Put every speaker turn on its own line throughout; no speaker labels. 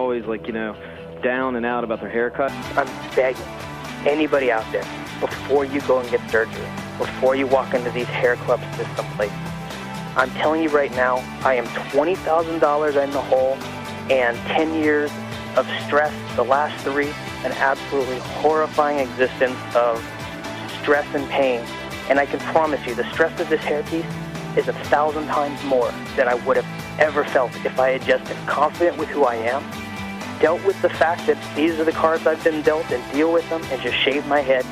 always like, down and out about their haircut.
I'm begging anybody out there, before you go and get surgery, before you walk into these hair club system places, I'm telling you right now, I am $20,000 in the hole, and 10 years of stress, the last 3, an absolutely horrifying existence of stress and pain. And I can promise you, the stress of this hairpiece is 1,000 times more than I would have ever felt if I had just been confident with who I am, dealt with the fact that these are the cards I've been dealt, and deal with them, and just shave my head.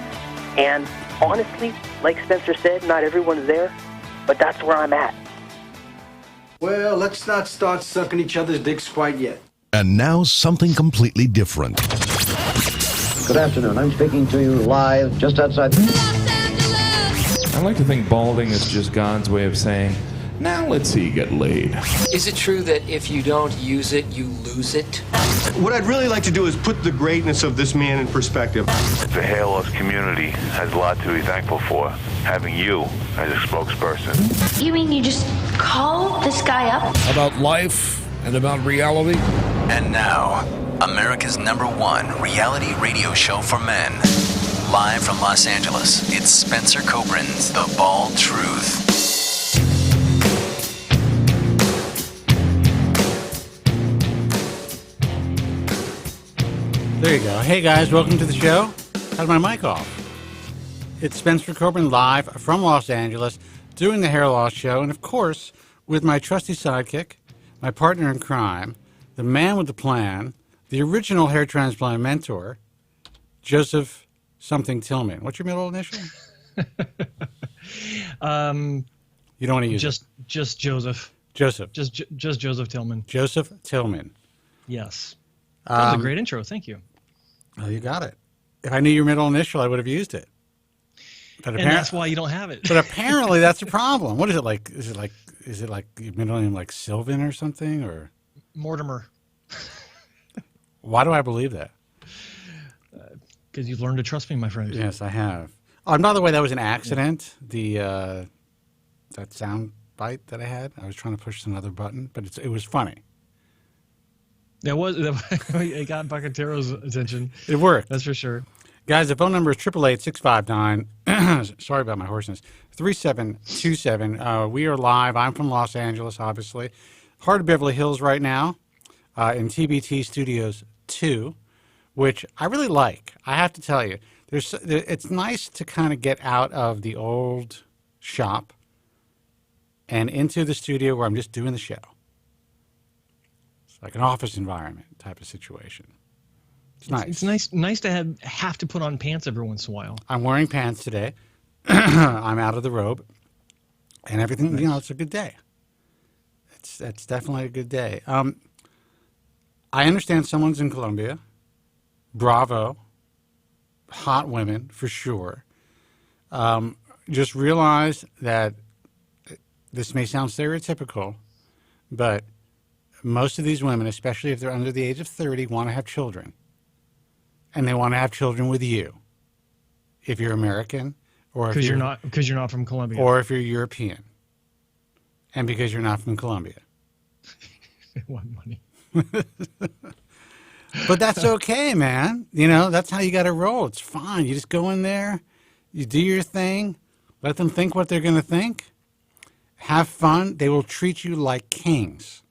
And honestly, like Spencer said, not everyone's there, but that's where I'm at.
Well, let's not start sucking each other's dicks quite yet.
And now something completely different.
Good afternoon. I'm speaking to you live just outside
I like to think balding is just God's way of saying, now let's see you get laid.
Is it true that if you don't use it, you lose it?
What I'd really like to do is put the greatness of this man in perspective.
The hair loss community has a lot to be thankful for, having you as a spokesperson.
You mean you just call this guy up?
About life and about reality.
And now, America's #1 reality radio show for men. Live from Los Angeles, it's Spencer Kobren's The Bald Truth.
There you go. Hey guys, welcome to the show. How's my mic off? It's Spencer Kobren live from Los Angeles doing the hair loss show, and of course, with my trusty sidekick, my partner in crime, the man with the plan, the original hair transplant mentor, Joseph something Tillman. What's your middle initial? You don't want to use
it. Just Joseph.
Joseph.
Just Joseph Tillman.
Joseph Tillman.
Yes. That was a great intro. Thank you.
Oh, you got it. If I knew your middle initial, I would have used it. But
and that's why you don't have it.
But apparently, that's a problem. What is it like? Is it like your middle name like Sylvan or something, or
Mortimer?
Why do I believe that?
Because you've learned to trust me, my friend.
Yes, I have. Oh, and by the way, that was an accident. Yeah. That sound bite that I had. I was trying to push another button, but it was funny.
It got Bacatero's attention.
It worked.
That's for sure.
Guys, the phone number is 888-659, sorry about my hoarseness, 3727. We are live. I'm from Los Angeles, obviously. Heart of Beverly Hills right now in TBT Studios 2, which I really like. I have to tell you. It's nice to kind of get out of the old shop and into the studio where I'm just doing the show. Like an office environment type of situation. It's nice.
It's nice to have to put on pants every once in a while.
I'm wearing pants today. I'm out of the robe. And everything, nice. It's a good day. It's definitely a good day. I understand someone's in Colombia. Bravo. Hot women, for sure. Just realize that this may sound stereotypical, but most of these women, especially if they're under the age of 30, want to have children. And they want to have children with you. If you're American, or if
you're not from Colombia.
Or if you're European. And because you're not from Colombia.
They want money.
But that's okay, man. That's how you got to roll. It's fine. You just go in there, you do your thing, let them think what they're going to think. Have fun. They will treat you like kings.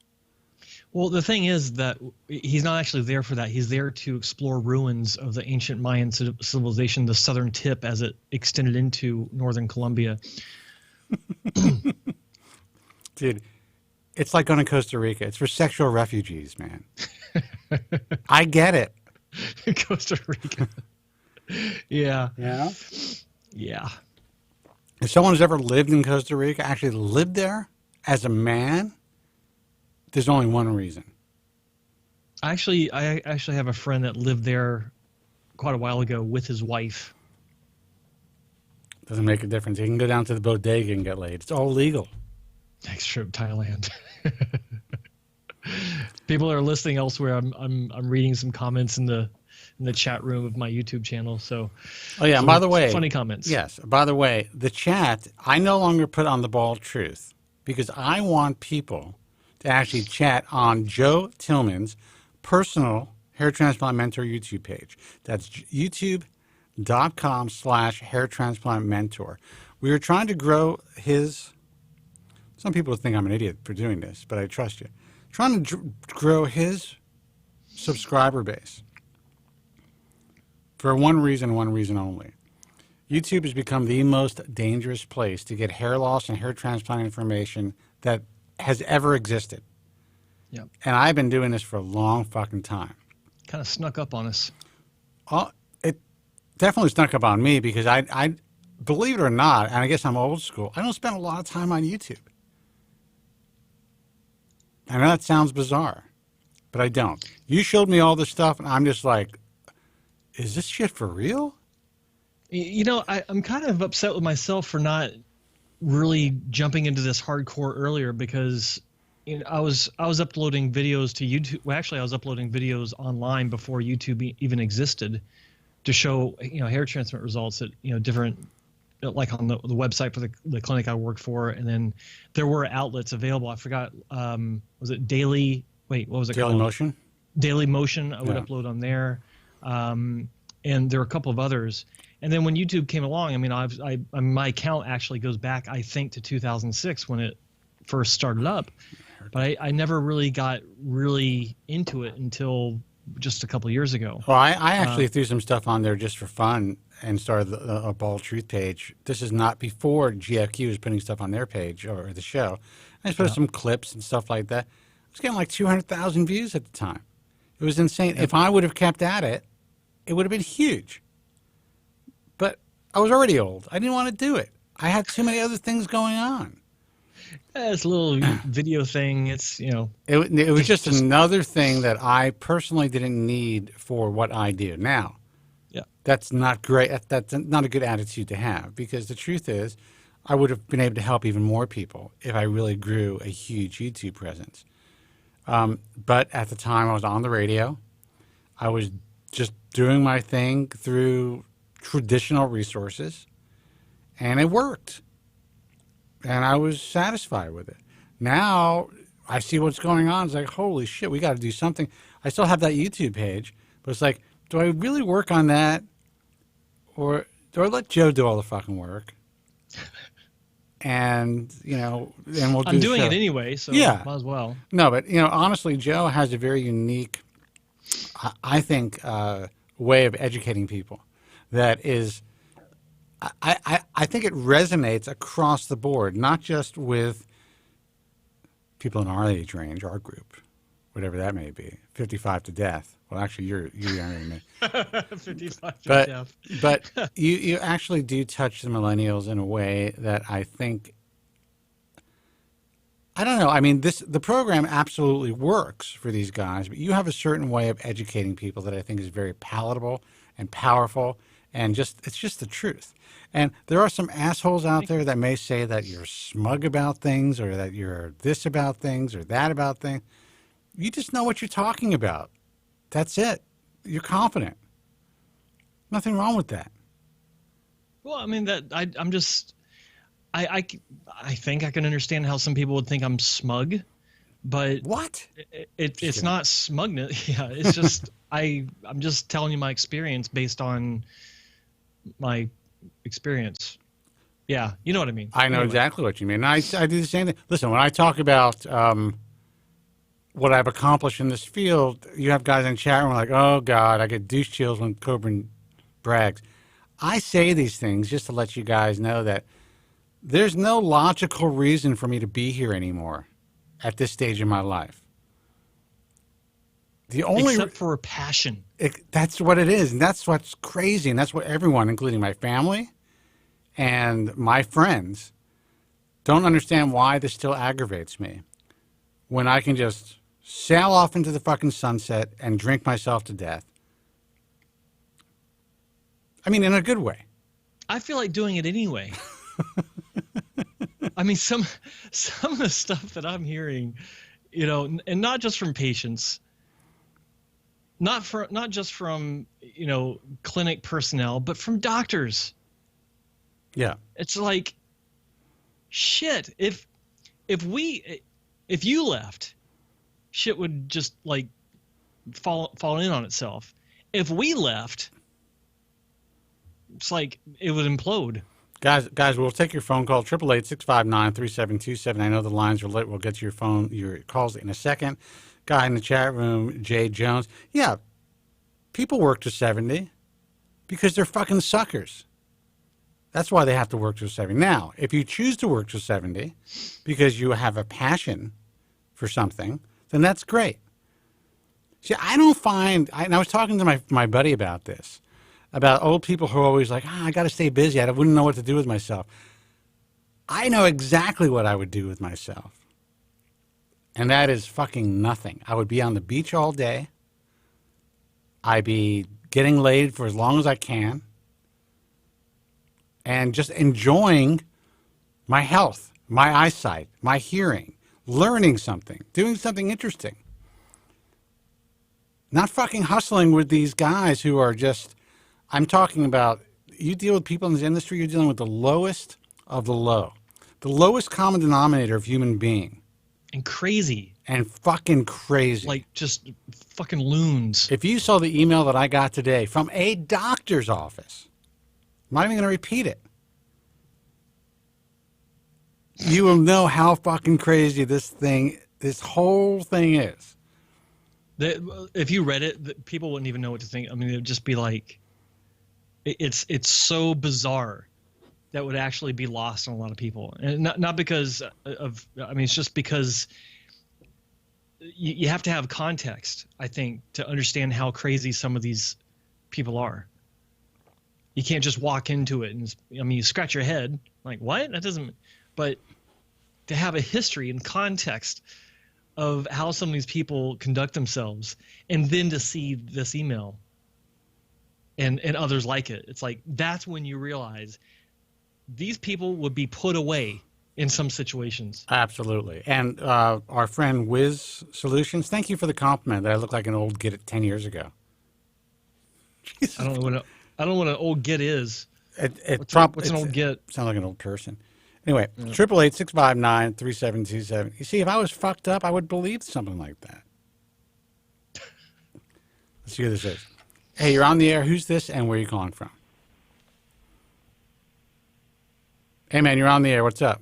Well, the thing is that he's not actually there for that. He's there to explore ruins of the ancient Mayan civilization, the southern tip as it extended into northern Colombia.
Dude, it's like going to Costa Rica. It's for sexual refugees, man. I get it.
Costa Rica. Yeah.
Yeah?
Yeah.
If someone has ever lived in Costa Rica, actually lived there as a man, there's only one reason.
I actually have a friend that lived there quite a while ago with his wife.
Doesn't make a difference. He can go down to the bodega and get laid. It's all legal.
Next trip, Thailand. People are listening elsewhere. I'm reading some comments in the chat room of my YouTube channel. So,
oh yeah. And by the way,
funny comments.
Yes. By the way, the chat I no longer put on the Bald Truth because I want people to actually chat on Joe Tillman's personal Hair Transplant Mentor YouTube page. That's youtube.com/Hair Transplant Mentor. We are trying to grow his. Some people think I'm an idiot for doing this, but I trust you. Trying to grow his subscriber base for one reason only. YouTube has become the most dangerous place to get hair loss and hair transplant information that has ever existed.
Yep.
And I've been doing this for a long fucking time.
Kind of snuck up on us.
It definitely snuck up on me because I believe it or not, and I guess I'm old school, I don't spend a lot of time on YouTube. I know that sounds bizarre, but I don't. You showed me all this stuff, and I'm just like, is this shit for real?
You know, I'm kind of upset with myself for not really jumping into this hardcore earlier because I was uploading videos to YouTube. Well, actually, I was uploading videos online before YouTube even existed to show hair transplant results at different, like on the website for the clinic I worked for, and then there were outlets available. I forgot, was it Daily? Wait, what was it called?
Daily Motion.
Daily Motion. I would upload on there, and there were a couple of others. And then when YouTube came along, I mean, my account actually goes back, I think, to 2006 when it first started up. But I never really got really into it until just a couple of years ago.
Well, I actually threw some stuff on there just for fun and started a Bald Truth page. This is not before GFQ was putting stuff on their page or the show. I just put some clips and stuff like that. I was getting like 200,000 views at the time. It was insane. If I would have kept at it, it would have been huge. But I was already old. I didn't want to do it. I had too many other things going on.
It's a little video thing. It's,
It was just another thing that I personally didn't need for what I do. Now, that's not great. That's not a good attitude to have because the truth is I would have been able to help even more people if I really grew a huge YouTube presence. But at the time I was on the radio. I was just doing my thing through traditional resources, and it worked. And I was satisfied with it. Now I see what's going on. It's like, holy shit, we got to do something. I still have that YouTube page, but it's like, do I really work on that? Or do I let Joe do all the fucking work? And, and we'll do
I'm doing
show.
it anyway, so
yeah.
might as well.
No, but, honestly, Joe has a very unique, I think, way of educating people that is, I think it resonates across the board, not just with people in our age range, our group, whatever that may be, 55 to death. Well, actually, you're younger than me.
55 to death.
But you actually do touch the millennials in a way that I think, I don't know. I mean, the program absolutely works for these guys, but you have a certain way of educating people that I think is very palatable and powerful, and it's just the truth. And there are some assholes out there that may say that you're smug about things or that you're this about things or that about things. You just know what you're talking about. That's it. You're confident. Nothing wrong with that.
Well, I mean, I'm just, I think I can understand how some people would think I'm smug, but
what?
It's not smugness. Yeah, it's just I'm just telling you my experience based on my experience. Yeah, you know what I mean.
I know exactly what you mean. I do the same thing. Listen, when I talk about what I've accomplished in this field, you have guys in the chat room like, oh, God, I get douche chills when Kobren brags. I say these things just to let you guys know that there's no logical reason for me to be here anymore at this stage of my life.
Except for a passion.
That's what it is, and that's what's crazy, and that's what everyone, including my family and my friends, don't understand why this still aggravates me when I can just sail off into the fucking sunset and drink myself to death. I mean, in a good way.
I feel like doing it anyway. I mean, some of the stuff that I'm hearing, and not just from patients, not just from, clinic personnel, but from doctors.
Yeah.
It's like, shit, if you left, shit would just like fall in on itself. If we left, it's like it would implode.
Guys, we'll take your phone call, 888-659-3727. I know the lines are lit. We'll get to your calls in a second. Guy in the chat room, Jay Jones. Yeah, people work to 70 because they're fucking suckers. That's why they have to work to 70. Now, if you choose to work to 70 because you have a passion for something, then that's great. See, I don't find, and I was talking to my buddy about this, about old people who are always like, I got to stay busy. I wouldn't know what to do with myself. I know exactly what I would do with myself. And that is fucking nothing. I would be on the beach all day. I'd be getting laid for as long as I can. And just enjoying my health, my eyesight, my hearing, learning something, doing something interesting. Not fucking hustling with these guys who are just, I'm talking about, you deal with people in this industry, you're dealing with the lowest of the low. The lowest common denominator of human being.
And crazy.
And fucking crazy.
Like just fucking loons.
If you saw the email that I got today from a doctor's office, I'm not even going to repeat it. You will know how fucking crazy this whole thing is.
If you read it, people wouldn't even know what to think. I mean, it would just be like, it's so bizarre that would actually be lost on a lot of people, and not because of. I mean, it's just because you have to have context, I think, to understand how crazy some of these people are. You can't just walk into it and, I mean, you scratch your head like, what? That doesn't. But to have a history and context of how some of these people conduct themselves, and then to see this email and others like it, it's like, that's when you realize these people would be put away in some situations.
Absolutely. And our friend Wiz Solutions, thank you for the compliment that I look like an old git 10 years ago.
I don't know what an old git is. What's an old git?
Sound like an old person. Anyway, 888-659-3727. You see, if I was fucked up, I would believe something like that. Let's see who this is. Hey, you're on the air. Who's this and where are you calling from? Hey, man, you're on the air. What's up?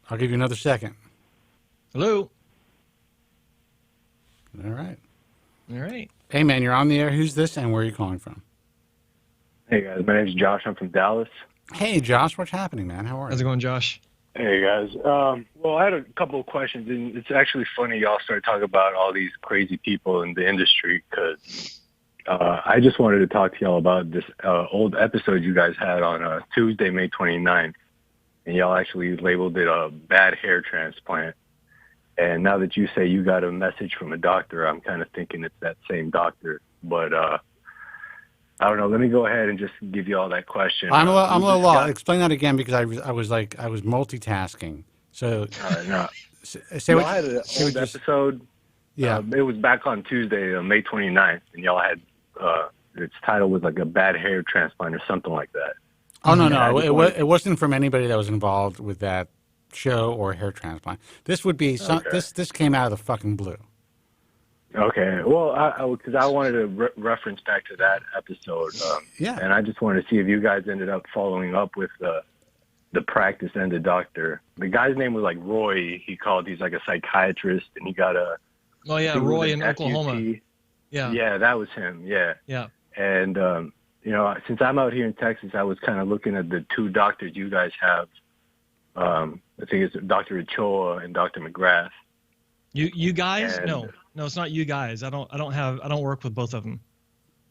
I'll give you another second.
Hello.
All right.
All right.
Hey, man, you're on the air. Who's this and where are you calling from?
Hey, guys. My name's Josh. I'm from Dallas.
Hey, Josh. What's happening, man? How are you?
How's it going, Josh?
Hey, guys. Well, I had a couple of questions, and it's actually funny y'all started talking about all these crazy people in the industry, because I just wanted to talk to y'all about this old episode you guys had on Tuesday, May 29th, and y'all actually labeled it a bad hair transplant. And now that you say you got a message from a doctor, I'm kind of thinking it's that same doctor. But I don't know. Let me go ahead and just give you all that question.
I'm a little lost. Explain that again, because I was multitasking. So
no.
Say
y'all had an old episode.
Yeah.
It was back on Tuesday, May 29th, and y'all had its title was like a bad hair transplant or something like that.
Oh, no. It wasn't from anybody that was involved with that show or hair transplant. This would be this came out of the fucking blue.
Okay. Well, because I wanted to reference back to that episode.
Yeah.
And I just wanted to see if you guys ended up following up with the practice and the doctor. The guy's name was like Roy. He's like a psychiatrist, and he got a.
Oh yeah, Roy in Oklahoma. Yeah.
Yeah, that was him. Yeah.
Yeah.
And since I'm out here in Texas, I was kind of looking at the two doctors you guys have. I think it's Dr. Ochoa and Dr. McGrath.
You guys? No, it's not you guys. I don't work with both of them.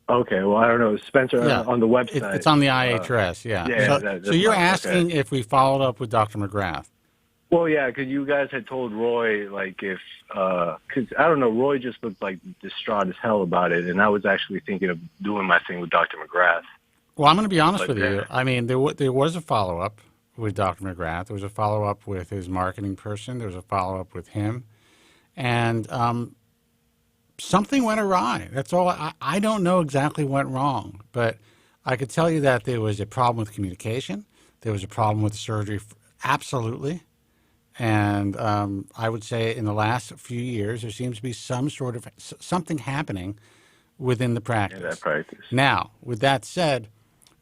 Okay, well, I don't know. Spencer, on the website.
It's on the IAHRS, yeah. So you're asking if we followed up with Dr. McGrath?
Well, yeah, because you guys had told Roy, like, because, I don't know, Roy just looked like distraught as hell about it, and I was actually thinking of doing my thing with Dr. McGrath.
Well, I'm going to be honest with you. I mean, there was a follow-up with Dr. McGrath. There was a follow-up with his marketing person. There was a follow-up with him. And something went awry. That's all. I don't know exactly what went wrong, but I could tell you that there was a problem with communication. There was a problem with the surgery, absolutely. And I would say in the last few years, there seems to be something happening within the practice.
In that practice.
Now, with that said,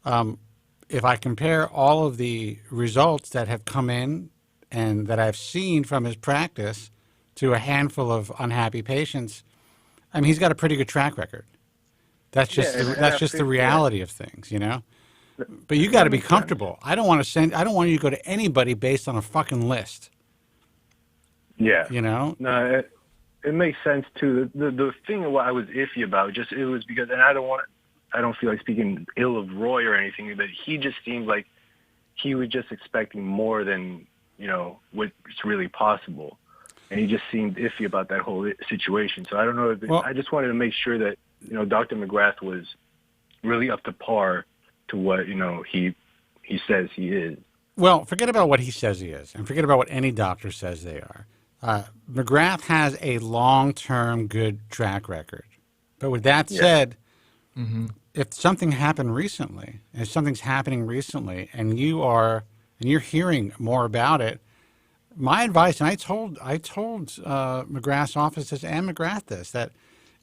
if I compare all of the results that have come in and that I've seen from his practice to a handful of unhappy patients, I mean, he's got a pretty good track record. That's just the reality of things, you know. But you got to be comfortable. I don't want you to go to anybody based on a fucking list.
Yeah.
You know?
No, it makes sense too. The thing of what I was iffy about, it was because, and I don't feel like speaking ill of Roy or anything, but he just seemed like he was just expecting more than, you know, what's really possible. And he just seemed iffy about that whole situation. So I don't know I just wanted to make sure that, you know, Dr. McGrath was really up to par to what, you know, he says he is.
Well, forget about what he says he is, and forget about what any doctor says they are. McGrath has a long-term good track record. But with that said, if something happened recently, if something's happening recently, and you're hearing more about it, my advice, and I told McGrath's offices and McGrath this, that,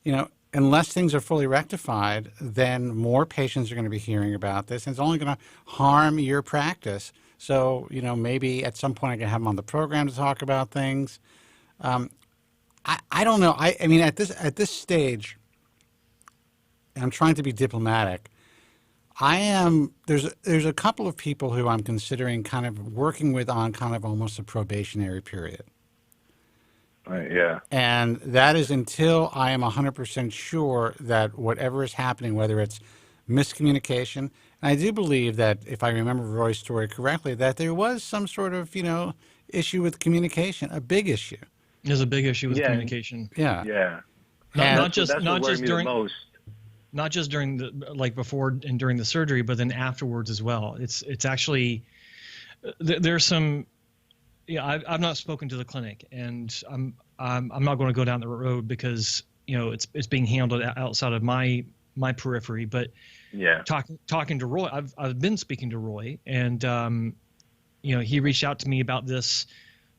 you know, unless things are fully rectified, then more patients are going to be hearing about this, and it's only going to harm your practice. So, you know, maybe at some point I can have him on the program to talk about things. I don't know. I mean, at this stage, and I'm trying to be diplomatic, there's a couple of people who I'm considering kind of working with on kind of almost a probationary period.
Right, yeah.
And that is until I am 100% sure that whatever is happening, whether it's miscommunication, and I do believe that, if I remember Roy's story correctly, that there was some sort of, you know, issue with communication, a big issue.
There's a big issue with communication.
Yeah.
Yeah.
Not just during the, like, before and during the surgery, but then afterwards as well. It's actually, there's some, yeah, I've not spoken to the clinic, and I'm not going to go down the road because, you know, it's being handled outside of my periphery. But
yeah,
talking to Roy, I've been speaking to Roy, and you know, he reached out to me about this,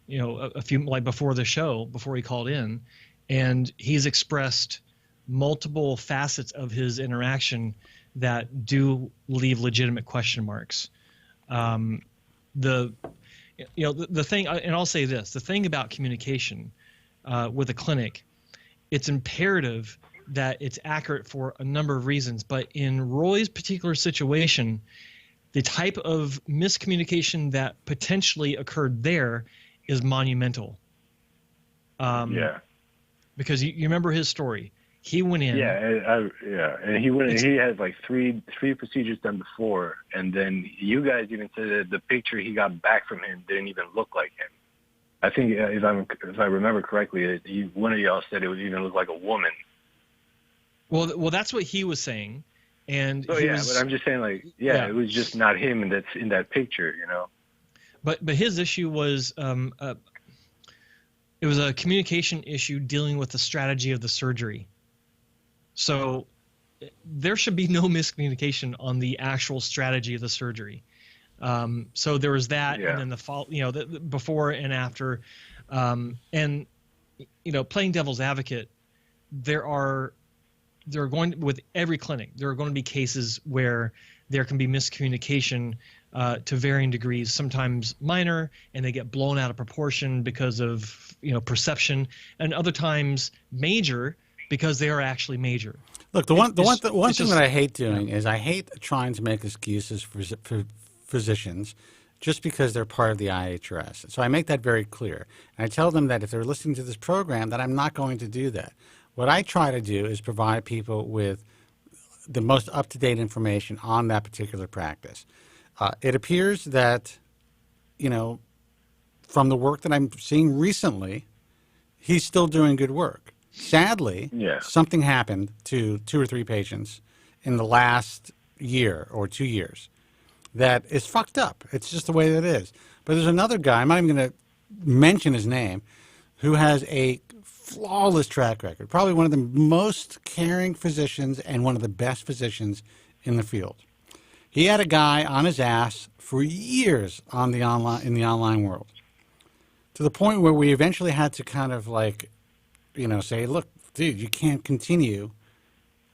you know, a few, like, before the show, before he called in, and he's expressed multiple facets of his interaction that do leave legitimate question marks. The thing, and I'll say this, the thing about communication with a clinic, it's imperative that it's accurate for a number of reasons. But in Roy's particular situation, the type of miscommunication that potentially occurred there is monumental.
Yeah.
Because you remember his story. He went in.
And he went in. He had like three procedures done before, and then you guys even said that the picture he got back from him didn't even look like him. I think if I remember correctly, one of y'all said it would even look like a woman.
Well, that's what he was saying, and
but I'm just saying, like, it was just not him that's in that picture, you know.
But his issue was it was a communication issue dealing with the strategy of the surgery. So there should be no miscommunication on the actual strategy of the surgery. So there was that, and then the before and after, and, you know, playing devil's advocate, there are going, with every clinic, there are going to be cases where there can be miscommunication to varying degrees, sometimes minor, and they get blown out of proportion because of, you know, perception, and other times major because they are actually major.
Look, the one thing that I hate doing is I hate trying to make excuses for physicians just because they're part of the IAHRS. So I make that very clear. And I tell them that if they're listening to this program, that I'm not going to do that. What I try to do is provide people with the most up-to-date information on that particular practice. It appears that, you know, from the work that I'm seeing recently, he's still doing good work. Sadly, something happened to 2 or 3 patients in the last year or 2 years that is fucked up. It's just the way that it is. But there's another guy, I'm not even going to mention his name, who has a flawless track record, probably one of the most caring physicians and one of the best physicians in the field. He had a guy on his ass for years in the online world, to the point where we eventually had to kind of like, say, look, dude, you can't continue.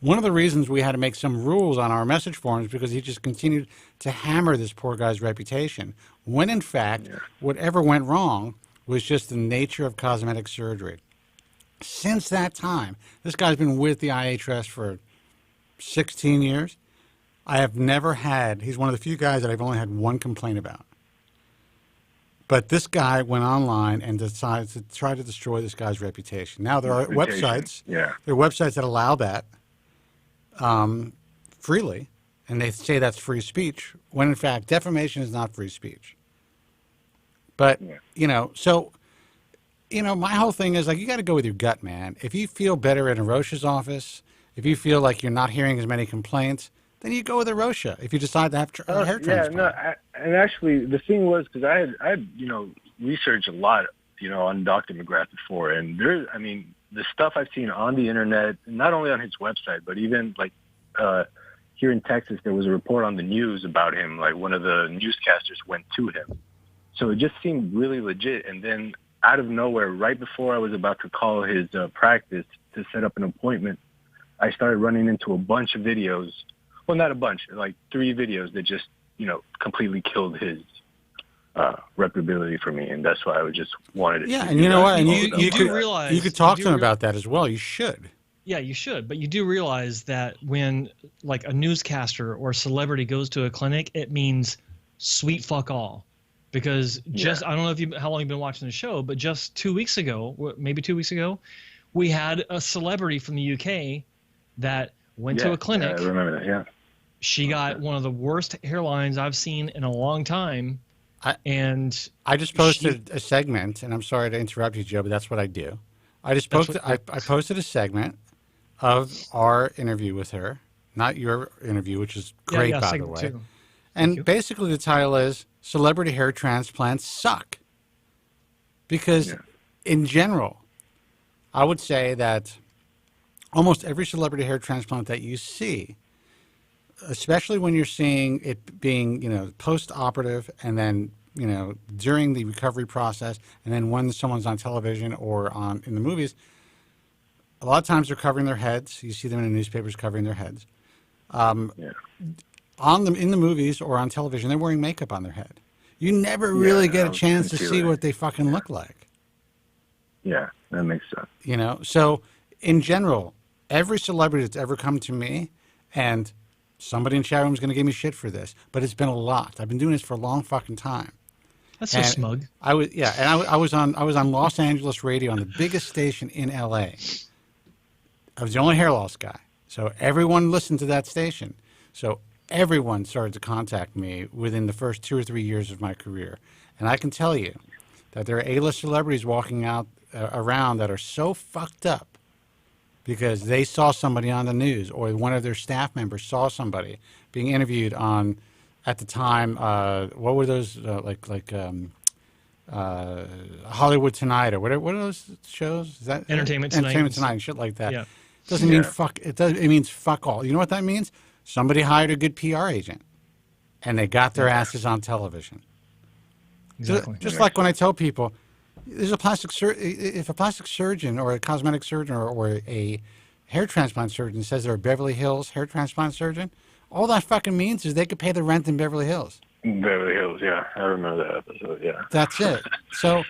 One of the reasons we had to make some rules on our message forums because he just continued to hammer this poor guy's reputation, when in fact, whatever went wrong was just the nature of cosmetic surgery. Since that time, this guy's been with the IAHRS for 16 years. I have never had, he's one of the few guys that I've only had one complaint about. But this guy went online and decided to try to destroy this guy's reputation. Now, there are websites, there are websites that allow that freely, and they say that's free speech, when in fact, defamation is not free speech. But, my whole thing is like, you got to go with your gut, man. If you feel better in a Roche's office, if you feel like you're not hearing as many complaints, then you go with a Roche. If you decide to have a hair transplant.
And actually, the thing was, because I had researched a lot, on Dr. McGrath before, and the stuff I've seen on the internet, not only on his website, but even like here in Texas, there was a report on the news about him. Like one of the newscasters went to him, so it just seemed really legit. And then out of nowhere, right before I was about to call his practice to set up an appointment, I started running into a bunch of videos. Well, not a bunch, like 3 videos that just, completely killed his reputability for me, and that's why I just wanted to.
Yeah, and you know what? And you could talk to him about that as well. You should.
Yeah, you should. But you do realize that when like a newscaster or celebrity goes to a clinic, it means sweet fuck all. Because I don't know how long you've been watching the show, but just 2 weeks ago, maybe 2 weeks ago, we had a celebrity from the UK that went to a clinic.
Yeah, I remember that, yeah.
She got one of the worst hairlines I've seen in a long time. And
I just posted a segment, and I'm sorry to interrupt you, Joe, but that's what I do. I posted a segment of our interview with her, not your interview, which is great, by the way. Too. And basically the title is Celebrity Hair Transplants Suck. Because in general, I would say that almost every celebrity hair transplant that you see, especially when you're seeing it being, post-operative and then, during the recovery process and then when someone's on television or in the movies, a lot of times they're covering their heads. You see them in the newspapers covering their heads. In the movies or on television, they're wearing makeup on their head. You never really get a chance to see what they fucking look like.
Yeah, that makes sense.
So in general, every celebrity that's ever come to me, and somebody in chat room is going to give me shit for this, but it's been a lot. I've been doing this for a long fucking time.
That's so smug.
I was on Los Angeles radio on the biggest station in LA. I was the only hair loss guy, so everyone listened to that station. So everyone started to contact me within the first 2 or 3 years of my career, and I can tell you that there are A-list celebrities walking out around that are so fucked up because they saw somebody on the news or one of their staff members saw somebody being interviewed on, at the time, what were those, Hollywood Tonight or whatever, what are those shows? Is that
Entertainment Tonight
and shit like that.
Yeah.
Doesn't mean fuck, it means fuck all. You know what that means? Somebody hired a good PR agent and they got their asses on television.
Exactly.
Just like when I tell people, there's if a plastic surgeon or a cosmetic surgeon or a hair transplant surgeon says they're a Beverly Hills hair transplant surgeon, all that fucking means is they could pay the rent in Beverly Hills.
Beverly Hills, yeah. I remember that episode, yeah.
That's it. So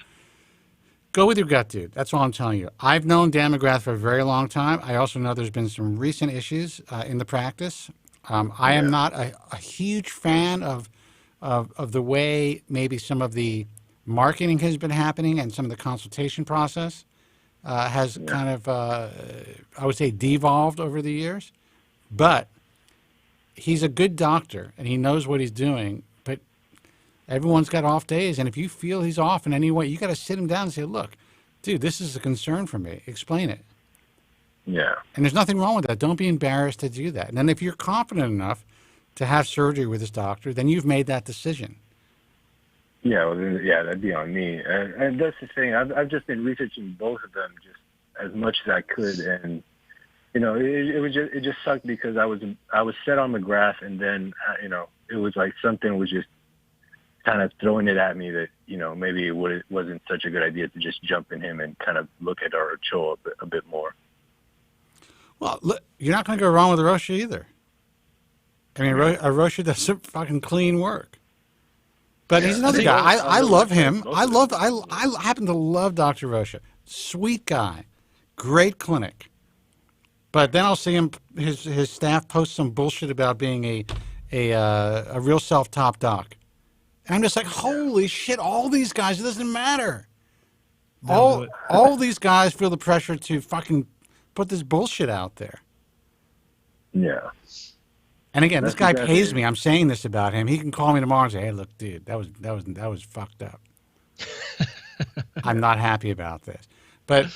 go with your gut, dude. That's all I'm telling you. I've known Dan McGrath for a very long time. I also know there's been some recent issues in the practice. I am not a huge fan of the way maybe some of the marketing has been happening and some of the consultation process has kind of, I would say, devolved over the years. But he's a good doctor and he knows what he's doing. But everyone's got off days, and if you feel he's off in any way, you got to sit him down and say, "Look, dude, this is a concern for me. Explain it."
Yeah.
And there's nothing wrong with that. Don't be embarrassed to do that. And then if you're confident enough to have surgery with this doctor, then you've made that decision.
Yeah, well, that'd be on me. And that's the thing. I've just been researching both of them just as much as I could, and it just sucked because I was set on McGrath, and then it was like something was just kind of throwing it at me that, maybe it wasn't such a good idea to just jump in him and kind of look at our show a bit more.
Well, look, you're not going to go wrong with Rocha either. I mean, Rocha does some fucking clean work. But he's another guy. I love him. I happen to love Dr. Rocha. Sweet guy. Great clinic. But then I'll see him, his staff post some bullshit about being a real self-top doc. And I'm just like, holy shit, all these guys, it doesn't matter. All these guys feel the pressure to fucking put this bullshit out there.
Yeah.
And again, this guy pays me. I'm saying this about him. He can call me tomorrow and say, "Hey, look, dude, that was fucked up. I'm not happy about this." But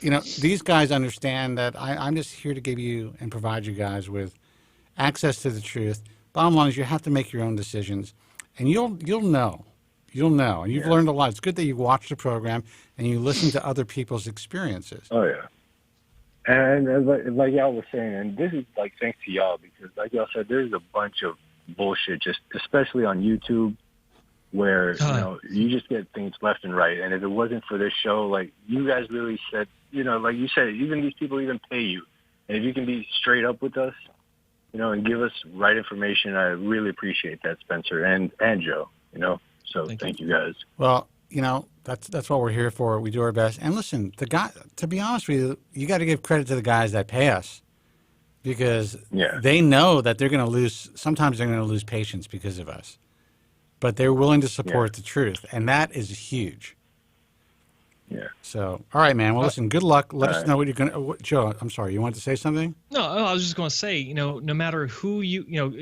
these guys understand that I'm just here to give you and provide you guys with access to the truth. Bottom line is, you have to make your own decisions, and you'll know. And you've learned a lot. It's good that you watch the program and you listen to other people's experiences.
Oh yeah. And like y'all was saying, and this is like thanks to y'all, because like y'all said, there's a bunch of bullshit, just especially on YouTube, where you just get things left and right. And if it wasn't for this show, like you guys really said, like you said, even these people even pay you, and if you can be straight up with us, and give us right information, I really appreciate that, Spencer and Joe. So thank you guys.
Well, that's what we're here for. We do our best. And listen, to be honest with you got to give credit to the guys that pay us, because they know that they're going to lose. Sometimes they're going to lose patients because of us, but they're willing to support the truth, and that is huge.
Yeah.
So, all right, man. Well, listen. Good luck. Let us know what you're going to. Joe, I'm sorry. You wanted to say something?
No, I was just going to say, no matter who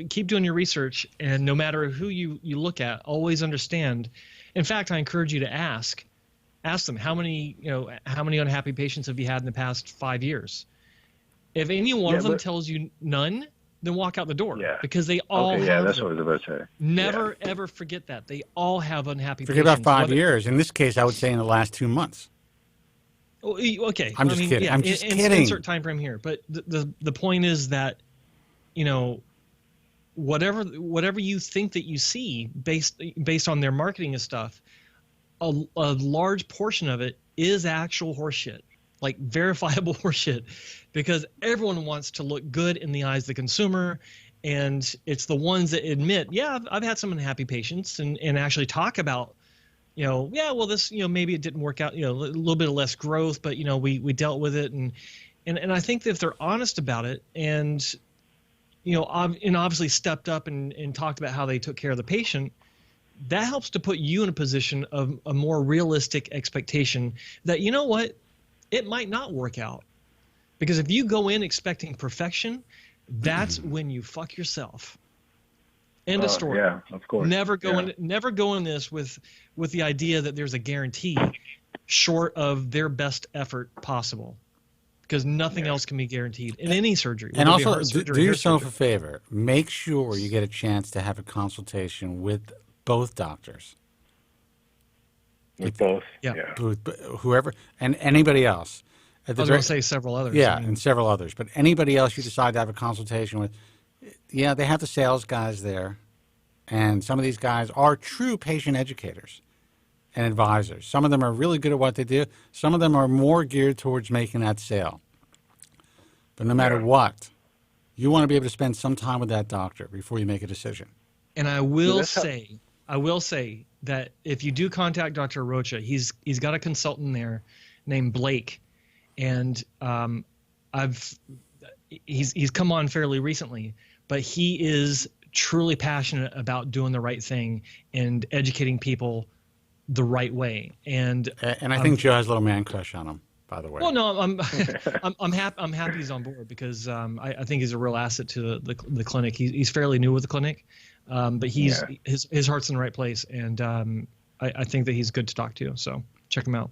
keep doing your research, and no matter who you look at, always understand. In fact, I encourage you to ask them how many unhappy patients have you had in the past 5 years. If any one of them tells you none, then walk out the door, because they all have.
Yeah, that's what I was about to say.
Never ever forget that they all have unhappy
Forget
patients.
about 5 years. In this case, I would say in the last 2 months.
Okay,
I'm just kidding. I'm just kidding.
Insert time frame here, but the point is that, whatever you think that you see based on their marketing and stuff, a large portion of it is actual horseshit, like verifiable horseshit, because everyone wants to look good in the eyes of the consumer, and it's the ones that admit, I've had some unhappy patients, and actually talk about, this, maybe it didn't work out, a little bit of less growth, but we dealt with it, and I think that if they're honest about it, and obviously stepped up and talked about how they took care of the patient, that helps to put you in a position of a more realistic expectation that, it might not work out. Because if you go in expecting perfection, that's when you fuck yourself. End of story.
Yeah, of course.
Never go in this with the idea that there's a guarantee short of their best effort possible. Because nothing else can be guaranteed in any surgery.
And also, do yourself a favor. Make sure you get a chance to have a consultation with both doctors.
With both?
Yeah.
Whoever, and anybody else.
I was going to say several others.
Yeah, and several others. But anybody else you decide to have a consultation with, they have the sales guys there. And some of these guys are true patient educators and advisors. Some of them are really good at what they do. Some of them are more geared towards making that sale. But no matter what, you want to be able to spend some time with that doctor before you make a decision.
And I will say that if you do contact Dr. Rocha, he's got a consultant there named Blake, and he's come on fairly recently, but he is truly passionate about doing the right thing and educating people the right way. And
I think Joe has a little man crush on him, by the way.
Well, no, I'm happy he's on board, because I think he's a real asset to the clinic. He's fairly new with the clinic, but his heart's in the right place, and I think that he's good to talk to. So check him out.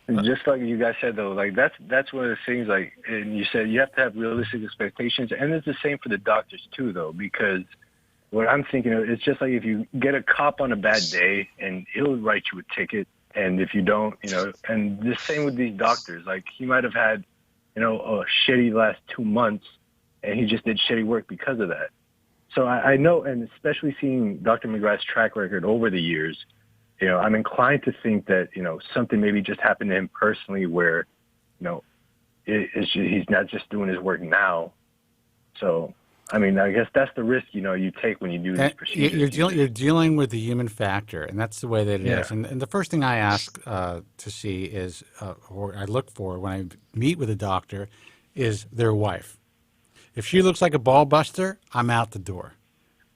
And just like you guys said, though, like that's one of the things. Like, and you said you have to have realistic expectations, and it's the same for the doctors too, though, because what I'm thinking of, it's just like if you get a cop on a bad day, and he'll write you a ticket, and if you don't, and the same with these doctors. Like, he might have had, a shitty last 2 months, and he just did shitty work because of that. So I know, and especially seeing Dr. McGrath's track record over the years, I'm inclined to think that, something maybe just happened to him personally where, he's not just doing his work now. So, I mean, I guess that's the risk, you take when you do these procedures.
You're dealing with the human factor, and that's the way that it is. And the first thing I ask to see is, or I look for when I meet with a doctor, is their wife. If she looks like a ball buster, I'm out the door.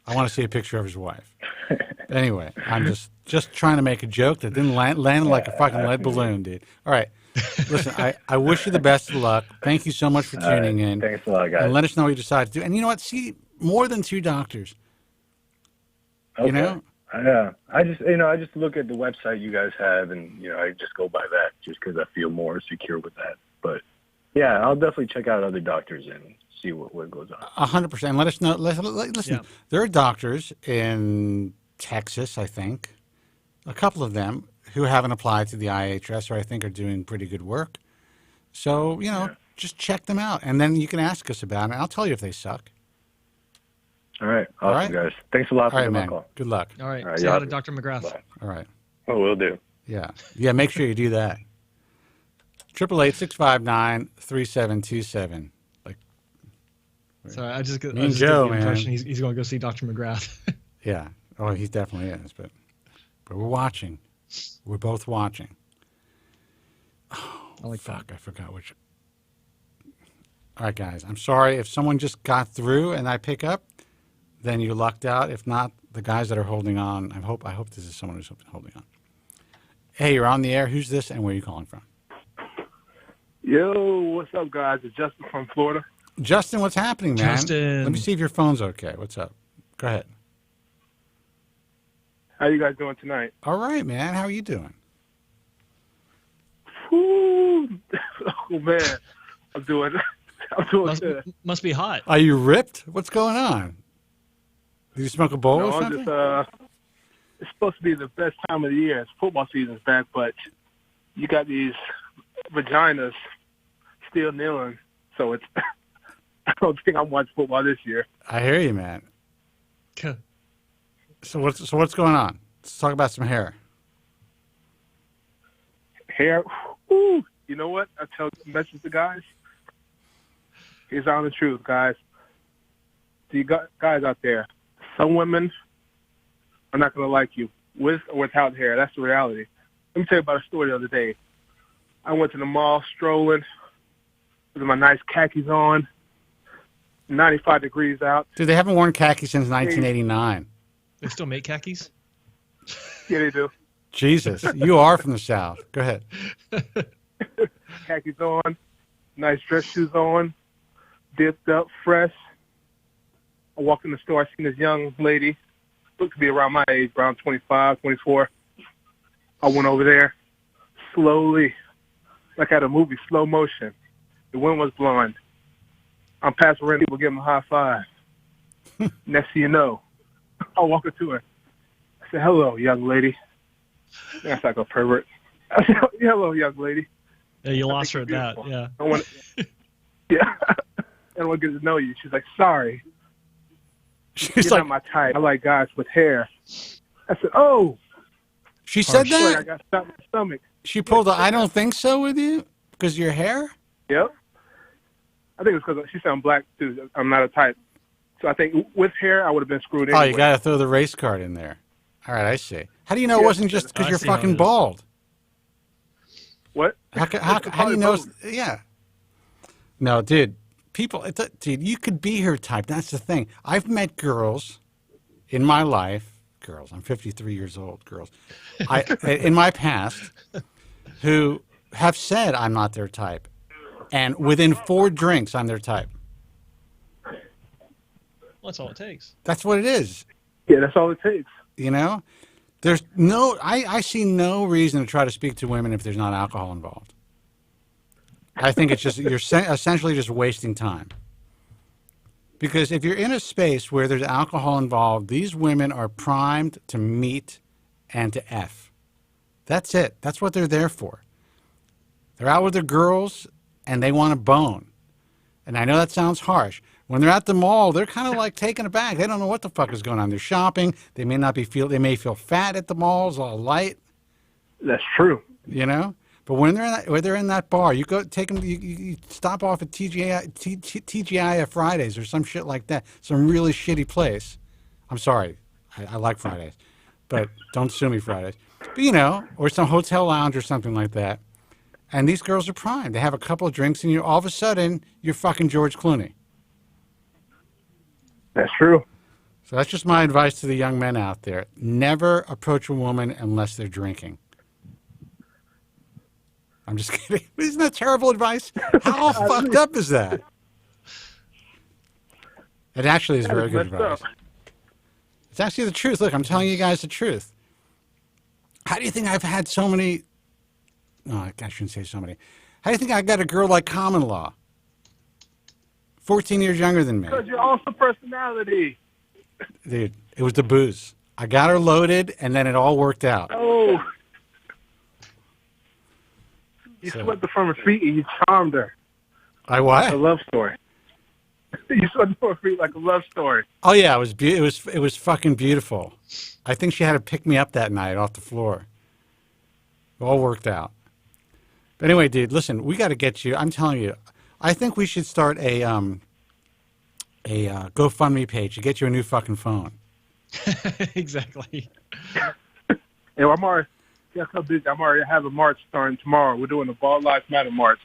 I want to see a picture of his wife. Anyway, I'm just trying to make a joke that didn't land like a fucking lead balloon, dude. All right. Listen, I wish you the best of luck. Thank you so much for tuning in.
Thanks a lot, guys.
And let us know what you decide to do. And you know what? See more than 2 doctors.
Okay.
You know?
Yeah. I just look at the website you guys have, and I just go by that just because I feel more secure with that. But yeah, I'll definitely check out other doctors and see what goes on.
100%. Let us know. Listen, there are doctors in Texas, I think, a couple of them who haven't applied to the IAHRS or I think are doing pretty good work. So, just check them out. And then you can ask us about it. I'll tell you if they suck.
All right. Awesome, guys. Thanks a lot for the call.
Good luck.
All right. Say hi to Dr. McGrath.
Bye.
All right.
Oh, will do.
Yeah. Yeah, make sure you do that. 888-659-3727.
Sorry, I just get
Joe,
the impression he's going to go see Dr. McGrath.
Yeah. Oh, he definitely is. But we're watching. We're both watching. Oh, fuck. I forgot which. All right, guys. I'm sorry. If someone just got through and I pick up, then you lucked out. If not, the guys that are holding on, I hope this is someone who's holding on. Hey, you're on the air. Who's this and where are you calling from?
Yo, what's up, guys? It's Justin from Florida.
Justin, what's happening, man?
Justin.
Let me see if your phone's okay. What's up? Go ahead.
How you guys doing tonight?
All right, man. How are you doing?
Whew. Oh, man. I'm doing good.
Must be hot.
Are you ripped? What's going on? Did you smoke a bowl or something?
It's supposed to be the best time of the year. It's football season's back, but you got these vaginas still kneeling, so it's I don't think I'm watching football this year.
I hear you, man. So what's going on? Let's talk about some hair.
Hair, whew, you know what? I tell message the guys. Here's on the truth, guys. To you guys out there, some women are not going to like you with or without hair. That's the reality. Let me tell you about a story the other day. I went to the mall strolling with my nice khakis on, 95 degrees out.
Dude, they haven't worn khakis since 1989.
They still make khakis?
Yeah, they do.
Jesus, you are from the South. Go ahead.
Khakis on, nice dress shoes on, dipped up, fresh. I walked in the store. I seen this young lady, looked to be around my age, around 25, 24. I went over there slowly, like at a movie, slow motion. The wind was blowing. I'm passing around people, giving them a high five. Next thing you know, I walk up to her. I said, "Hello, young lady." That's like a pervert. I said, "Hello, young lady."
Yeah, you lost her at that. Yeah.
Yeah. I don't want to get to know you. She's like, "Sorry."
She's
You're not my type. I like guys with hair. I said, "Oh."
She said that?
Like I got shot in the stomach.
She pulled a "I don't think so" with you because of your hair?
Yep. I think it's because she sounds black too. I'm not a type. So I think with hair, I would have been screwed in.
Oh, you got to throw the race card in there. All right, I see. How do you know it wasn't just because you're fucking bald?
What?
How do you know? Yeah. No, dude. Dude, you could be her type. That's the thing. I've met girls in my life. Girls. I'm 53 years old. Girls. In my past, who have said I'm not their type, and within 4 drinks, I'm their type.
Well, that's all it takes.
That's what it is.
Yeah, that's all it takes.
You know, there's no. I see no reason to try to speak to women if there's not alcohol involved. I think it's just you're essentially just wasting time. Because if you're in a space where there's alcohol involved, these women are primed to meet and to F. That's it. That's what they're there for. They're out with their girls and they want to bone. And I know that sounds harsh. When they're at the mall, they're kind of like taken aback. They don't know what the fuck is going on. They're shopping. They may feel fat at the malls, all light.
That's true.
You know? But when they're in that bar, you go take them. You stop off at TGI Fridays or some shit like that. Some really shitty place. I'm sorry, I like Fridays, but don't sue me Fridays. But you know, or some hotel lounge or something like that. And these girls are primed. They have a couple of drinks, and all of a sudden you're fucking George Clooney.
That's true.
So that's just my advice to the young men out there: never approach a woman unless they're drinking. I'm just kidding. Isn't that terrible advice? How fucked up is that? It actually is very good advice. It's actually the truth. Look, I'm telling you guys the truth. How do you think I've had so many... No, I shouldn't say so many. How do you think I got a girl like Common Law? 14 years younger than me.
Because you're also personality.
Dude, it was the booze. I got her loaded, and then it all worked out.
Oh. You swept her from her feet and you charmed her.
I what?
A love story. You swept her from her feet like a love story.
Oh yeah, it was fucking beautiful. I think she had to pick me up that night off the floor. It all worked out. But anyway, dude, listen, we got to get you. I'm telling you, I think we should start a GoFundMe page to get you a new fucking phone.
Exactly.
Hey, I'm already having a march starting tomorrow. We're doing the Bald Lives Matter march.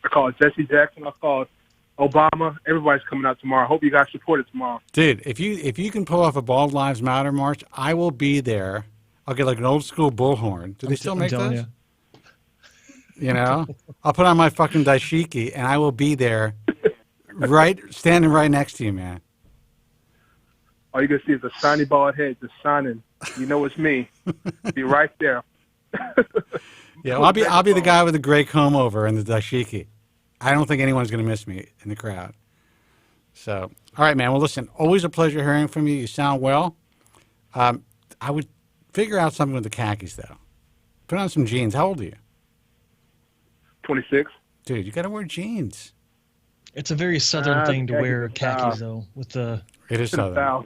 I call it Jesse Jackson. I call it Obama. Everybody's coming out tomorrow. I hope you guys support it tomorrow.
Dude, if you can pull off a Bald Lives Matter march, I will be there. I'll get like an old school bullhorn. Do they still make those? You know, I'll put on my fucking dashiki and I will be there, standing right next to you, man.
All you gonna see is a shiny bald head just shining. You know it's me. Be right there.
Yeah, well, I'll be the guy with the gray comb over and the dashiki. I don't think anyone's gonna miss me in the crowd. So, all right, man. Well, listen, always a pleasure hearing from you. You sound well. I would figure out something with the khakis though. Put on some jeans. How old are you?
26.
Dude, you got to wear jeans.
It's a very southern thing to wear khakis, though, with the...
It is southern.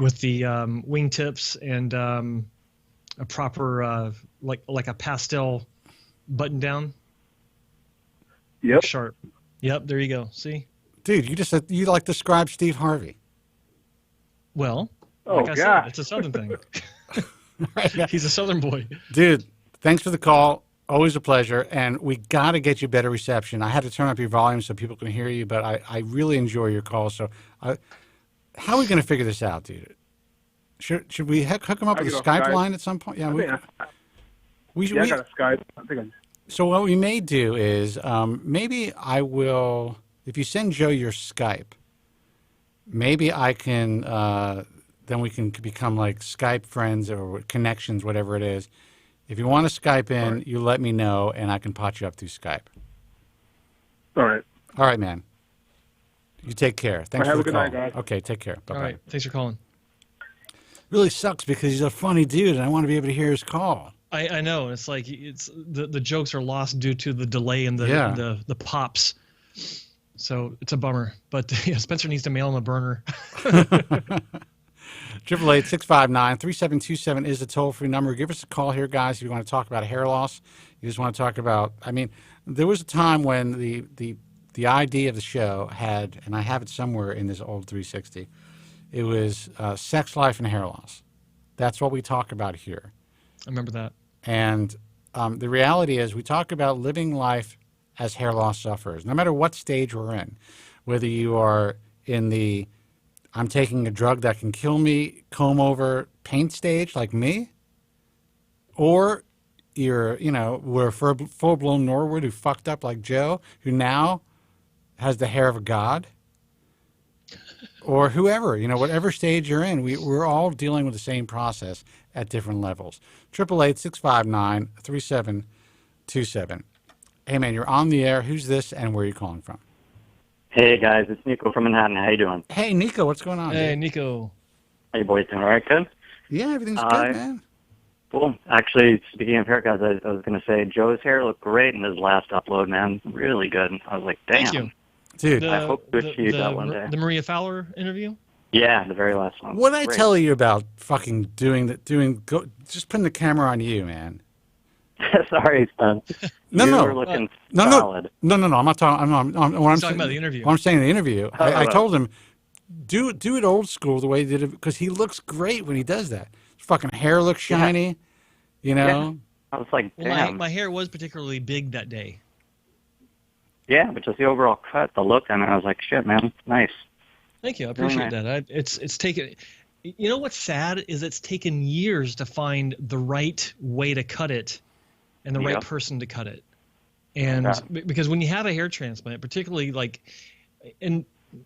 With the wingtips and a proper, like a pastel button-down.
Yep.
Sharp. Yep, there you go. See?
Dude, you like describe Steve Harvey.
Well, like I said, it's a southern thing. He's a southern boy.
Dude, thanks for the call. Always a pleasure, and we got to get you better reception. I had to turn up your volume so people can hear you, but I really enjoy your call. So, how are we going to figure this out, dude? Should we hook him up with a Skype line at some point? Yeah,
I got a Skype.
So what we may do is maybe I will, if you send Joe your Skype, maybe I can, then we can become like Skype friends or connections, whatever it is. If you want to Skype in, you let me know, and I can pot you up through Skype.
All right.
All right, man. You take care. Thanks for the call. Have a good night, guys. Okay, take care. Bye-bye.
All right. Thanks for calling.
Really sucks because he's a funny dude, and I want to be able to hear his call.
I know. It's like the jokes are lost due to the delay in the pops. So it's a bummer. But yeah, Spencer needs to mail him a burner.
888-659-3727 is the toll-free number. Give us a call here, guys, if you want to talk about hair loss. You just want to talk about, I mean, there was a time when the idea of the show had, and I have it somewhere in this old 360, it was sex life and hair loss. That's what we talk about here.
I remember that.
And the reality is we talk about living life as hair loss sufferers, no matter what stage we're in, whether you are in the I'm taking a drug that can kill me, comb over paint stage like me, or you're, we're a full-blown Norwood who fucked up like Joe, who now has the hair of a god, or whoever, whatever stage you're in, we're all dealing with the same process at different levels. 888-659-3727. Hey, man, you're on the air. Who's this and where are you calling from?
Hey, guys, it's Nico from Manhattan. How you doing?
Hey, Nico, what's going on?
Hey,
dude?
Nico.
How you boys doing? All right, good?
Yeah, everything's good, man.
Cool. Actually, speaking of haircuts, I was going to say Joe's hair looked great in his last upload, man. Really good. I was like, damn.
Thank you.
Dude,
I hope to achieve that one day.
The Maria Fowler interview?
Yeah, the very last one.
What did I
Great.
tell you about fucking just putting the camera on you, man?
Sorry, son.
No,
you
no.
were looking
No,
solid.
no. I'm not talking. I'm
talking about the interview.
What I'm saying in the interview,
Oh,
I
right.
told him, do it old school the way he did it, because he looks great when he does that. His fucking hair looks shiny, you know.
Yeah. I was like,
Well,
damn.
my hair was particularly big that day.
Yeah, but just the overall cut, the look, I mean, I was like, shit, man, nice.
Thank you. I
Really
appreciate
nice.
that. It's taken. You know what's sad is it's taken years to find the right way to cut it, and the right
Yep.
person to cut it. And because when you have a hair transplant, particularly like, and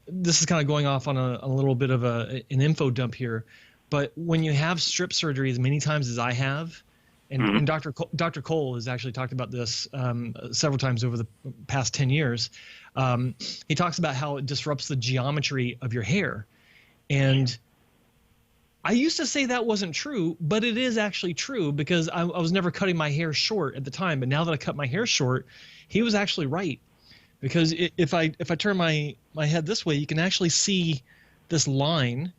this is kind of going off on a little bit of an info dump here, but when you have strip surgery as many times as I have, and Dr. Cole has actually talked about this several times over the past 10 years. He talks about how it disrupts the geometry of your hair. And I used to say that wasn't true, but it is actually true because I was never cutting my hair short at the time. But now that I cut my hair short, he was actually right. Because if I turn my head this way, you can actually see this line.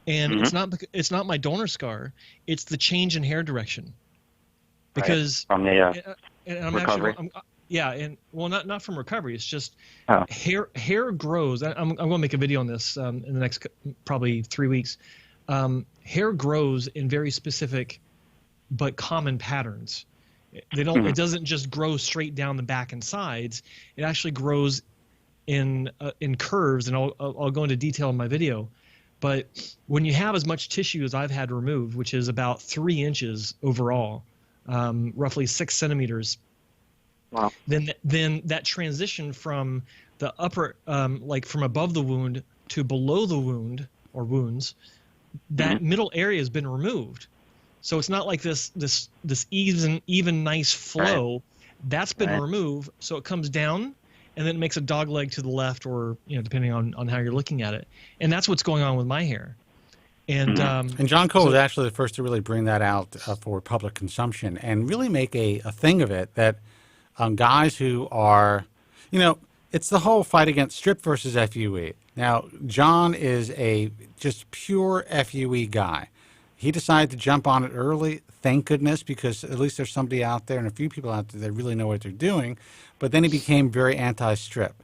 And it's not my donor scar. It's the change in hair direction. Because
from the
and I'm
recovery.
actually and well, not from recovery. It's just hair grows. I'm going to make a video on this in the next probably 3 weeks. Hair grows in very specific but common patterns. They don't. It doesn't just grow straight down the back and sides. It actually grows in curves, and I'll go into detail in my video. But when you have as much tissue as I've had removed, which is about 3 inches overall, roughly 6 centimeters.
Wow.
Then that transition from the upper, like from above the wound to below the wound or wounds, that middle area has been removed. So it's not like this even nice flow.
Right.
That's been removed. So it comes down and then it makes a dog leg to the left, or depending on how you're looking at it. And that's what's going on with my hair. And
John Cole was actually the first to really bring that out for public consumption and really make a thing of it that guys who are, it's the whole fight against strip versus FUE. Now, John is a just pure FUE guy. He decided to jump on it early, thank goodness, because at least there's somebody out there and a few people out there that really know what they're doing. But then he became very anti-strip,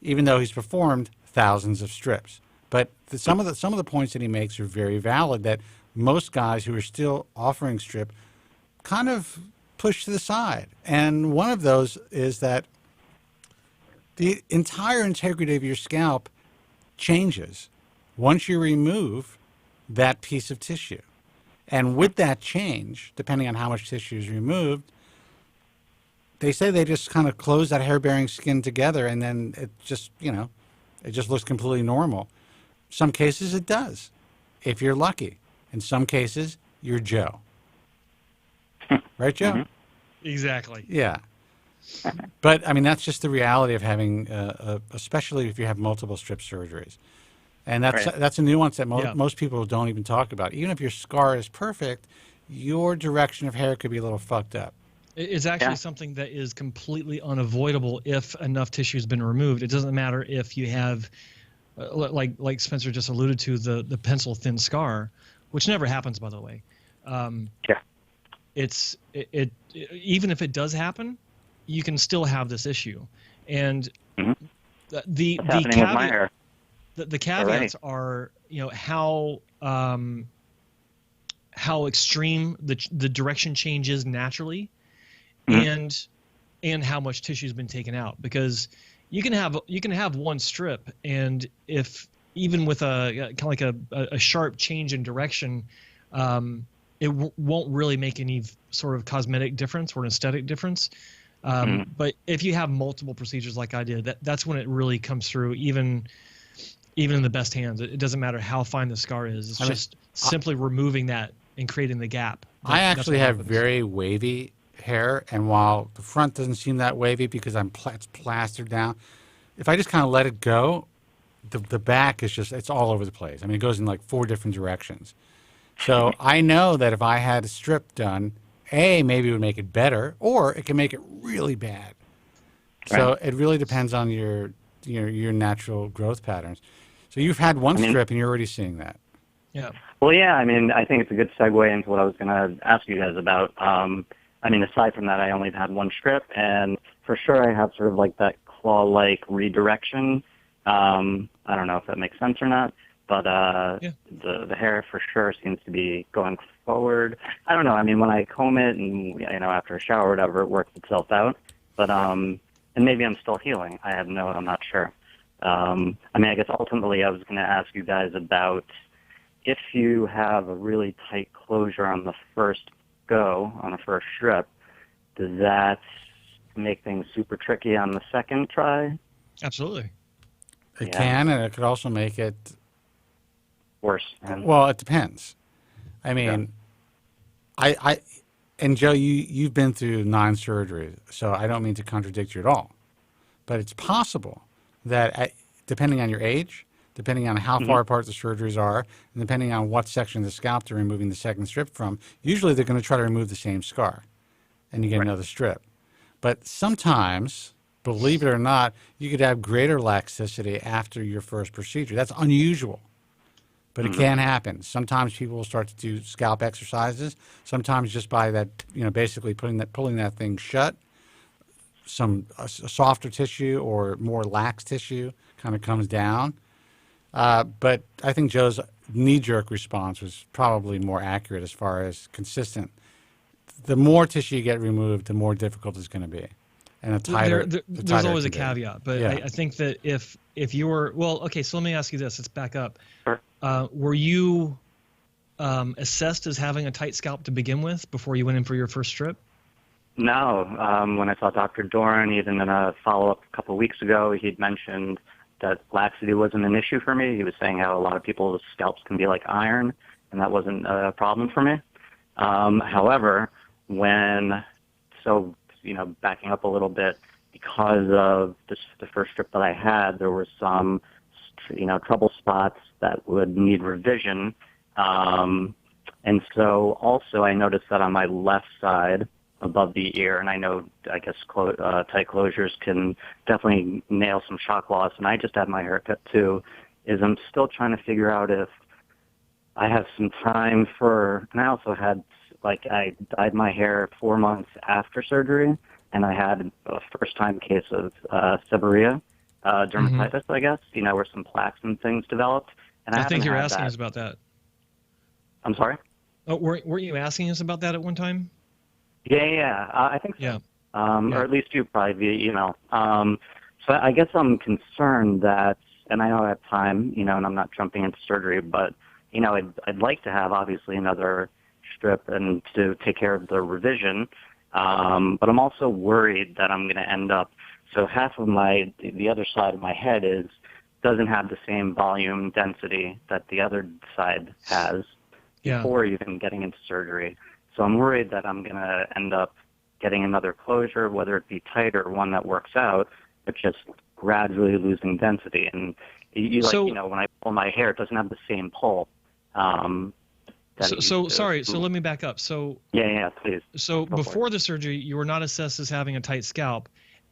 even though he's performed thousands of strips. But some of the points that he makes are very valid that most guys who are still offering strip kind of push to the side. And one of those is that the entire integrity of your scalp changes once you remove that piece of tissue. And with that change, depending on how much tissue is removed, they say they just kind of close that hair-bearing skin together and then it just, it just looks completely normal. Some cases it does, if you're lucky. In some cases, you're Joe. Right, Joe?
Exactly.
Yeah. But, I mean, that's just the reality of having, especially if you have multiple strip surgeries. And that's a nuance that most people don't even talk about. Even if your scar is perfect, your direction of hair could be a little fucked up.
It's actually something that is completely unavoidable if enough tissue has been removed. It doesn't matter if you have, like Spencer just alluded to, the pencil thin scar, which never happens, by the way. It's even if it does happen, you can still have this issue. And the caveat, the caveats are how extreme the direction changes naturally, and how much tissue has been taken out, because you can have one strip, and if even with a kind of like a sharp change in direction, it won't really make any sort of cosmetic difference or an aesthetic difference. But if you have multiple procedures like I did, that's when it really comes through, even in the best hands. It doesn't matter how fine the scar is. It's just simply removing that and creating the gap.
I actually have very wavy hair, and while the front doesn't seem that wavy because it's plastered down, if I just kind of let it go, the back is it's all over the place. I mean, it goes in like 4 different directions. So I know that if I had a strip done, maybe it would make it better, or it can make it really bad. So it really depends on your your natural growth patterns. So you've had one strip, and you're already seeing that.
Yeah.
Well, yeah, I mean, I think it's a good segue into what I was going to ask you guys about. I mean, aside from that, I only had one strip, and for sure I have sort of like that claw-like redirection. I don't know if that makes sense or not, but the hair for sure seems to be going forward. I don't know. I mean, when I comb it and, after a shower or whatever, it works itself out. But, and maybe I'm still healing. I'm not sure. I mean, I guess ultimately I was going to ask you guys about if you have a really tight closure on the first go, on the first strip, does that make things super tricky on the second try?
Absolutely.
It can, and it could also make it
worse.
Well, it depends. I mean, and Joe, you've been through 9 surgeries, so I don't mean to contradict you at all. But it's possible that depending on your age, depending on how far apart the surgeries are, and depending on what section of the scalp they're removing the second strip from, usually they're going to try to remove the same scar, and you get another strip. But sometimes, believe it or not, you could have greater laxicity after your first procedure. That's unusual, but it can happen. Sometimes people will start to do scalp exercises. Sometimes just by that, basically pulling that thing shut, a softer tissue or more lax tissue kind of comes down. But I think Joe's knee-jerk response was probably more accurate as far as consistent. The more tissue you get removed, the more difficult it's going to be. And
there's always a caveat, but I think that if you were, so let me ask you this. Let's back up.
Sure.
Were you assessed as having a tight scalp to begin with before you went in for your first strip?
No. When I saw Dr. Doran, even in a follow-up a couple of weeks ago, he'd mentioned that laxity wasn't an issue for me. He was saying how a lot of people's scalps can be like iron, and that wasn't a problem for me. However, backing up a little bit, because of the first strip that I had, there were some, trouble spots that would need revision. And so also I noticed that on my left side, above the ear, and I guess tight closures can definitely nail some shock loss, and I just had my haircut too, is I'm still trying to figure out if I have some time and I also had, I dyed my hair 4 months after surgery, and I had a first-time case of seborrhea, dermatitis, I guess, where some plaques and things developed. And
I think you're asking us about that.
I'm sorry?
Oh, weren't you asking us about that at one time?
Yeah, I think so.
Yeah.
Or at least you probably via email. So I guess I'm concerned that, and I know I have time, and I'm not jumping into surgery, but, I'd like to have, obviously, another strip and to take care of the revision. But I'm also worried that I'm going to end up, so half of the other side of my head doesn't have the same volume density that the other side has before even getting into surgery. So I'm worried that I'm going to end up getting another closure, whether it be tight or one that works out, but just gradually losing density. And when I pull my hair, it doesn't have the same pull.
Sorry, so let me back up. So
yeah, please.
So before the surgery, you were not assessed as having a tight scalp.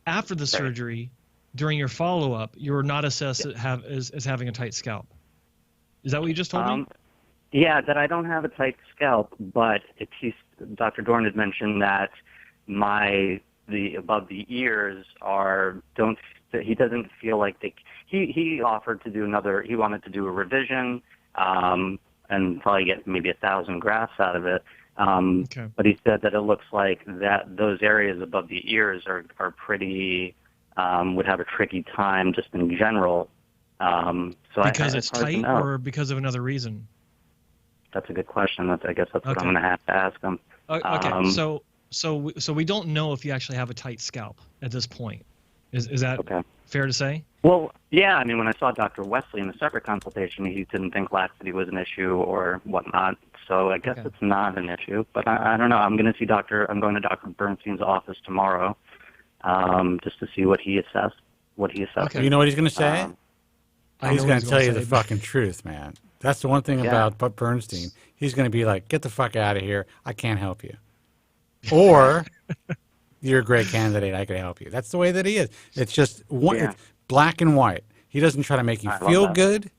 After the surgery, during your follow-up, you were not assessed as having a tight scalp. Is that what you just told me?
Yeah, that I don't have a tight scalp, but Dr. Dorn had mentioned that the above the ears he doesn't feel like he offered to do he wanted to do a revision, and probably get maybe 1,000 grafts out of it. But he said that it looks like that those areas above the ears are pretty, would have a tricky time just in general.
Because it's tight or because of another reason?
That's a good question. I guess that's what I'm going to have to ask him.
Okay, so we don't know if you actually have a tight scalp at this point. Is that fair to say?
Well, yeah. I mean, when I saw Dr. Wesley in a separate consultation, he didn't think laxity was an issue or whatnot. So I guess it's not an issue. But I don't know. I'm going to Dr. Bernstein's office tomorrow, just to see what he assessed.
Okay. You know what he's going to say? He's going to tell you the fucking truth, man. That's the one thing about Bernstein. He's going to be like, get the fuck out of here. I can't help you. Or you're a great candidate. I could help you. That's the way that he is. It's just black and white. He doesn't try to make you feel good.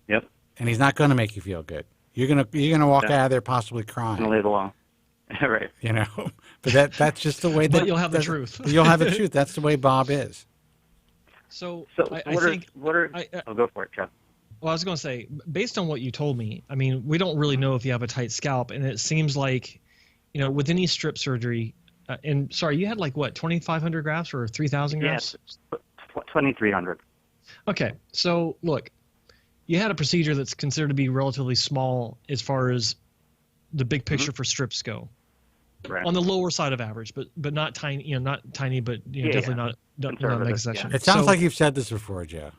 Yep.
And he's not going to make you feel good. You're gonna walk out of there possibly crying.
Gonna leave alone. Right.
You know, but that's just the way.
But you'll have the truth.
You'll have the truth. That's the way Bob is.
So
I think. I'll go for it, Chuck.
Well, I was going to say, based on what you told me, I mean, we don't really know if you have a tight scalp, and it seems like, you know, with any strip surgery, and sorry, you had like what, 2,500 grafts or 3,000 grafts?
Yes, 2,300.
Okay, so look, you had a procedure that's considered to be relatively small as far as the big picture for strips go.
Right.
On the lower side of average, but not tiny, you know, not tiny, but you know, definitely not a mega section.
It sounds like you've said this before, Joe.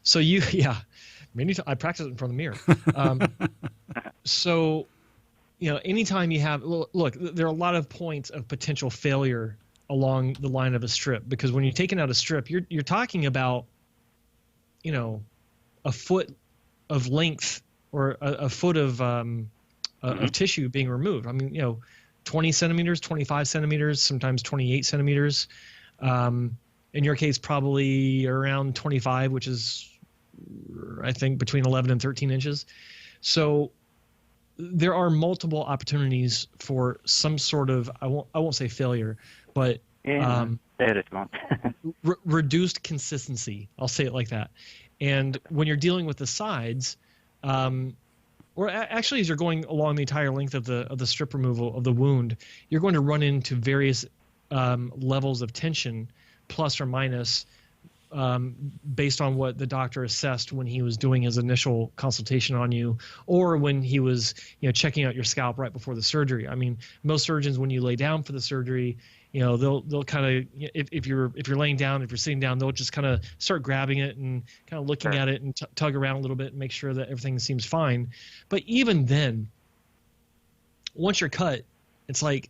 So I practice it in front of the mirror. So, you know, anytime you have, look, there are a lot of points of potential failure along the line of a strip, because when you're taking out a strip, you're talking about, you know, a foot of length or a foot of tissue being removed. I mean, you know, 20 centimeters, 25 centimeters, sometimes 28 centimeters. In your case, probably around 25, which is, I think, between 11 and 13 inches. So there are multiple opportunities for some sort of, I won't say failure, but reduced consistency. I'll say it like that. And when you're dealing with the sides, or actually as you're going along the entire length of the strip removal of the wound, you're going to run into various levels of tension, plus or minus, based on what the doctor assessed when he was doing his initial consultation on you, or when he was, you know, checking out your scalp right before the surgery. I mean, most surgeons, when you lay down for the surgery, you know, they'll kind of, if you're laying down, if you're sitting down, they'll just kind of start grabbing it and kind of looking at it and tug around a little bit and make sure that everything seems fine. But even then, once you're cut, it's like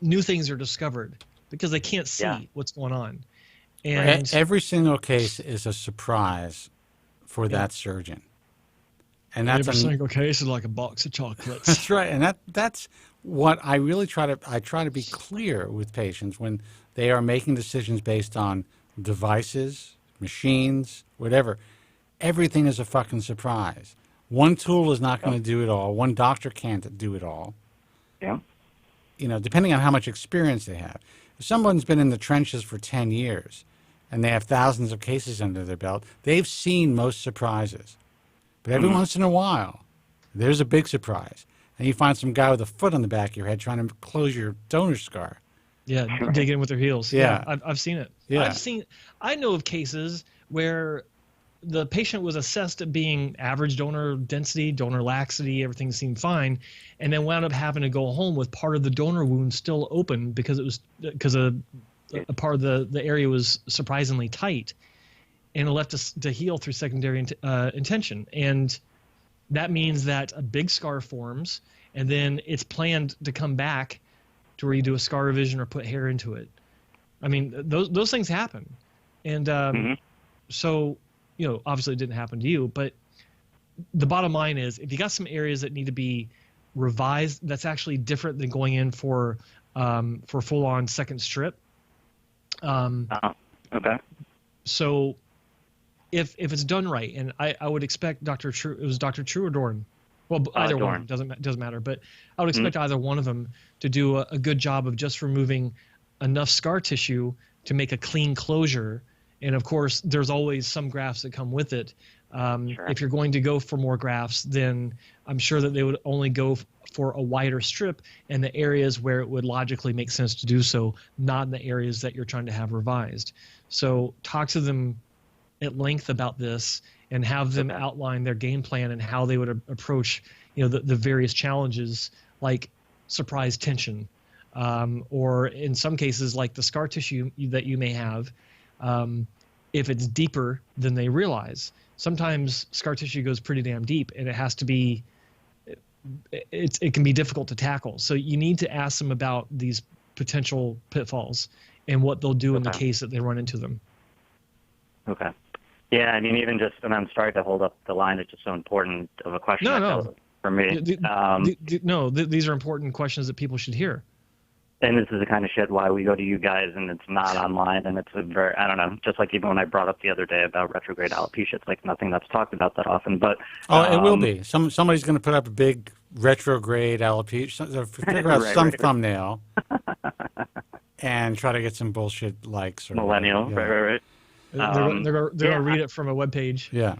new things are discovered because they can't see what's going on. And
every single case is a surprise for that surgeon. And that's
every single case is like a box of chocolates.
That's right. And that's what I really try to be clear with patients when they are making decisions based on devices, machines, whatever. Everything is a fucking surprise. One tool is not going to do it all. One doctor can't do it all.
Yeah.
You know, depending on how much experience they have. If someone's been in the trenches for 10 years and they have thousands of cases under their belt, they've seen most surprises. But every once in a while, there's a big surprise. And you find some guy with a foot on the back of your head trying to close your donor scar.
Yeah, digging in with their heels.
Yeah.
I've seen it.
Yeah.
I know of cases where the patient was assessed at being average donor density, donor laxity, everything seemed fine, and then wound up having to go home with part of the donor wound still open because a part of the area was surprisingly tight, and it left us to heal through secondary intention. And that means that a big scar forms, and then it's planned to come back to where you do a scar revision or put hair into it. I mean, those things happen. And so, you know, obviously it didn't happen to you, but the bottom line is if you got some areas that need to be revised, that's actually different than going in for full-on second strip.
Okay.
So if it's done right, and I would expect Dr. True, it was Dr. True or Dorn? Well, either one doesn't matter, but I would expect either one of them to do a good job of just removing enough scar tissue to make a clean closure. And of course, there's always some grafts that come with it. If you're going to go for more grafts, then I'm sure that they would only go for a wider strip in the areas where it would logically make sense to do so, not in the areas that you're trying to have revised. So talk to them at length about this and have them outline their game plan and how they would approach, you know, the various challenges like surprise tension, or in some cases like the scar tissue that you may have. If it's deeper than they realize, sometimes scar tissue goes pretty damn deep, and it has to be. It can be difficult to tackle. So you need to ask them about these potential pitfalls and what they'll do in the case that they run into them.
Okay. Yeah, I mean, even just, and I'm sorry to hold up the line. It's just so important of a question
No.
for me.
These are important questions that people should hear.
And this is the kind of shit why we go to you guys and it's not online, and it's a very, I don't know, just like even when I brought up the other day about retrograde alopecia, it's like nothing that's talked about that often. But
it will be. Somebody's going to put up a big retrograde alopecia, figure out some thumbnail, and try to get some bullshit likes. Or
millennial, right.
They're going to read it from a webpage.
Yeah.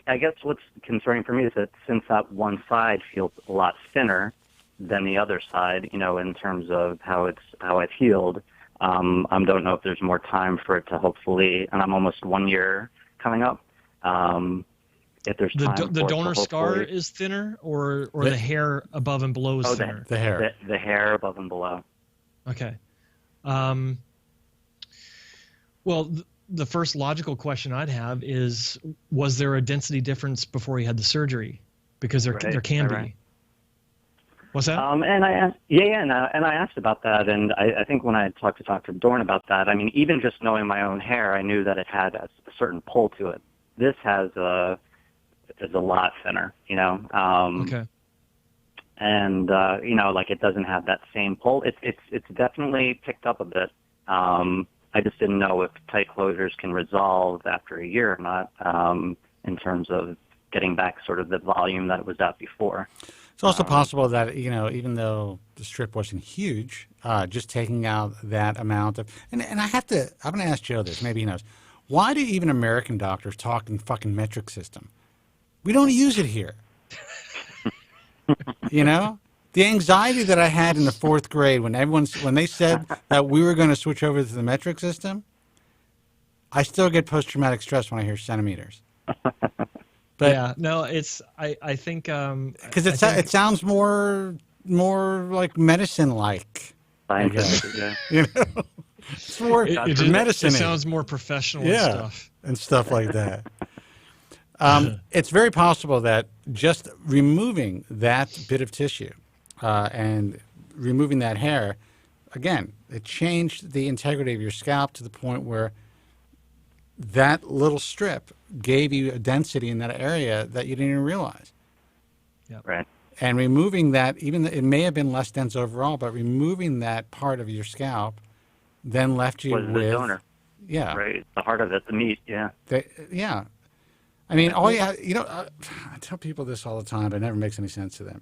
I guess what's concerning for me is that since that one side feels a lot thinner than the other side, you know, in terms of how I've healed, I don't know if there's more time for it to hopefully, and I'm almost 1 year coming up. If there's time
the
for
donor
it to
scar is thinner, or the hair above and below is thinner.
The hair.
The hair above and below.
Okay. Well, the first logical question I'd have is, was there a density difference before he had the surgery? Because there can be. What's that?
And I asked, and I asked about that, and I think when I talked to Dr. Dorn about that, I mean, even just knowing my own hair, I knew that it had a certain pull to it. This is a lot thinner, you know.
Okay.
And you know, like it doesn't have that same pull. It's definitely picked up a bit. I just didn't know if tight closures can resolve after a year or not, in terms of getting back sort of the volume that it was at before.
It's also possible that, you know, even though the strip wasn't huge, just taking out that amount of, and I'm going to ask Joe this, maybe he knows, why do even American doctors talk in fucking metric system? We don't use it here. You know? The anxiety that I had in the 4th grade when they said that we were going to switch over to the metric system, I still get post-traumatic stress when I hear centimeters. But
yeah, no, it's I think
because it sounds more like medicine-like.
Scientific, yeah.
You know, it's more medicine.
It sounds more professional,
and stuff like that. It's very possible that just removing that bit of tissue and removing that hair, again, it changed the integrity of your scalp to the point where that little strip gave you a density in that area that you didn't even realize.
Yeah.
Right.
And removing that, even it may have been less dense overall, but removing that part of your scalp then left you with
the donor.
Yeah.
Right. The heart of it, the meat. Yeah.
Yeah. I mean, all you have, you know, I tell people this all the time, but it never makes any sense to them.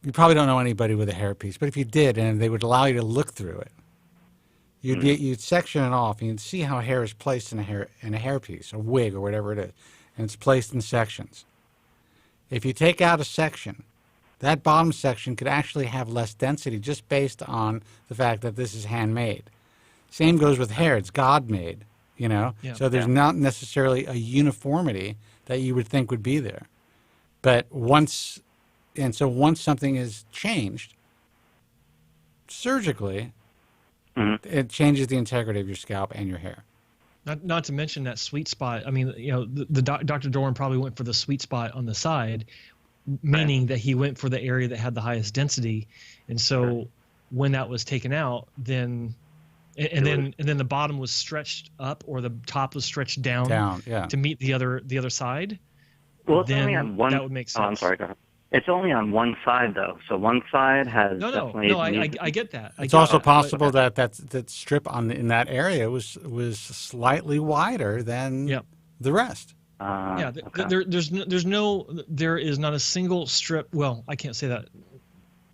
You probably don't know anybody with a hairpiece, but if you did, and they would allow you to look through it, you'd section it off, and you'd see how hair is placed in a hairpiece, a wig, or whatever it is, and it's placed in sections. If you take out a section, that bottom section could actually have less density just based on the fact that this is handmade. Same goes with hair; it's God-made, you know.
Yeah.
So there's not necessarily a uniformity that you would think would be there. But once something is changed surgically, it changes the integrity of your scalp and your hair.
Not to mention that sweet spot. I mean, you know, Dr. Dorn probably went for the sweet spot on the side, meaning that he went for the area that had the highest density. And so when that was taken out, then then the bottom was stretched up, or the top was stretched down to meet the other side.
Well, it's only on one.
That would make sense.
Oh, I'm sorry. Go ahead. It's only on one side, though. So one side has definitely.
No, I get that.
It's also possible that that strip in that area was slightly wider than the rest.
There is not a single strip. Well, I can't say that,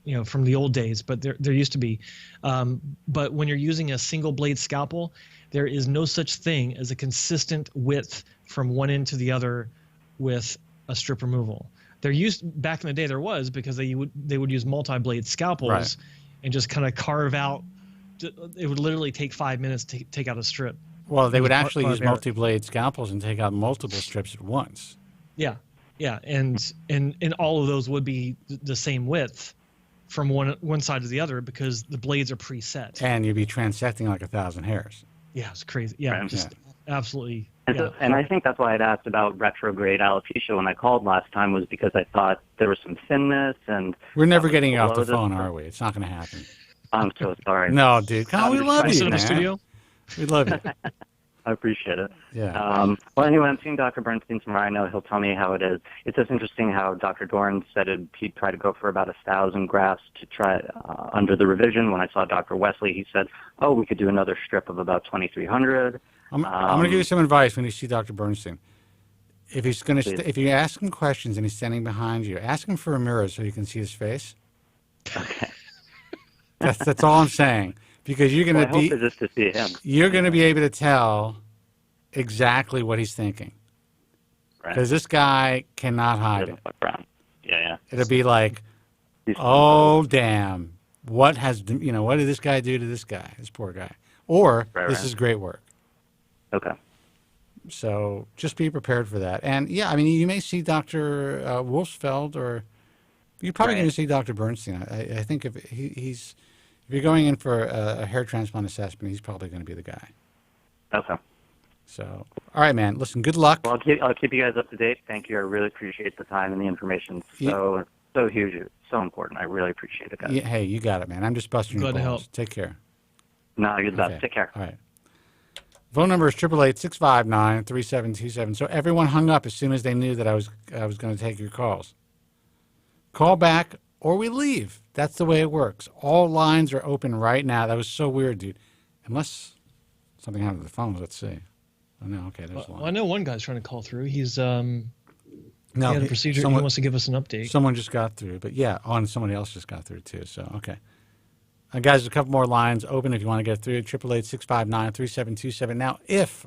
you know, from the old days, but there used to be. But when you're using a single blade scalpel, there is no such thing as a consistent width from one end to the other with a strip removal. Back in the day there was, because they would use multi-blade scalpels and just kind of carve out. It would literally take 5 minutes to take out a strip.
Well, they would actually use multi-blade scalpels and take out multiple strips at once.
Yeah, and all of those would be the same width from one side to the other, because the blades are preset.
And you'd be transecting like 1,000 hairs.
Yeah, it's crazy. Yeah, absolutely.
And I think that's why I'd asked about retrograde alopecia when I called last time, was because I thought there was some thinness and.
We're never getting you off the phone, are we? It's not going to happen.
I'm so sorry.
No, dude. Come on, we love you, man.
Studio?
We love you.
I appreciate it.
Yeah.
Well, anyway, I'm seeing Dr. Bernstein tomorrow. I know he'll tell me how it is. It's just interesting how Dr. Dorn said he'd try to go for about 1,000 grafts to try under the revision. When I saw Dr. Wesley, he said, "Oh, we could do another strip of about 2,300."
I'm going to give you some advice when you see Dr. Bernstein. If he's going to, if you ask him questions and he's standing behind you, ask him for a mirror so you can see his face.
Okay.
That's all I'm saying. Because you're going to be,
just to see him.
You're going to be able to tell exactly what he's thinking. Because this guy cannot hide it.
Yeah.
It'll be like, oh damn, what did this guy do to this guy, this poor guy? Or this is great work.
Okay.
So just be prepared for that. And yeah, I mean, you may see Dr. Wolfsfeld, or you're probably going to see Dr. Bernstein. I think if he's. If you're going in for a hair transplant assessment, he's probably going to be the guy.
Okay.
So, all right, man. Listen, good luck.
Well, I'll keep you guys up to date. Thank you. I really appreciate the time and the information. So huge. It's so important. I really appreciate it, guys.
Yeah, hey, you got it, man. I'm just busting your balls.
Help.
Take care.
No, you're the best. Take care.
All right. Phone number is 888-659-3727. So everyone hung up as soon as they knew that I was going to take your calls. Call back or we leave. That's the way it works. All lines are open right now. That was so weird, dude. Unless something happened to the phones. Let's see. Oh, no. Okay, there's a line.
Well, I know one guy's trying to call through. He's he had a procedure. He wants to give us an update.
Someone just got through. But yeah, somebody else just got through too. So, okay. Guys, a couple more lines open if you want to get through. 888-659-3727. Now, if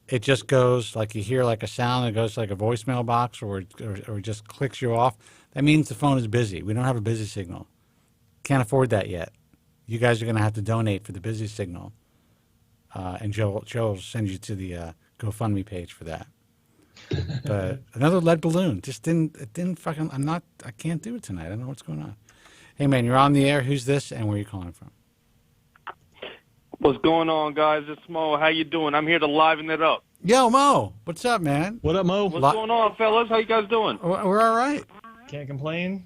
it just goes like you hear like a sound, it goes like a voicemail box, or it just clicks you off, that means the phone is busy. We don't have a busy signal. Can't afford that yet. You guys are going to have to donate for the busy signal. And Joe will send you to the GoFundMe page for that. But another lead balloon. I can't do it tonight. I don't know what's going on. Hey, man, you're on the air. Who's this, and where are you calling from?
What's going on, guys? It's Mo. How you doing? I'm here to liven it up.
Yo, Mo. What's up, man?
What up, Mo?
What's going on, fellas? How you guys doing?
We're all right.
Can't complain.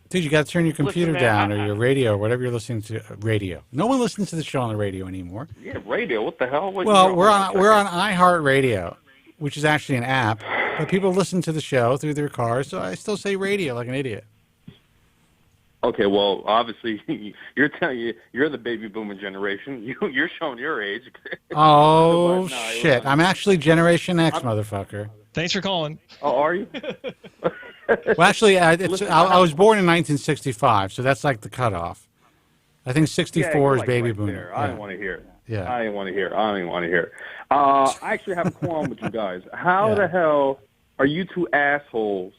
Dude, you got to turn your computer
Listen, man,
down or your radio or whatever you're listening to. Radio. No one listens to the show on the radio anymore.
Yeah, radio. What the hell?
We're on iHeartRadio, which is actually an app, but people listen to the show through their cars, so I still say radio like an idiot.
Okay, well, obviously, you're the baby boomer generation. You're showing your age.
Oh, shit. I'm actually Generation X, motherfucker.
Thanks for calling.
Oh, are you?
Well, actually, I was born in 1965, so that's like the cutoff. I think 64 is baby boomer.
I didn't want to hear it.
Yeah.
I didn't want to hear it. I don't even want to hear it. I actually have a qualm with you guys. How the hell are you two assholes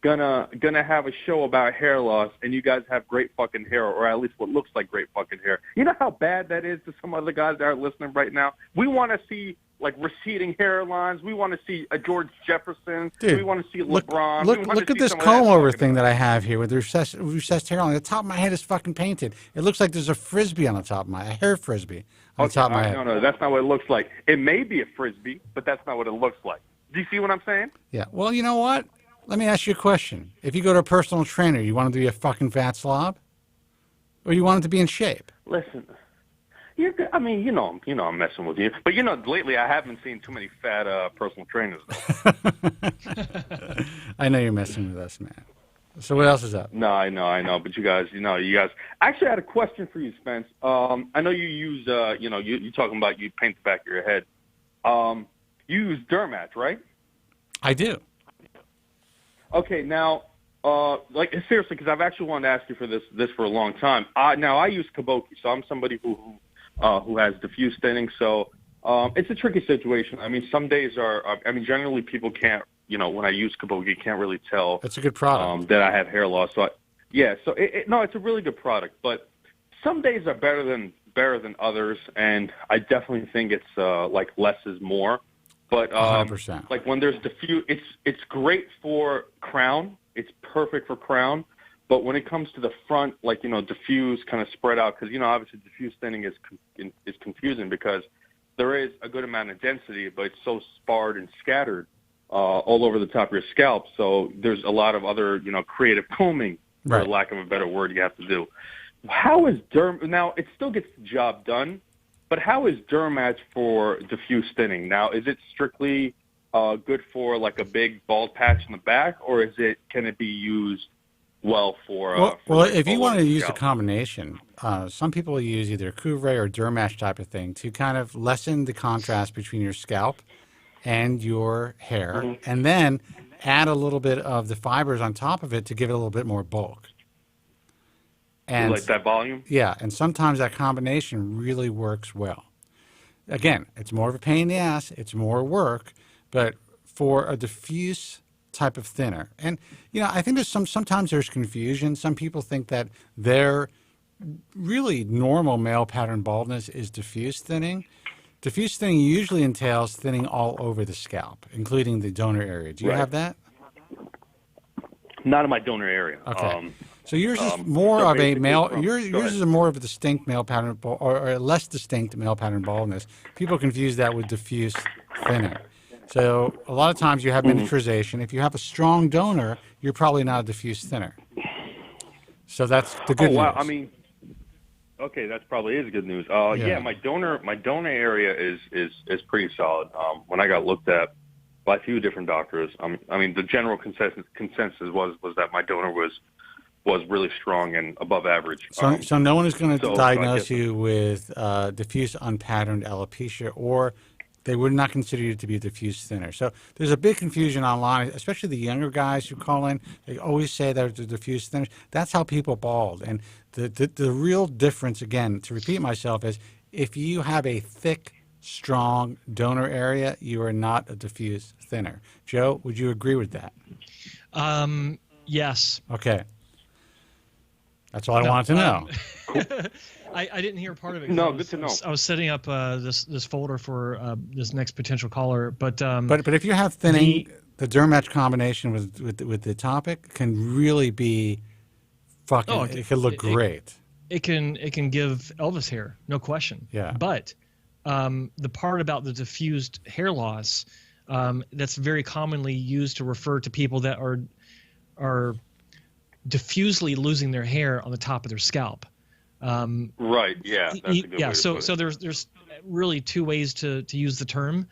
gonna have a show about hair loss and you guys have great fucking hair, or at least what looks like great fucking hair? You know how bad that is to some other guys that are listening right now? We want to see like receding hairlines. We want to see a George Jefferson.
Dude,
we want to see LeBron.
Look at this comb-over thing that I have here with the recessed hairline. The top of my head is fucking painted. It looks like there's a frisbee on the top of a hair frisbee on the top of my head.
No, that's not what it looks like. It may be a frisbee, but that's not what it looks like. Do you see what I'm saying?
Yeah. Well, you know what? Let me ask you a question. If you go to a personal trainer, you want him to be a fucking fat slob? Or you want him to be in shape?
Listen, I'm messing with you. But, lately I haven't seen too many fat personal trainers, though.
I know you're messing with us, man. So what else is up?
No, I know. But you guys. Actually, I had a question for you, Spence. I know you use, you're talking about you paint the back of your head. You use Dermat, right?
I do.
Okay, now, seriously, because I've actually wanted to ask you for this for a long time. Now, I use Kabuki, so I'm somebody who has diffuse thinning, so it's a tricky situation. I mean, some days generally people can't, when I use Kabuki, can't really tell.
It's a good product.
That I have hair loss. So, it's a really good product, but some days are better than others, and I definitely think it's less is more. But
100%.
Like when there's diffuse, it's great for crown. It's perfect for crown. But when it comes to the front, diffuse kind of spread out, because obviously diffuse thinning is confusing because there is a good amount of density, but it's so sparred and scattered all over the top of your scalp. So there's a lot of other creative combing, for lack of a better word, you have to do. How is now? It still gets the job done. But how is Dermatch for diffuse thinning? Now, is it strictly good for like a big bald patch in the back, or can it be used well for?
Well, if you want to use a combination, some people use either Kobren or Dermatch type of thing to kind of lessen the contrast between your scalp and your hair, and then add a little bit of the fibers on top of it to give it a little bit more bulk. And
like that volume?
Yeah, and sometimes that combination really works well. Again, it's more of a pain in the ass, it's more work, but for a diffuse type of thinner, and I think there's sometimes there's confusion. Some people think that their really normal male pattern baldness is diffuse thinning. Diffuse thinning usually entails thinning all over the scalp, including the donor area. Do you have that?
Not in my donor area.
Okay. So yours is more of a male. Yours is more of a distinct male pattern, or a less distinct male pattern baldness. People confuse that with diffuse thinning. So a lot of times you have miniaturization. If you have a strong donor, you're probably not a diffuse thinner. So that's the good news.
I mean, okay, that probably is good news. Yeah, my donor area is pretty solid. When I got looked at by a few different doctors, I mean, the general consensus was that my donor was really strong and above average.
So no one is going to diagnose you with diffuse unpatterned alopecia, or they would not consider you to be a diffuse thinner. So there's a big confusion online, especially the younger guys who call in. They always say they're the diffuse thinners. That's how people bald. And the real difference, again, to repeat myself, is if you have a thick, strong donor area, you are not a diffuse thinner. Joe, would you agree with that?
Yes.
Okay. That's all I wanted to know.
I didn't hear part of it.
No, good to know.
I was setting up this folder for this next potential caller, but
if you have thinning, the Dermatch combination with the topic can really be fucking. It can look great.
It can give Elvis hair, no question.
Yeah.
But the part about the diffused hair loss, that's very commonly used to refer to people that are diffusely losing their hair on the top of their scalp.
Right. Yeah. That's a good way to put it.
So there's really two ways to use the term.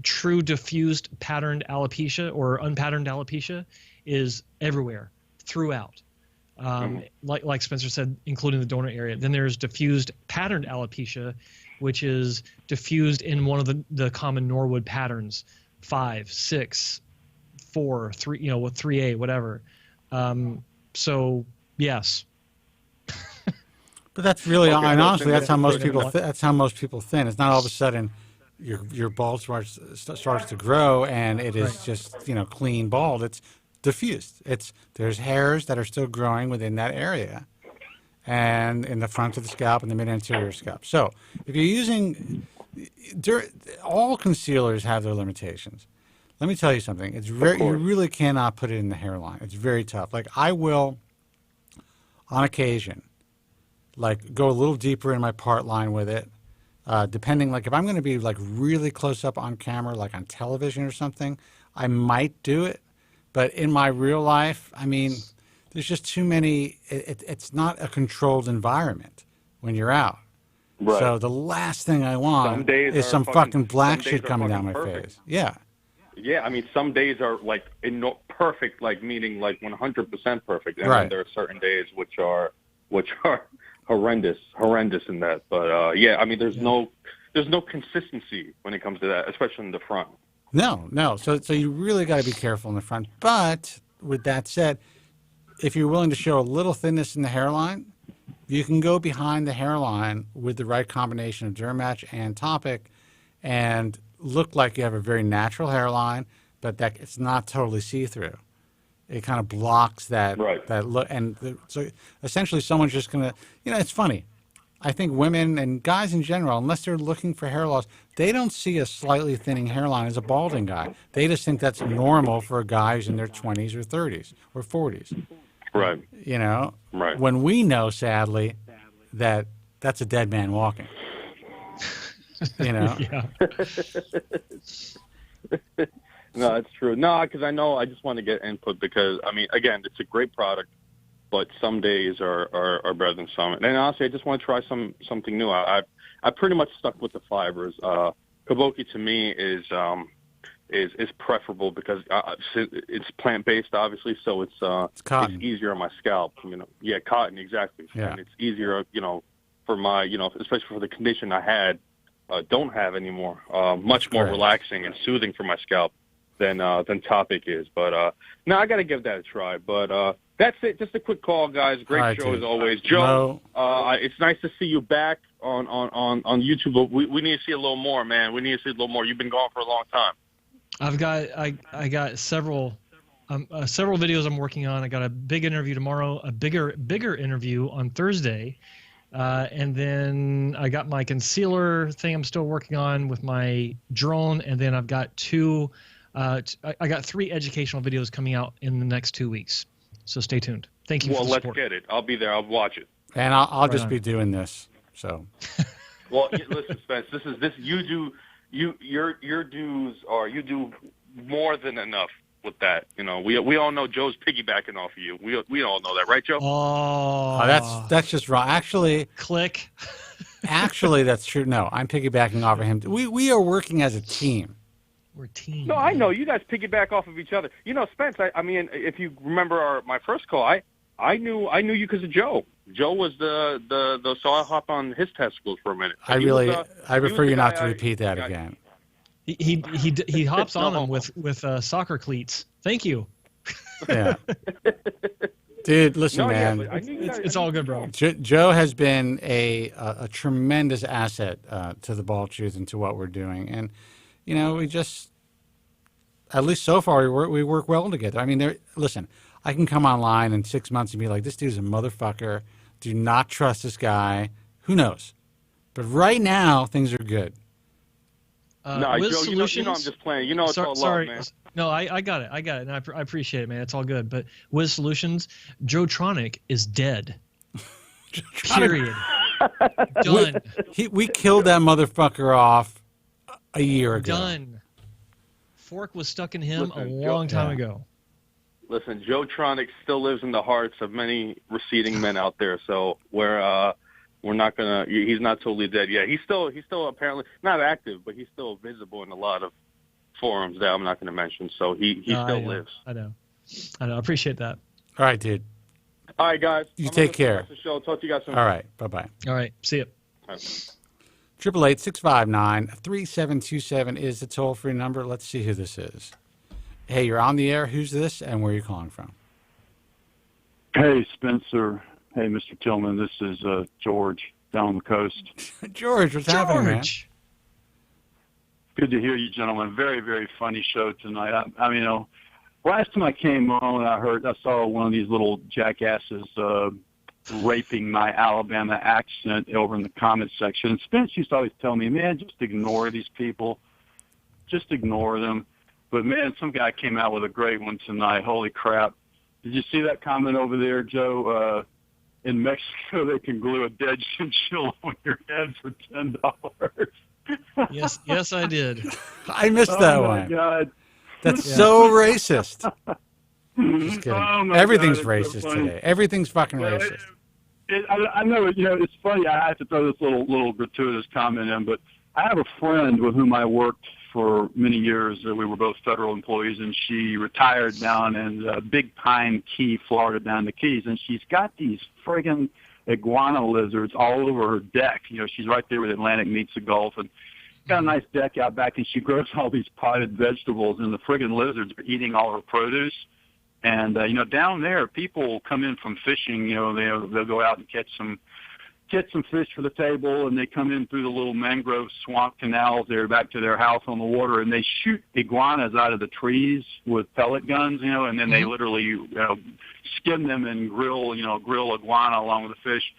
True diffused patterned alopecia or unpatterned alopecia is everywhere, throughout. Like Spencer said, including the donor area. Then there's diffused patterned alopecia, which is diffused in one of the common Norwood patterns, 5, 6, 4, 3, with 3A, whatever. So yes.
But that's really, and honestly, that's how most people. That's how most people thin. It's not all of a sudden your bald starts to grow and it is just clean bald. It's diffused. There's hairs that are still growing within that area, and in the front of the scalp and the mid anterior scalp. So if you're using, all concealers have their limitations. Let me tell you something. It's you really cannot put it in the hairline. It's very tough. Like I will, on occasion, go a little deeper in my part line with it, depending. Like if I'm going to be really close up on camera, like on television or something, I might do it. But in my real life, I mean, there's just too many. It's not a controlled environment when you're out.
Right.
So the last thing I want is some fucking black shit coming down my face. Yeah.
Yeah, I mean, some days are perfect, meaning 100% perfect, and
right.
then there are certain days which are horrendous in that. But yeah, I mean, there's no consistency when it comes to that, especially in the front.
No. So you really got to be careful in the front. But with that said, if you're willing to show a little thinness in the hairline, you can go behind the hairline with the right combination of Dermatch and Topic, and look like you have a very natural hairline, but that it's not totally see-through. It kind of blocks that look, and so essentially someone's just gonna, it's funny. I think women and guys in general, unless they're looking for hair loss, they don't see a slightly thinning hairline as a balding guy. They just think that's normal for guys in their 20s or 30s or 40s.
Right.
Right. When we know, sadly, that that's a dead man walking.
Yeah.
No, that's true. No, because I just want to get input because, I mean, again, it's a great product, but some days are better than some. And honestly, I just want to try something new. I pretty much stuck with the fibers. Kabuki to me is preferable because it's plant-based, obviously, so it's
cotton.
It's easier on my scalp. Yeah, cotton, exactly.
Yeah.
And it's easier, for my, especially for the condition I had, don't have anymore. Much more relaxing and soothing for my scalp than Topic is. But no, I got to give that a try. But that's it. Just a quick call, guys. Great show as always, Joe. It's nice to see you back on YouTube. But we need to see a little more, man. We need to see a little more. You've been gone for a long time.
I got several videos I'm working on. I got a big interview tomorrow, a bigger interview on Thursday, and then I got my concealer thing I'm still working on with my drone, and then I've got I got 3 educational videos coming out in the next 2 weeks. So stay tuned. Thank you.
Well,
for the
let's
support.
get it. I'll be there. I'll watch it.
And I'll just be doing this. So.
Well, listen, Spence. Your dues are you do more than enough with that. We all know Joe's piggybacking off of you. We all know that, right, Joe?
Oh, that's just wrong. Actually,
click.
Actually, that's true. No, I'm piggybacking off of him. We are working as a team.
We're a team.
No, I know you guys piggyback off of each other. Spence. I mean, if you remember my first call, I knew you because of Joe. Joe was the so I hopped on his testicles for a minute.
I prefer you not to repeat that again.
He hops on them with soccer cleats. Thank you.
Yeah. Dude, listen, man.
Yeah, it's all good, bro.
Joe has been a tremendous asset to the Bald Truth and to what we're doing, and we just, at least so far, we work well together. I mean, listen, I can come online in 6 months and be like, this dude's a motherfucker. Do not trust this guy. Who knows? But right now, things are good.
No, Joe, Solutions, I'm just playing. It's all love, man.
No, I got it. And I appreciate it, man. It's all good. But Wiz Solutions, Joe Tronic is dead. Period. Done.
We killed that motherfucker off a year ago.
Done. Fork was stuck in him a long time ago.
Listen, Joe Tronic still lives in the hearts of many receding men out there. So we're not gonna. He's not totally dead yet. He's still apparently not active, but he's still visible in a lot of forums that I'm not going to mention. So he still lives.
I know. I appreciate that.
All right, dude.
All right, guys.
You take care.
Show. Talk to you guys soon.
All right. Bye-bye.
All right. See you.
888-659-3727 is the toll-free number. Let's see who this is. Hey, you're on the air. Who's this, and where are you calling from?
Hey, Spencer. Hey, Mr. Tillman. This is George down on the coast.
George, what's happening, man?
Good to hear you, gentlemen. Very, very funny show tonight. I mean, last time I came on, I saw one of these little jackasses raping my Alabama accent over in the comment section. And Spence used to always tell me, man, just ignore these people. Just ignore them. But, man, some guy came out with a great one tonight. Holy crap. Did you see that comment over there, Joe? In Mexico, they can glue a dead chinchilla on your head for $10.
Yes, I did.
I missed that one.
Oh, my God.
That's so racist. Just kidding.
Oh,
Everything's
God,
racist
so
today. Everything's fucking racist.
I know, it's funny. I have to throw this little gratuitous comment in, but I have a friend with whom I worked for many years. We were both federal employees, and she retired down in Big Pine Key, Florida, down in the Keys, and she's got these friggin' iguana lizards all over her deck. She's right there where the Atlantic meets the Gulf, and got a nice deck out back, and she grows all these potted vegetables, and the friggin' lizards are eating all her produce. And down there, people come in from fishing. They'll go out and catch some fish for the table, and they come in through the little mangrove swamp canals there back to their house on the water, and they shoot iguanas out of the trees with pellet guns, and then they literally skin them and grill iguana along with the fish.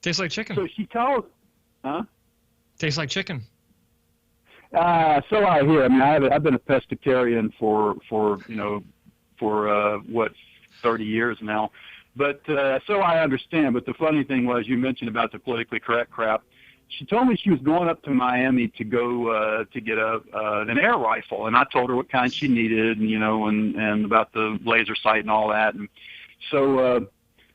Tastes like chicken.
So she tells,
Tastes like chicken.
So I hear. I mean, I've been a pescatarian for 30 years now. But so I understand. But the funny thing was, you mentioned about the politically correct crap. She told me she was going up to Miami to go to get an air rifle, and I told her what kind she needed, and about the laser sight and all that. And so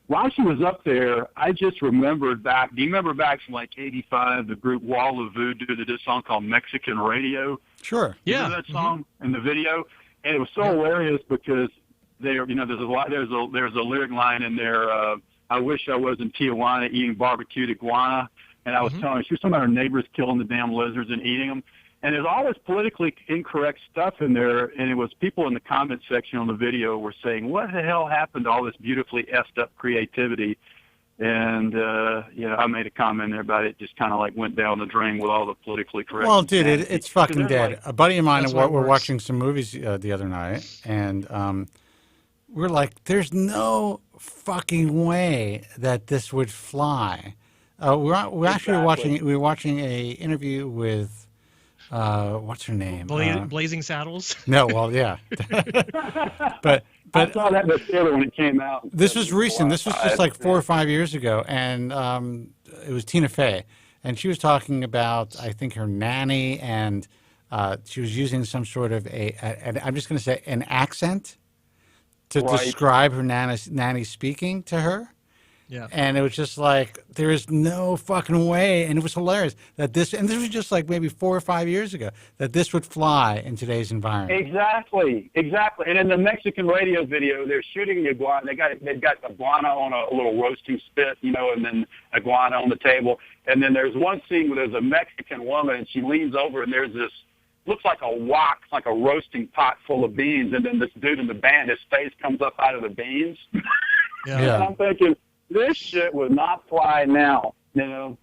while she was up there, I just remembered back. Do you remember back from like '85, the group Wall of Voodoo that did a song called Mexican Radio?
Sure.
You remember that song in the video? And it was so hilarious because there's a lyric line in there. I wish I was in Tijuana eating barbecued iguana. And I was telling her, she was talking about her neighbors killing the damn lizards and eating them. And there's all this politically incorrect stuff in there, and it was people in the comment section on the video were saying, what the hell happened to all this beautifully effed up creativity? And, I made a comment there about it, just kind of like went down the drain with all the politically correct.
Well, dude, it's fucking dead.
Like,
a buddy of mine and we're watching some movies the other night, and we're like, there's no fucking way that this would fly. We're actually watching a interview with what's her name?
Blazing Saddles.
No, well, yeah. but
I saw that in the theater when it came out.
This was recent. This was just like 4 or 5 years ago, and it was Tina Fey, and she was talking about, I think, her nanny, and she was using some sort of I'm just going to say an accent to describe her nanny speaking to her.
Yeah.
And it was just like, there is no fucking way, and it was hilarious that this was just like maybe 4 or 5 years ago, that this would fly in today's environment.
Exactly. And in the Mexican radio video, they're shooting the iguana. They've got iguana on a little roasting spit, and then iguana on the table. And then there's one scene where there's a Mexican woman, and she leans over, and there's this, looks like a wok, like a roasting pot full of beans, and then this dude in the band, his face comes up out of the beans.
Yeah.
And I'm thinking, this shit would not fly now,
Yeah.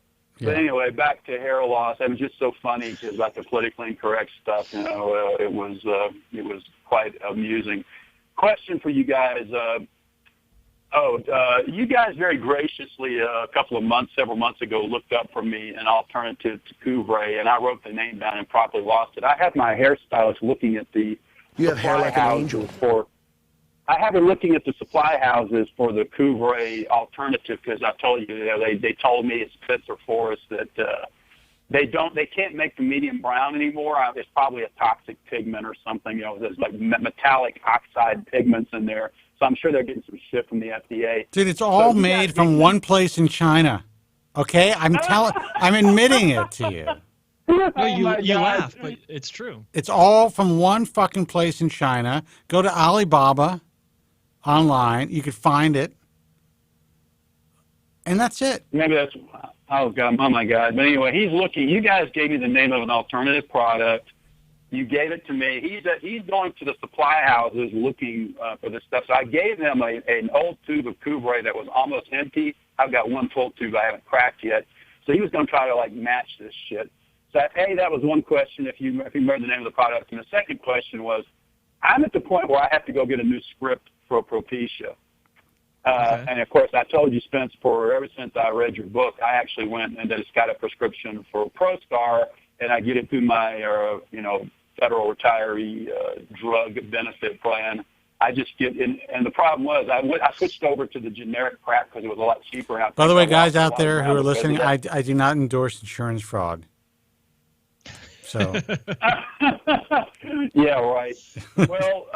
But anyway, back to hair loss. It was just so funny because about the politically incorrect stuff. It was quite amusing. Question for you guys. You guys very graciously several months ago looked up for me an alternative to Kobren, and I wrote the name down and promptly lost it. I had my hairstylist looking at the
You have hair like an angel.
I have been looking at the supply houses for the Kobren alternative because I told you, they told me at Spencer Forest that they can't make the medium brown anymore. It's probably a toxic pigment or something. There's like metallic oxide pigments in there. So I'm sure they're getting some shit from the FDA.
Dude, it's all made from one place in China. Okay, I'm admitting it to you.
No, you laugh, but it's true.
It's all from one fucking place in China. Go to Alibaba online. You could find it. And that's it.
Maybe that's, oh my God. But anyway, he's looking. You guys gave me the name of an alternative product. You gave it to me. He's going to the supply houses looking for this stuff. So I gave him an old tube of Kobren that was almost empty. I've got one full tube I haven't cracked yet. So he was going to try to match this shit. So that was one question. If you remember the name of the product, and the second question was, I'm at the point where I have to go get a new script for Propecia. And of course, I told you, Spence, ever since I read your book, I actually went and just got a prescription for Proscar, and I get it through my federal retiree drug benefit plan. I just get in, and the problem was I switched over to the generic crap because it was a lot cheaper.
By the way, guys out there who are listening, I do not endorse insurance fraud. So.
Yeah, right. Well,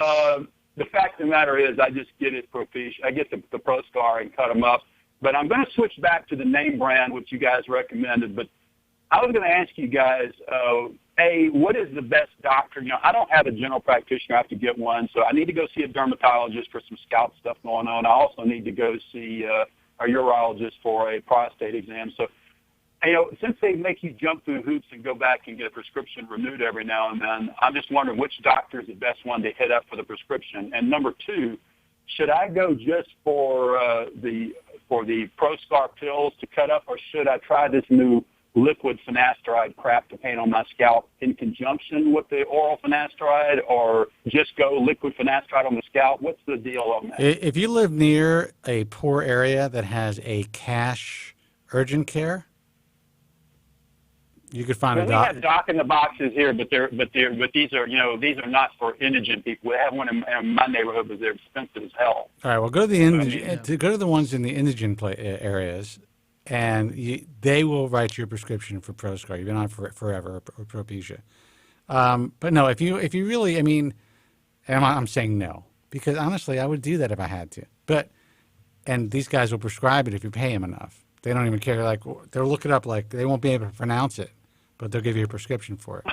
the fact of the matter is, I just get it Propecia. I get the Proscar and cut them up. But I'm going to switch back to the name brand, which you guys recommended. But I was going to ask you guys, what is the best doctor? I don't have a general practitioner. I have to get one. So I need to go see a dermatologist for some scalp stuff going on. I also need to go see a urologist for a prostate exam. So, since they make you jump through hoops and go back and get a prescription renewed every now and then, I'm just wondering which doctor is the best one to hit up for the prescription. And number two, should I go just for the Proscar pills to cut up, or should I try this new liquid finasteride crap to paint on my scalp in conjunction with the oral finasteride, or just go liquid finasteride on the scalp? What's the deal on that?
If you live near a poor area that has a cash urgent care, you could find a doctor.
We have Doc in the boxes here, but these are not for indigent people. We have one in my neighborhood, but they're expensive as hell.
All right, well, go to the go to the ones in the indigent areas, and they will write you a prescription for Proscar. You've been on for forever, or Propecia. But no, if you really, and I'm saying no, because honestly, I would do that if I had to. But and these guys will prescribe it if you pay them enough. They don't even care. Like, they'll look it up. Like, they won't be able to pronounce it, but they'll give you a prescription for it.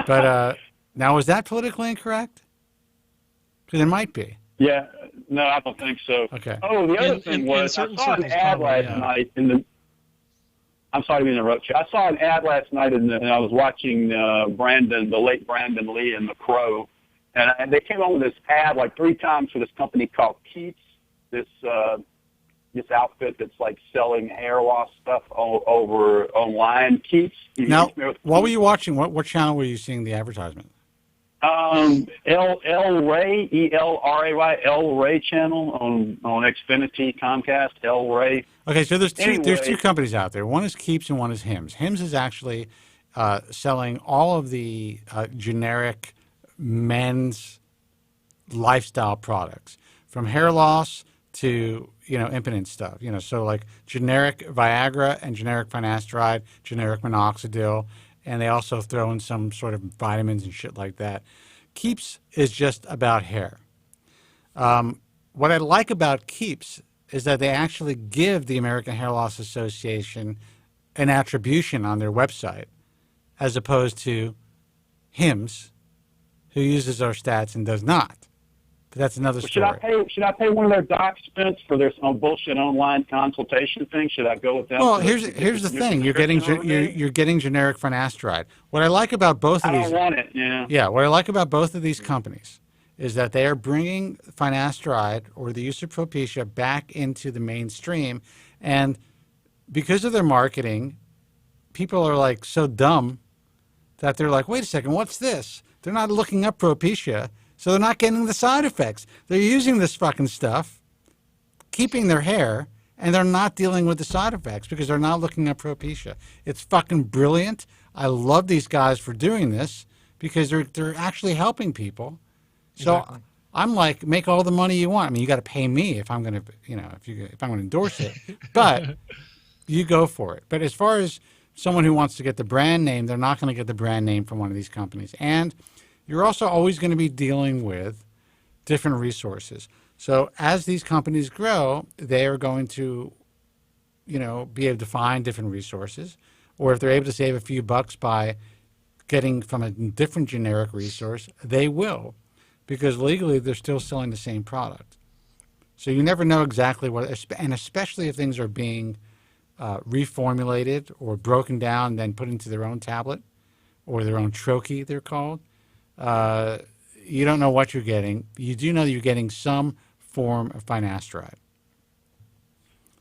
But now, is that politically incorrect? Because it might be.
Yeah, no, I don't think so.
Okay.
Oh, the other thing was, I saw an ad last night in the. I'm sorry to interrupt you. I saw an ad last night, and I was watching the late Brandon Lee and The Crow, and they came on with this ad like 3 times for this company called Keeps, this outfit that's like selling hair loss stuff over online. Keeps.
Now, what were you watching? What channel were you seeing the advertisement?
El Ray, ELRAY, El Ray channel on Xfinity, Comcast, El Ray.
Okay, so there's two companies out there. One is Keeps and one is Hims. Hims is actually selling all of the generic men's lifestyle products, from hair loss to impotent stuff. So like generic Viagra and generic finasteride, generic minoxidil. And they also throw in some sort of vitamins and shit like that. Keeps is just about hair. What I like about Keeps is that they actually give the American Hair Loss Association an attribution on their website, as opposed to Hims, who uses our stats and does not. But that's another story.
Should I pay one of their doc spends for their bullshit online consultation thing? Should I go with that?
Well, here's the thing: you're getting generic finasteride. What I like about both of these,
I don't want it. Yeah.
Yeah. What I like about both of these companies is that they are bringing finasteride or the use of Propecia back into the mainstream, and because of their marketing, people are like so dumb that they're like, wait a second, what's this? They're not looking up Propecia. So they're not getting the side effects. They're using this fucking stuff, keeping their hair, and they're not dealing with the side effects because they're not looking at Propecia. It's fucking brilliant. I love these guys for doing this because they're actually helping people. So exactly. I'm like, make all the money you want. I mean, you got to pay me if I'm going to, if I'm going to endorse it. But you go for it. But as far as someone who wants to get the brand name, they're not going to get the brand name from one of these companies. And you're also always going to be dealing with different resources. So as these companies grow, they are going to, be able to find different resources. Or if they're able to save a few bucks by getting from a different generic resource, they will. Because legally, they're still selling the same product. So you never know exactly what, and especially if things are being reformulated or broken down and then put into their own tablet or their own trochee, they're called. You don't know what you're getting. You do know you're getting some form of finasteride.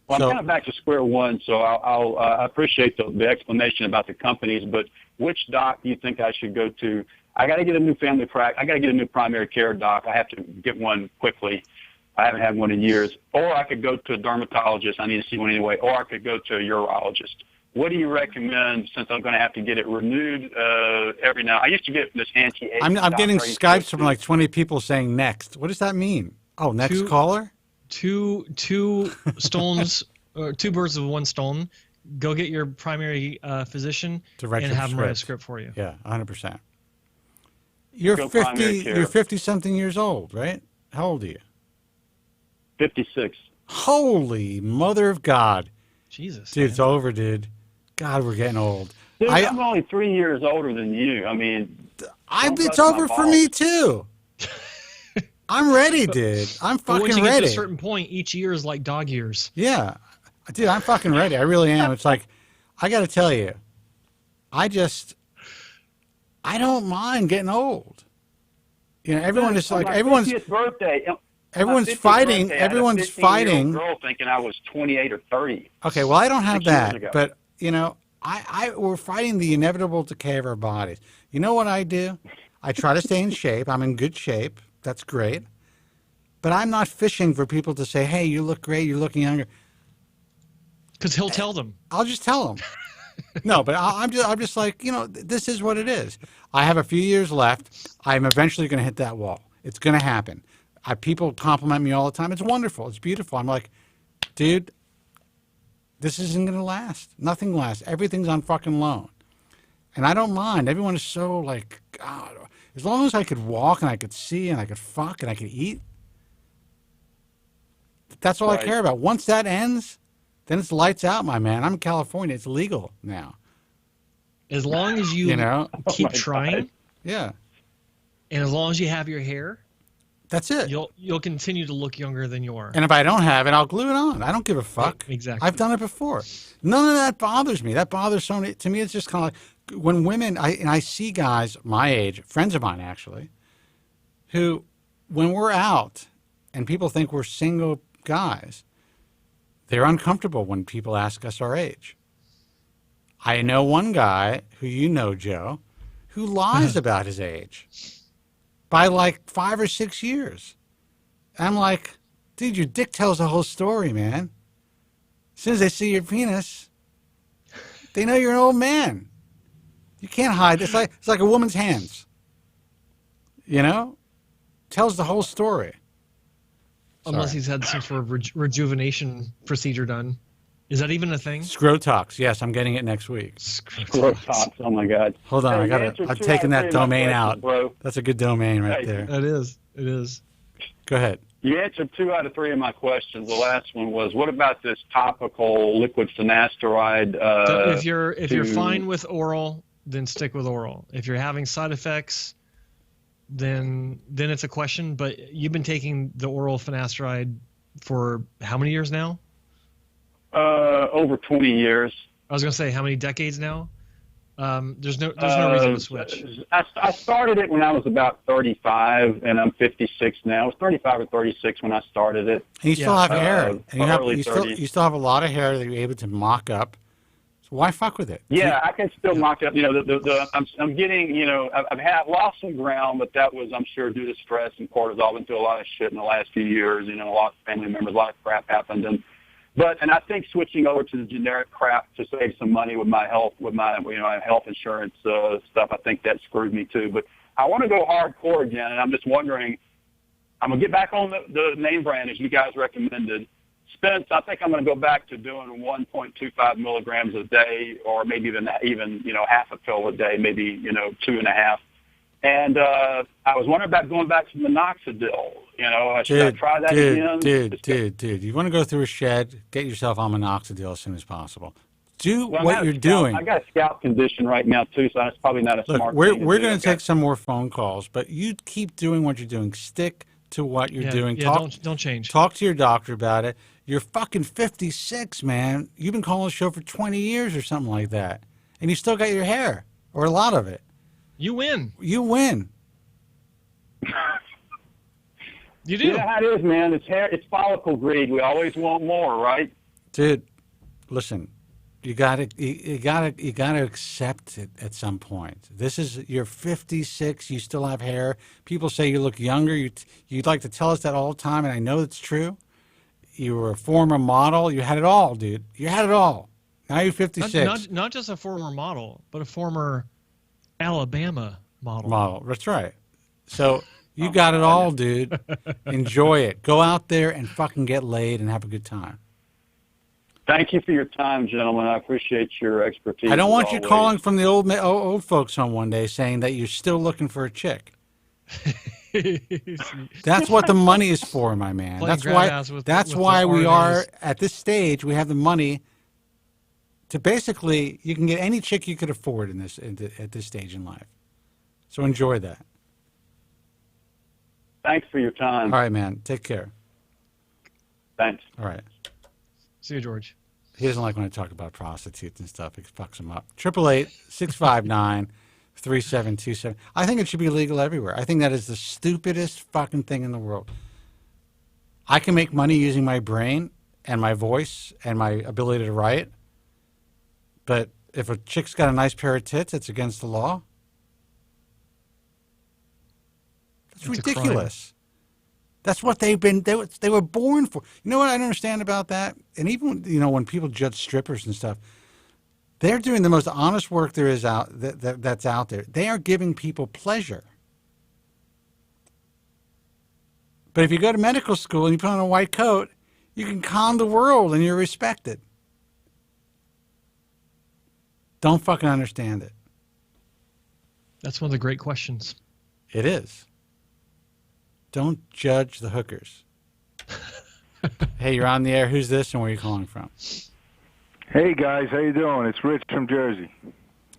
Well, I'm kind of back to square one, so I appreciate the explanation about the companies, but which doc do you think I should go to? I got to get a new family practice. I got to get a new primary care doc. I have to get one quickly. I haven't had one in years. Or I could go to a dermatologist. I need to see one anyway. Or I could go to a urologist. What do you recommend, since I'm going to have to get it renewed every now? I used to get this anti-age.
I'm getting Skypes from like 20 people saying next. What does that mean? Oh, next caller?
Two stones, or 2 birds with 1 stone. Go get your primary physician and have them write a script for you.
Yeah, 100%. You're 50-something years old, right? How old are you?
56.
Holy mother of God.
Jesus.
Dude, it's over, dude. God, we're getting old.
Dude, I'm only 3 years older than you. I mean,
it's over for me, too. I'm ready, dude. I'm fucking ready.
Once you get to a certain point, each year is like dog years.
Yeah. Dude, I'm fucking ready. I really am. It's like, I got to tell you, I don't mind getting old. Everyone is like, everyone's
50th birthday.
Everyone's fighting. Everyone's fighting.
Girl thinking I was 28 or 30.
Okay, well, I don't have that, but we're fighting the inevitable decay of our bodies. You know what I do? I try to stay in shape. I'm in good shape. That's great, but I'm not fishing for people to say, "Hey, you look great. You're looking younger."
Because he'll tell them.
I'll just tell them. No, but I'm just like, this is what it is. I have a few years left. I'm eventually going to hit that wall. It's going to happen. People compliment me all the time. It's wonderful. It's beautiful. I'm like, dude, this isn't going to last. Nothing lasts. Everything's on fucking loan. And I don't mind. Everyone is so like, God, as long as I could walk and I could see and I could fuck and I could eat, That's all I care about. Once that ends, then it's lights out, my man. I'm in California. It's legal now.
As long as you, keep trying.
Yeah.
And as long as you have your hair.
That's it.
You'll continue to look younger than you are.
And if I don't have it, I'll glue it on. I don't give a fuck.
Exactly.
I've done it before. None of that bothers me. That bothers so many. To me, it's just kind of like when women, I see guys my age, friends of mine actually, who, when we're out and people think we're single guys, they're uncomfortable when people ask us our age. I know one guy who you know, Joe, who lies about his age by like 5 or 6 years. I'm like, dude, your dick tells the whole story, man. As soon as they see your penis, they know you're an old man. You can't hide. It's like a woman's hands. You know? Tells the whole story.
Unless he's had some sort of rejuvenation procedure done. Is that even a thing?
Scrotox. Yes, I'm getting it next week.
Scrotox. Oh my God.
Hold on, I'm taking that domain out.
Bro.
That's a good domain right there.
It is. It is.
Go ahead.
You answered 2 out of 3 of my questions. The last one was, what about this topical liquid finasteride?
If you're fine with oral, then stick with oral. If you're having side effects, then it's a question. But you've been taking the oral finasteride for how many years now?
Over 20 years.
I was going to say, how many decades now? There's no reason to switch.
I started it when I was about 35, and I'm 56 now. I was 35 or 36 when I started it.
And you still have hair. And you still have a lot of hair that you're able to mock up. So why fuck with it?
Yeah, I can still mock up. You know, I'm getting, you know, I've lost some ground, but that was, I'm sure, due to stress and cortisol. I've been through a lot of shit in the last few years. You know, a lot of family members, a lot of crap happened, and I think switching over to the generic crap to save some money with my health, health insurance stuff, I think that screwed me too. But I want to go hardcore again, and I'm just wondering, I'm going to get back on the name brand as you guys recommended. Spence, I think I'm going to go back to doing 1.25 milligrams a day, or maybe even half a pill a day, maybe 2.5. And I was wondering about going back to minoxidil. Should I try that again?
Dude. You want to go through a shed, get yourself on minoxidil as soon as possible. Do what you're doing.
I got a scalp condition right now, too, so that's probably not a smart thing.
We're going to take some more phone calls, but you keep doing what you're doing. Stick to what you're doing.
Yeah, don't change.
Talk to your doctor about it. You're fucking 56, man. You've been calling the show for 20 years or something like that, and you still got your hair, or a lot of it.
You win.
You win.
You do.
You know how it is, man. It's follicle greed. We always want more, right?
Dude, listen. You gotta accept it at some point. You're 56. You still have hair. People say you look younger. You'd like to tell us that all the time, and I know it's true. You were a former model. You had it all, dude. You had it all. Now you're 56.
Not just a former model, but a former Alabama model.
That's right. So you got it all, dude. Enjoy it. Go out there and fucking get laid and have a good time.
Thank you for your time, gentlemen. I appreciate your expertise.
I don't want you calling from the old folks home one day saying that you're still looking for a chick. That's what the money is for, my man. That's why we are at this stage. We have the money to basically, you can get any chick you could afford at this stage in life. So enjoy that.
Thanks for your time.
All right, man. Take care.
Thanks.
All right.
See you, George.
He doesn't like when I talk about prostitutes and stuff. It fucks him up. 888-659-3727. I think it should be legal everywhere. I think that is the stupidest fucking thing in the world. I can make money using my brain and my voice and my ability to write. But if a chick's got a nice pair of tits, it's against the law. That's ridiculous. That's what they were born for. You know what I don't understand about that? And even, when people judge strippers and stuff, they're doing the most honest work there is that's out there. They are giving people pleasure. But if you go to medical school and you put on a white coat, you can con the world and you're respected. Don't fucking understand it.
That's one of the great questions.
It is. Don't judge the hookers. Hey, you're on the air. Who's this and where are you calling from?
Hey, guys. How you doing? It's Rich from Jersey.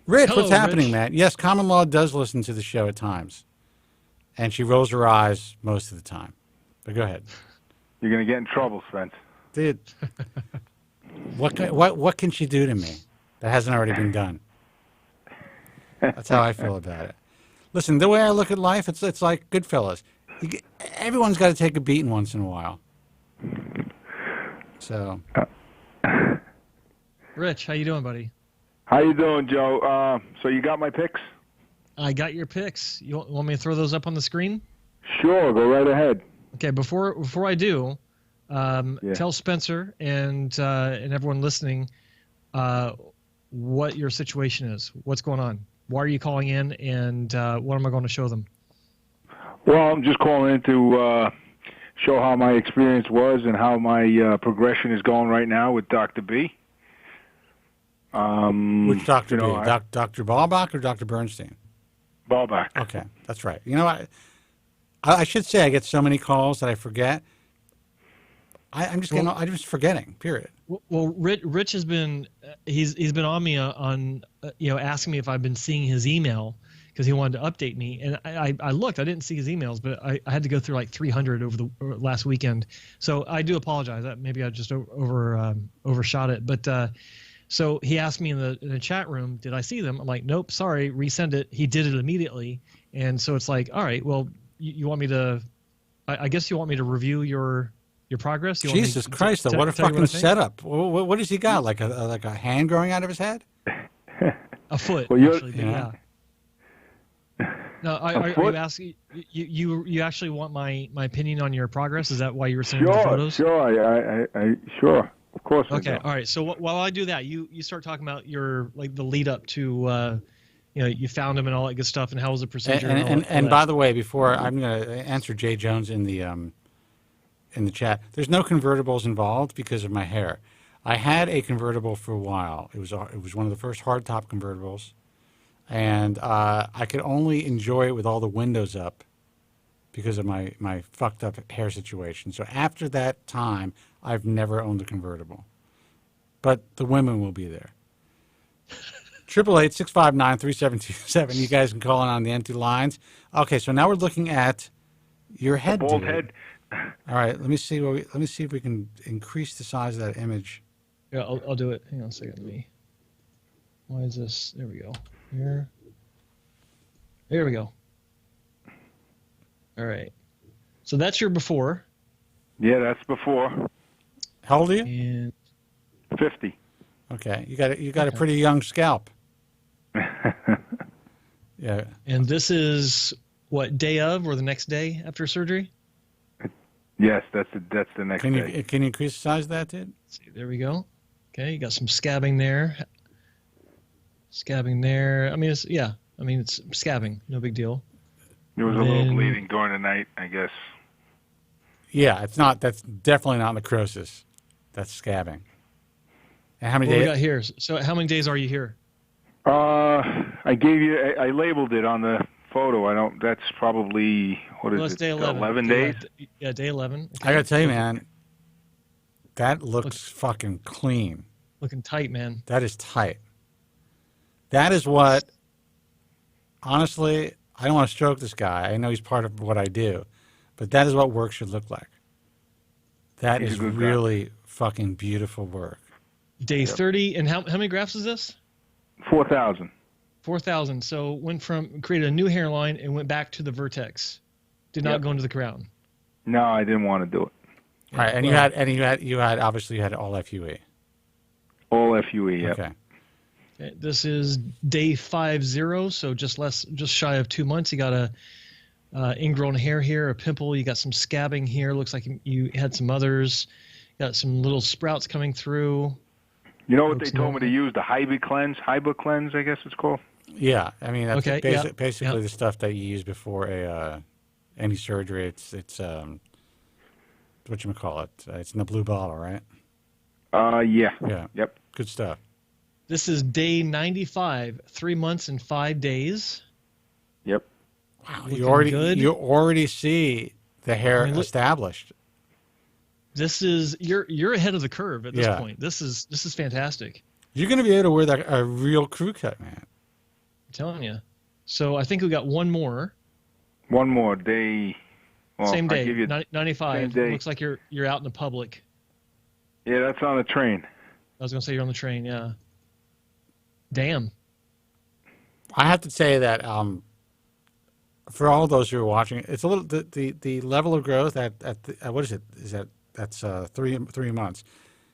Rich,
Hello,
what's happening,
Rich.
man? Yes, Common Law does listen to the show at times. And she rolls her eyes most of the time. But go ahead.
You're going to get in trouble, Spence.
Dude, what can she do to me that hasn't already been done? That's how I feel about it. Listen, the way I look at life, it's like Goodfellas. Everyone's got to take a beating once in a while. So,
Rich, how you doing, buddy?
How you doing, Joe? So you got my picks?
I got your picks. You want me to throw those up on the screen?
Sure, go right ahead.
Okay, before I do, tell Spencer and everyone listening what your situation is. What's going on? Why are you calling in, and what am I going to show them?
Well, I'm just calling in to show how my experience was and how my progression is going right now with Dr. B.
Which Dr.
you know,
B? Dr. Baubac or Dr. Bernstein?
Baubac.
Okay, that's right. You know, I should say I get so many calls that I forget. I'm just forgetting. Period.
Well, Rich has been he's been on me on asking me if I've been seeing his email because he wanted to update me, and I looked. I didn't see his emails, but I had to go through like 300 over the last weekend. So I do apologize. Maybe I just overshot it. But so he asked me in the chat room, did I see them? I'm like, nope, sorry, resend it. He did it immediately, and so it's like, all right, well, you want me to? I guess you want me to review your progress.
Jesus Christ! What a fucking setup! What does he got? Like a hand growing out of his head?
A foot.
Well,
actually, yeah. No, are you asking? You actually want my opinion on your progress? Is that why you were sending the photos?
Sure. I sure. Of course.
Okay. All right. So while I do that, you start talking about your the lead up to you found him and all that good stuff, and how was the procedure?
And by the way, before I'm going to answer Jay Jones in the chat, there's no convertibles involved because of my hair. I had a convertible for a while. It was one of the first hardtop convertibles, and I could only enjoy it with all the windows up because of my fucked up hair situation. So after that time, I've never owned a convertible. But the women will be there. 888-659-3727. You guys can call in on the empty lines. Okay, so now we're looking at your head.
Bald head.
All right, let me see if we can increase the size of that image.
Yeah, I'll do it. Hang on a second. Why is this? There we go. Here we go. All right. So that's your before.
Yeah, that's before.
How old are you?
And
50.
Okay, you got a pretty young scalp. Yeah.
And this is what, day of or the next day after surgery?
Yes, that's the next day.
Can you increase the size of that, dude?
Let's see, there we go. Okay, you got some scabbing there. Scabbing there. I mean, it's scabbing. No big deal.
There was a little bleeding during the night, I guess.
Yeah, it's not. That's definitely not necrosis. That's scabbing. And how many days?
We got here? So how many days are you here?
I labeled it on the photo. That's probably,
Day 11.
11 days?
Yeah, day 11. Okay.
I got to tell you, man, that looks fucking clean.
Looking tight, man.
That is tight. That is what, honestly, I don't want to stroke this guy. I know he's part of what I do, but that is what work should look like. That is really fucking beautiful work.
Day 30, and how many grafts is this?
4,000.
4,000. So created a new hairline and went back to the vertex. Did not go into the crown.
No, I didn't want to do it.
All right, and you had obviously you had all FUE.
All FUE, yeah.
Okay.
This is day 50, so just shy of 2 months. You got a ingrown hair here, a pimple. You got some scabbing here. Looks like you had some others. Got some little sprouts coming through.
You know what they told me to use? The Hyba cleanse, I guess it's called.
Yeah, I mean that's
okay,
basically the stuff that you use before any surgery. It's what you call it. It's in the blue bottle, right?
Yeah.
Yeah.
Yep.
Good stuff.
This is day 95, 3 months and 5 days.
Yep.
Wow, you already see the hair established.
you're ahead of the curve at this point. This is fantastic.
You're going to be able to wear that a real crew cut, man.
I'm telling you. So I think we got one more.
One more day. Well,
same day.
I give you
95.
Same day.
Looks like you're out in the public.
Yeah, that's on a train.
I was going to say you're on the train. Yeah. Damn.
I have to say that for all those who are watching, it's a little the level of growth at what is it? That's 3 months.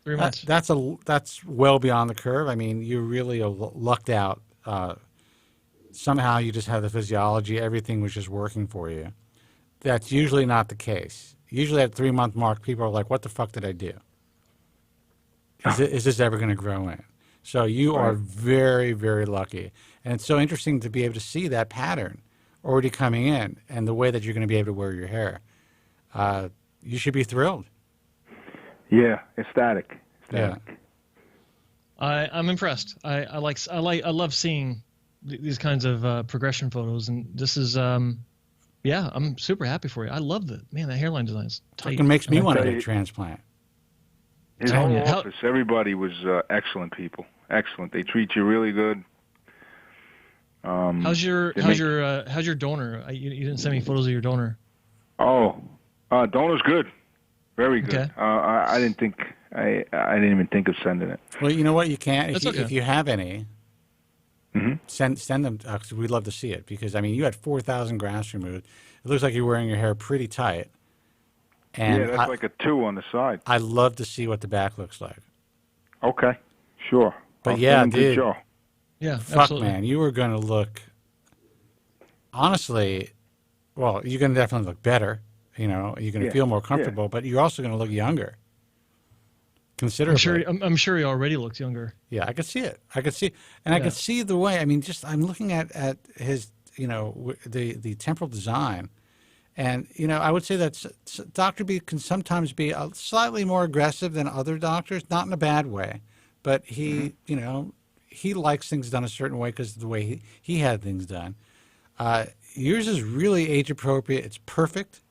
3 months.
That's well beyond the curve. I mean, you really lucked out. Somehow you just have the physiology. Everything was just working for you. That's usually not the case. Usually at 3 month mark, people are like, "What the fuck did I do? Is this ever going to grow in?" So you are very, very lucky, and it's so interesting to be able to see that pattern already coming in, and the way that you're going to be able to wear your hair. You should be thrilled.
Yeah, ecstatic.
Yeah.
I'm impressed. I love seeing these kinds of progression photos, and this is I'm super happy for you. I love the hairline design's tight.
It makes me want to get a transplant.
His whole office, everybody was excellent people. Excellent. They treat you really good.
How's your donor? You didn't send me photos of your donor.
Oh, donor's good. Very good.
Okay.
I didn't even think of sending it.
Well, you know what? You can't.
That's okay.
If you have any, send them. Cause we'd love to see it, because I mean, you had 4,000 grafts removed. It looks like you're wearing your hair pretty tight. And
yeah, that's like a 2 on the side.
I love to see what the back looks like.
Okay, sure.
But
I'll
yeah,
send them to
dude.
Joe.
Yeah,
fuck,
absolutely.
man, you are going to look. Honestly, well, you're going to definitely look better. You know, you're going to feel more comfortable, but you're also going to look younger. Considerably.
I'm sure he already looks younger.
Yeah, I could see it. I could see, and I could see the way. I mean, I'm looking at his, the temporal design, and I would say that Dr. B can sometimes be slightly more aggressive than other doctors, not in a bad way, but he, he likes things done a certain way because of the way he had things done. Yours is really age appropriate. It's perfect,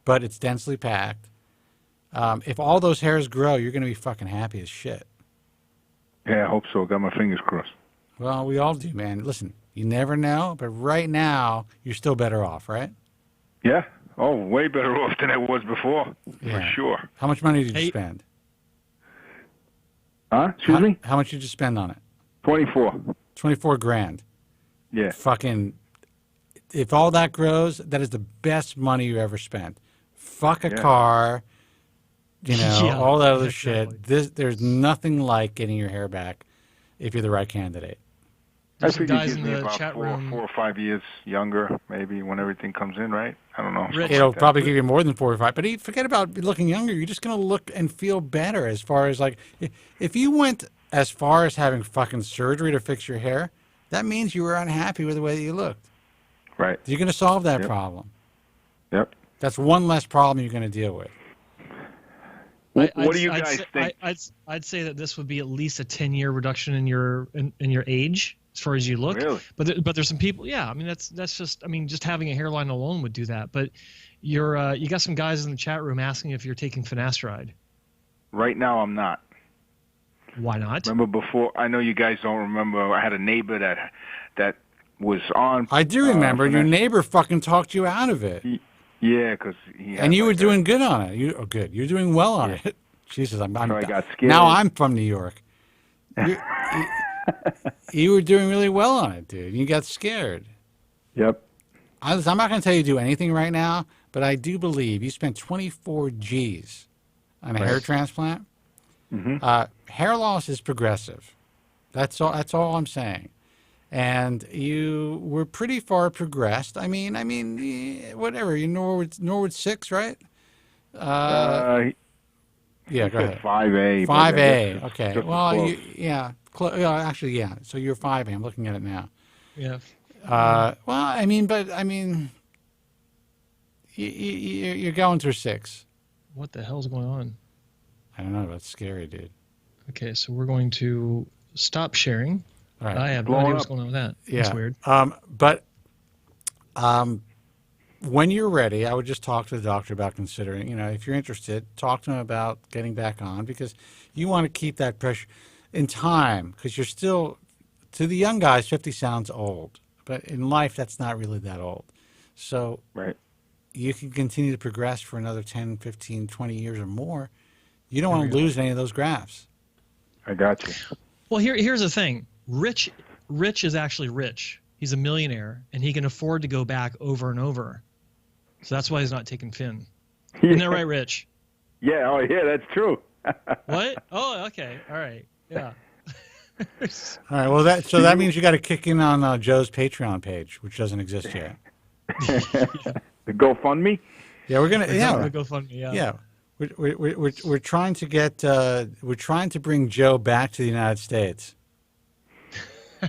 but it's densely packed. If all those hairs grow, you're going to be fucking happy as shit.
Yeah, I hope so. Got my fingers crossed.
Well, we all do, man. Listen, you never know, but right now, you're still better off, right?
Yeah. Oh, way better off than I was before, for sure.
How much money did you spend?
Huh? Excuse me?
How much did you spend on it?
24.
24 grand.
Yeah.
Fucking, if all that grows, that is the best money you ever spent. Fuck a car, all that other shit. There's nothing like getting your hair back if you're the right candidate.
I think it gives me about 4 or 5 years younger, maybe, when everything comes in, right? I don't know.
It'll probably give you more than 4 or 5. But forget about looking younger. You're just going to look and feel better as far as, like, if you went as far as having fucking surgery to fix your hair, that means you were unhappy with the way that you looked.
Right.
You're going to solve that problem.
Yep.
That's one less problem you're going to deal with.
What do you guys think?
I'd say that this would be at least a 10-year reduction in your age as far as you look.
Really?
But there's some people. Yeah, I mean that's just. I mean, just having a hairline alone would do that. But you got some guys in the chat room asking if you're taking finasteride.
Right now, I'm not.
Why not?
Remember before? I know you guys don't remember. I had a neighbor that was on.
I do remember. Your neighbor fucking talked you out of it.
Yeah, because he had,
and you were doing good on it. Good. You're doing well on it. Jesus, I
got scared.
Now I'm from New York. You were doing really well on it, dude. You got scared.
Yep.
I'm not going to tell you to do anything right now, but I do believe you spent 24 G's on a hair transplant. Hair loss is progressive. That's all I'm saying. And you were pretty far progressed. I mean, whatever. You're Norwood 6, right? Yeah, go ahead.
5A.
5A. Okay. Well, actually, yeah. So you're 5A. I'm looking at it now.
Yeah.
You're going through 6.
What the hell's going on?
I don't know. That's scary, dude.
Okay, so we're going to stop sharing.
All right.
I have no idea what's going on with that.
Yeah.
That's weird.
when you're ready, I would just talk to the doctor about considering, if you're interested, talk to him about getting back on, because you want to keep that pressure in time, because you're still, to the young guys, 50 sounds old, but in life, that's not really that old. So you can continue to progress for another 10, 15, 20 years or more. You don't want to lose any of those grafts.
I got you.
Well, here's the thing. Rich is actually rich. He's a millionaire, and he can afford to go back over and over. So that's why he's not taking Finn. Isn't that right, Rich?
Yeah. Oh, yeah. That's true.
What? Oh, okay. All right. Yeah.
All right. Well, that means you got to kick in on Joe's Patreon page, which doesn't exist yet.
The GoFundMe.
Yeah, we're gonna.
The GoFundMe. Yeah.
Yeah. We're trying to get. We're trying to bring Joe back to the United States.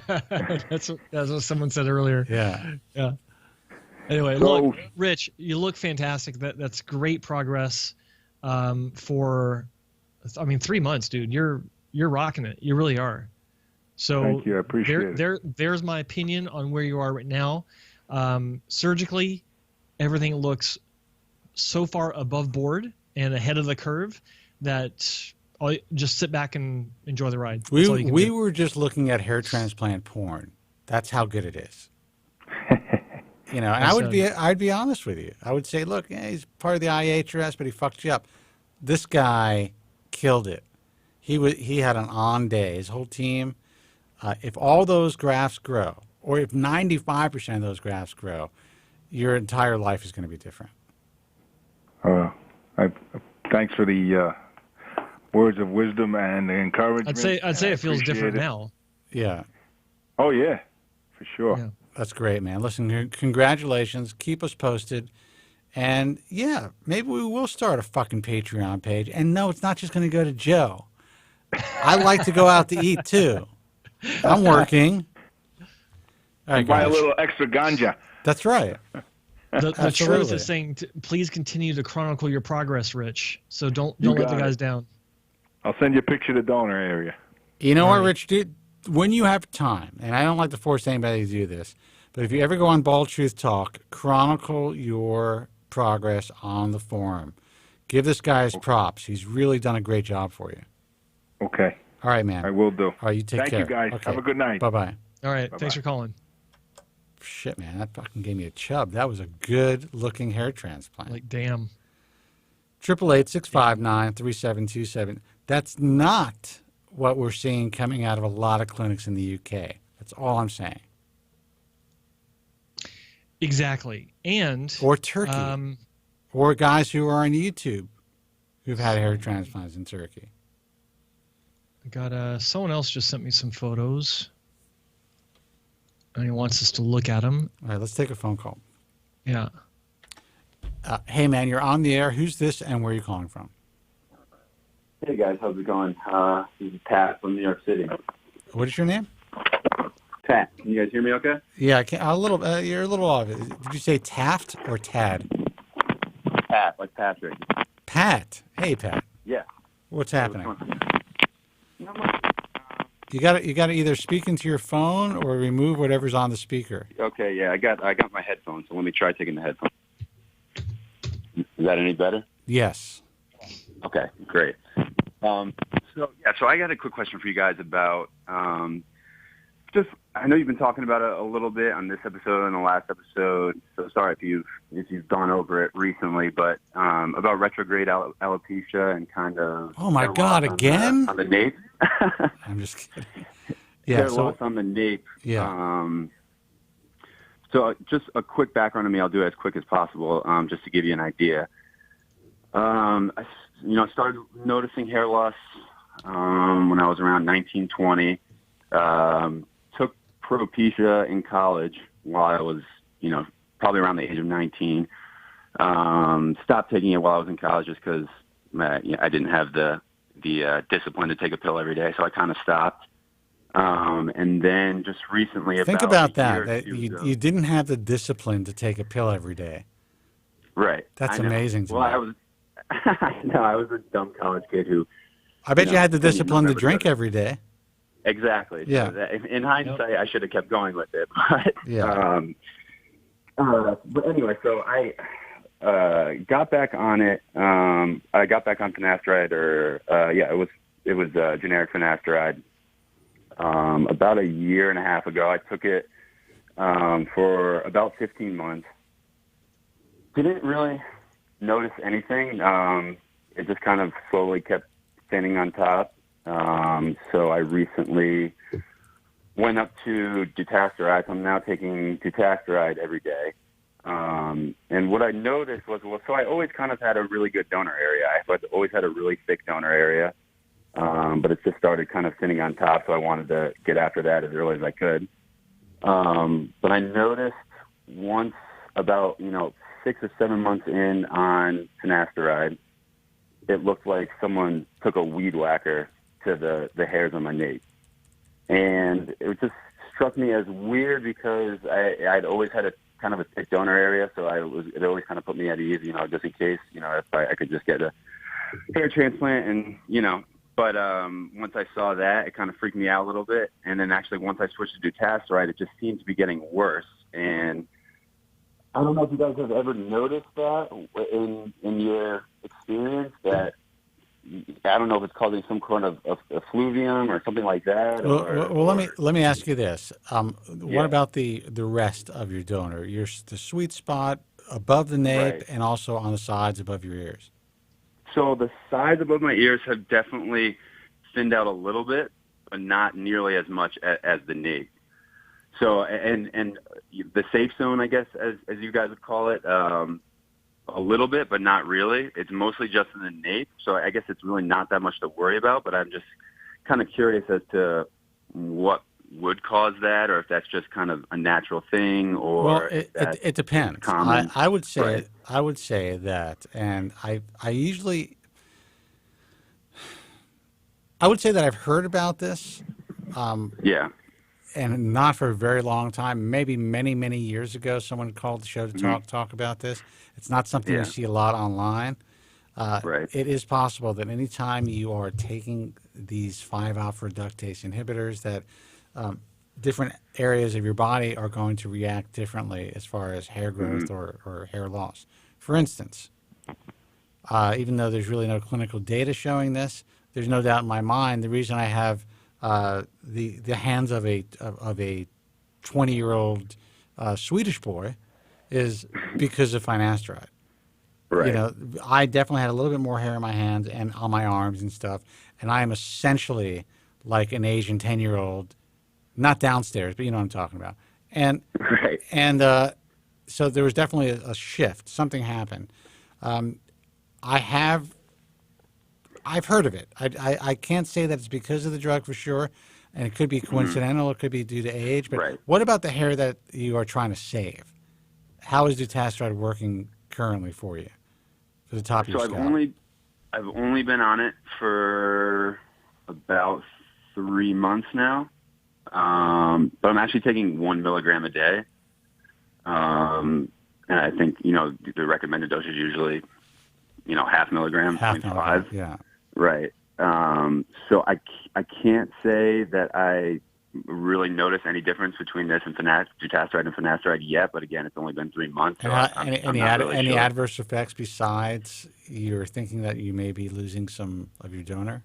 That's what someone said earlier.
Yeah.
Yeah. Anyway, look, Rich, you look fantastic. That's great progress. For, 3 months, dude. You're rocking it. You really are. So
thank you. I appreciate it.
There's my opinion on where you are right now. Surgically, everything looks so far above board and ahead of the curve that I'll just sit back and enjoy the ride.
We were just looking at hair transplant porn. That's how good it is. And I'd be honest with you. I would say, look, he's part of the IAHRS, but he fucked you up. This guy killed it. He had an on day. His whole team. If all those grafts grow, or if 95% of those grafts grow, your entire life is going to be different.
Thanks for the words of wisdom and the encouragement.
I'd say it feels different now.
Yeah.
Oh yeah, for sure.
Yeah.
That's great, man. Listen, congratulations. Keep us posted. And yeah, maybe we will start a fucking Patreon page. And no, it's not just going to go to Joe. I like to go out to eat too. I'm working. All right,
buy a little extra ganja.
That's right.
The truth is saying, please continue to chronicle your progress, Rich. So don't let the guys down.
I'll send you a picture of the donor area.
You know what, Rich? Dude, when you have time, and I don't like to force anybody to do this, but if you ever go on Bald Truth Talk, chronicle your progress on the forum. Give this guy his props. He's really done a great job for you.
Okay.
All right, man.
I will do.
All right, you take care.
Thank you, guys.
Okay.
Have a good night.
Bye-bye.
All right.
Bye-bye.
Thanks for calling.
Shit, man. That fucking gave me a chub. That was a good-looking hair transplant.
Like, damn.
888-659-3727. That's not what we're seeing coming out of a lot of clinics in the UK. That's all I'm saying.
Exactly.
Or Turkey. Or guys who are on YouTube who've had hair transplants in Turkey.
I got someone else just sent me some photos. And he wants us to look at them.
All right, let's take a phone call.
Yeah.
Hey, man, you're on the air. Who's this and where are you calling from?
Hey, guys. How's it going? This is Pat from New York City.
What is your name?
Pat. Can you guys hear me okay?
Yeah, I can, you're a little off. Did you say Taft or Tad?
Pat, like Patrick.
Pat. Hey, Pat.
Yeah.
What's happening? You got to either speak into your phone or remove whatever's on the speaker.
Okay, yeah, I got my headphones, so let me try taking the headphones. Is that any better?
Yes.
Okay, great. So I got a quick question for you guys about just. I know you've been talking about it a little bit on this episode and the last episode. So sorry if you've gone over it recently, but about retrograde alopecia and kind of.
Oh my God! Again?
On the nape.
I'm just kidding. Yeah.
Hair loss on the nape.
Yeah.
So just a quick background on me. I'll do it as quick as possible, just to give you an idea. I started noticing hair loss when I was around 19, 20. Took Propecia in college while I was, probably around the age of 19. Stopped taking it while I was in college just because I didn't have the discipline to take a pill every day, so I kind of stopped. And then just recently,
think about that you didn't have the discipline to take a pill every day.
Right.
That's amazing to me.
I was a dumb college kid who.
I bet you had the discipline to drink every day.
Exactly.
Yeah.
So in hindsight, I should have kept going with it. But
yeah.
But anyway, so I got back on it. I got back on finasteride, it was generic finasteride. About a year and a half ago, I took it for about 15 months. Didn't really notice anything. It just kind of slowly kept thinning on top. So I recently went up to dutasteride. So I'm now taking dutasteride every day. And what I noticed was, so I always kind of had a really good donor area. I've always had a really thick donor area. But it just started kind of thinning on top, so I wanted to get after that as early as I could. But I noticed once about, 6 or 7 months in on finasteride, it looked like someone took a weed whacker to the hairs on my nape. And it just struck me as weird because I'd always had a kind of a thick donor area, so it always kind of put me at ease, just in case, if I could just get a hair transplant and, But once I saw that, it kind of freaked me out a little bit. And then actually once I switched to dutasteride, it just seemed to be getting worse. And I don't know if you guys have ever noticed that in your experience, that I don't know if it's causing some kind of effluvium or something like that.
Well, let me ask you this. What about the rest of your donor? The sweet spot above the nape, right, and also on the sides above your ears?
So the sides above my ears have definitely thinned out a little bit, but not nearly as much as the nape. So, and the safe zone, I guess, as you guys would call it, a little bit, but not really. It's mostly just in the nape. So I guess it's really not that much to worry about, but I'm just kind of curious as to what would cause that, or if that's just kind of a natural thing, or
well, it depends. I would say,
right,
I would say that, and I would say that I've heard about this. And not for a very long time. Maybe many years ago, someone called the show to talk about this. It's not something you see a lot online.
Right.
It is possible that anytime you are taking these 5-alpha reductase inhibitors, that different areas of your body are going to react differently as far as hair growth or hair loss. For instance, even though there's really no clinical data showing this, there's no doubt in my mind the reason I have the hands of a 20-year-old Swedish boy is because of finasteride.
Right.
I definitely had a little bit more hair in my hands and on my arms and stuff, and I am essentially like an Asian 10-year-old, not downstairs, but you know what I'm talking about. And
right.
And so there was definitely a shift. Something happened. I've heard of it. I can't say that it's because of the drug for sure, and it could be coincidental. It could be due to age. But what about the hair that you are trying to save? How is dutasteride working currently for you, for the top of your scalp?
I've only been on it for about 3 months now, but I'm actually taking 1 milligram a day, and I think the recommended dose is usually half milligram, 0.5.
Yeah.
Right. So I can't say that I really notice any difference between this and dutasteride and finasteride yet, but again, it's only been 3 months. So
any adverse effects besides you're thinking that you may be losing some of your donor?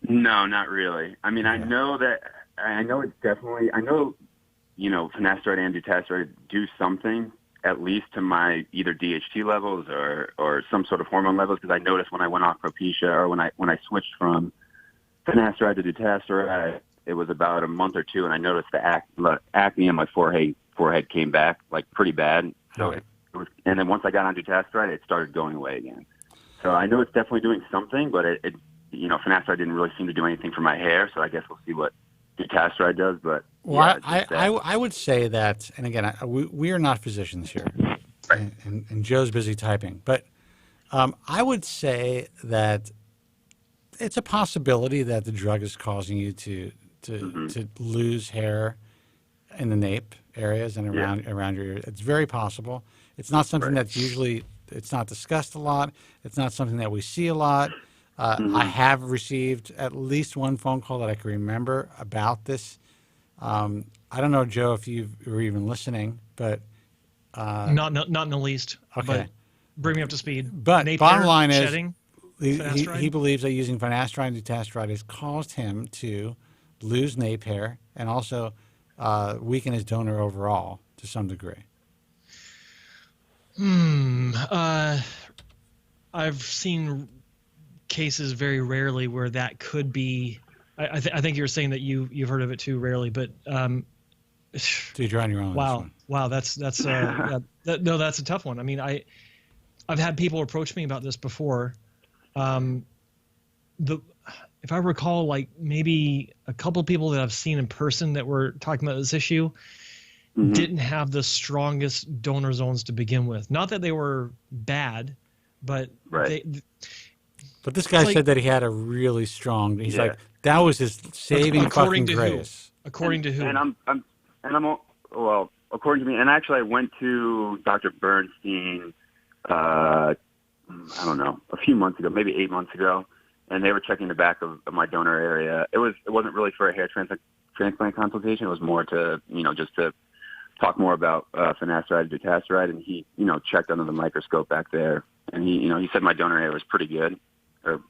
No, not really. I mean, I know it's definitely, finasteride and dutasteride do something, at least to my either DHT levels or some sort of hormone levels, because I noticed when I went off Propecia, or when I switched from finasteride to dutasteride, it was about a month or two, and I noticed the acne on my forehead came back like pretty bad. So it was, and then once I got on dutasteride, it started going away again. So I know it's definitely doing something, but it finasteride didn't really seem to do anything for my hair. So I guess we'll see what dutasteride does. But
well, I would say that, and again, we are not physicians here,
right.
and Joe's busy typing, but I would say that it's a possibility that the drug is causing you to lose hair in the nape areas and around your ear. It's very possible. It's not something that's usually, it's not discussed a lot. It's not something that we see a lot. I have received at least one phone call that I can remember about this. I don't know, Joe, if you were even listening, but
Not in the least.
Okay.
But bring me up to speed.
But
Nape
bottom
hair,
line is,
shedding,
he believes that using finasteride and dutasteride has caused him to lose nape hair and also weaken his donor overall to some degree.
I've seen cases very rarely where that could be. I think you're saying that you've heard of it too rarely, but
dude, you're on your own.
Wow, that's that's a tough one. I mean, I've had people approach me about this before. If I recall, like maybe a couple people that I've seen in person that were talking about this issue didn't have the strongest donor zones to begin with. Not that they were bad, but
But this guy said that he had a really strong. He's like, that was his saving fucking grace.
According to who?
Well, according to me, and actually I went to Dr. Bernstein, I don't know, a few months ago, maybe 8 months ago, and they were checking the back of my donor area. It wasn't really for a hair transplant consultation. It was more to, just to talk more about finasteride, dutasteride, and he, checked under the microscope back there, and he said my donor area was pretty good, or,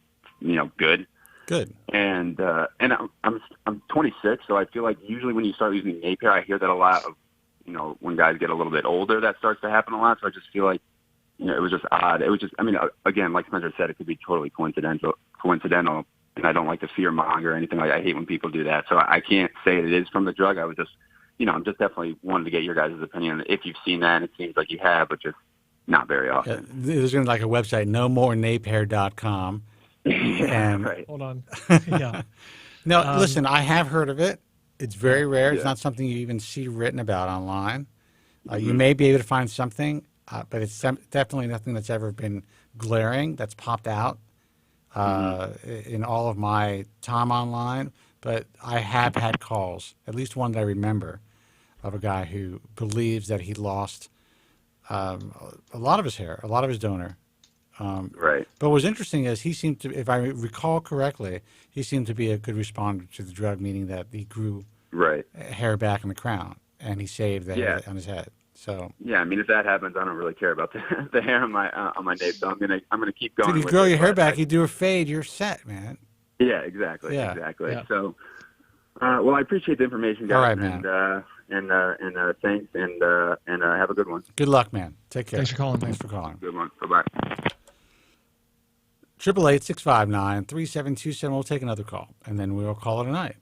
good.
Good.
And I'm 26, so I feel like usually when you start using nape hair, I hear that a lot of, when guys get a little bit older, that starts to happen a lot. So I just feel like, it was just odd. It was just, again, like Spencer said, it could be totally coincidental, and I don't like to fear monger or anything. I hate when people do that. So I can't say it is from the drug. I was just, I'm just definitely wanted to get your guys' opinion if you've seen that. And it seems like you have, but just not very often.
There's going to be like a website, nomorenapehair.com. And
hold on. Yeah.
No, listen, I have heard of it. It's very rare. It's not something you even see written about online. You may be able to find something, but it's definitely nothing that's ever been glaring that's popped out in all of my time online. But I have had calls, at least one that I remember, of a guy who believes that he lost a lot of his hair, a lot of his donor.
Right.
But what's interesting is he seemed to, if I recall correctly, he seemed to be a good responder to the drug, meaning that he grew hair back in the crown and he saved the hair on his head. So
yeah, if that happens, I don't really care about the hair on my nape. So I'm gonna keep going.
Dude, you grow your hair back, you do a fade, you're set, man.
Yeah, exactly.
Yeah.
Exactly.
Yeah.
So, well, I appreciate the information, guys.
All right, man.
And thanks, and have a good one.
Good luck, man. Take care.
Thanks for calling.
Thanks for calling.
Good one. Bye-bye.
888-659-3727. We'll take another call, and then we'll call it a night.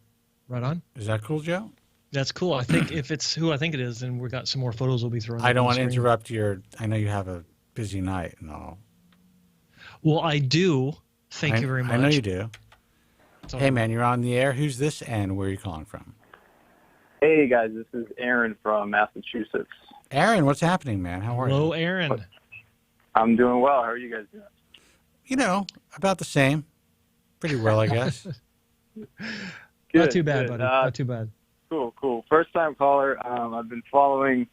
Right on.
Is that cool, Joe?
That's cool. I think if it's who I think it is, then we've got some more photos we'll be throwing.
I don't want to interrupt I know you have a busy night and all.
Well, I do. Thank you very much.
I know you do. Hey, man, you're on the air. Who's this and where are you calling from?
Hey, guys, this is Aaron from Massachusetts.
Aaron, what's happening, man? How are you?
Hello, Aaron.
I'm doing well. How are you guys doing?
About the same. Pretty well, I guess.
Not too bad, buddy. Not too bad.
Cool. First-time caller. I've been following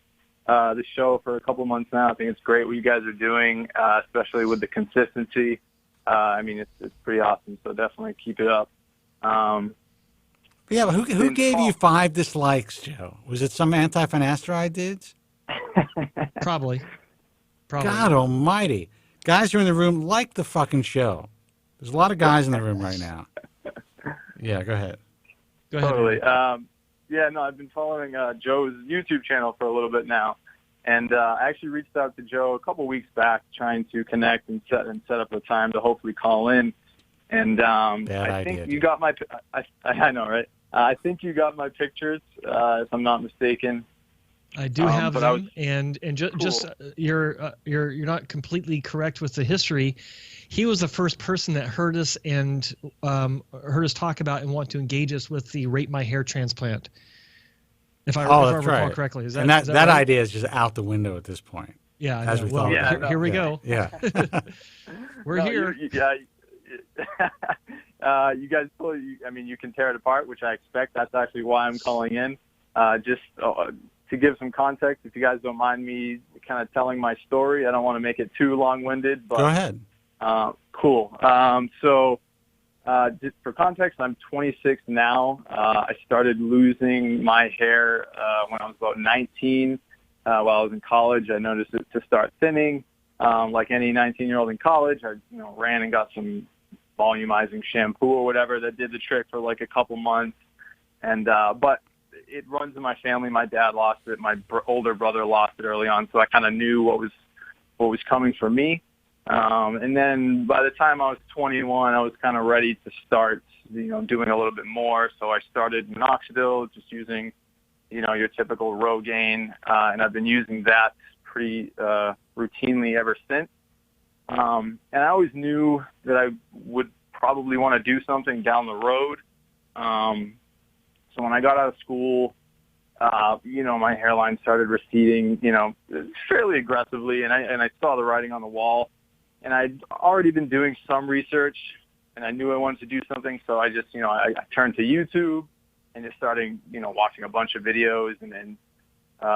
the show for a couple months now. I think it's great what you guys are doing, especially with the consistency. It's pretty awesome, so definitely keep it up.
Yeah, but who gave you 5 dislikes, Joe? Was it some anti-finasteride dudes?
Probably.
God almighty. Guys are in the room like the fucking show. There's a lot of guys in the room right now. Yeah, go ahead.
Totally. I've been following Joe's YouTube channel for a little bit now. And I actually reached out to Joe a couple weeks back trying to connect and set up a time to hopefully call in. And I think you got my I know, right? I think you got my pictures, if I'm not mistaken.
I do have them, just you're not completely correct with the history. He was the first person that heard us and heard us talk about and want to engage us with the Rate My Hair Transplant. If I recall correctly, is that
that
right?
idea is just out the window at this point.
Yeah,
as we thought.
Here we go.
Yeah,
we're here.
You guys you can tear it apart, which I expect. That's actually why I'm calling in. Just to give some context, if you guys don't mind me kind of telling my story, I don't want to make it too long-winded. But,
go ahead.
Cool. Just for context, I'm 26 now. I started losing my hair when I was about 19. while I was in college. I noticed it to start thinning. Like any 19-year-old in college, I ran and got some volumizing shampoo or whatever that did the trick for like a couple months. And but it runs in my family. My dad lost it. My older brother lost it early on, so I kind of knew what was coming for me. And then by the time I was 21, I was kind of ready to start, doing a little bit more. So I started minoxidil, just using, your typical Rogaine, and I've been using that pretty routinely ever since. And I always knew that I would probably want to do something down the road. So when I got out of school, my hairline started receding, fairly aggressively, and I saw the writing on the wall. And I'd already been doing some research, and I knew I wanted to do something, so I just, I turned to YouTube and just started, watching a bunch of videos and then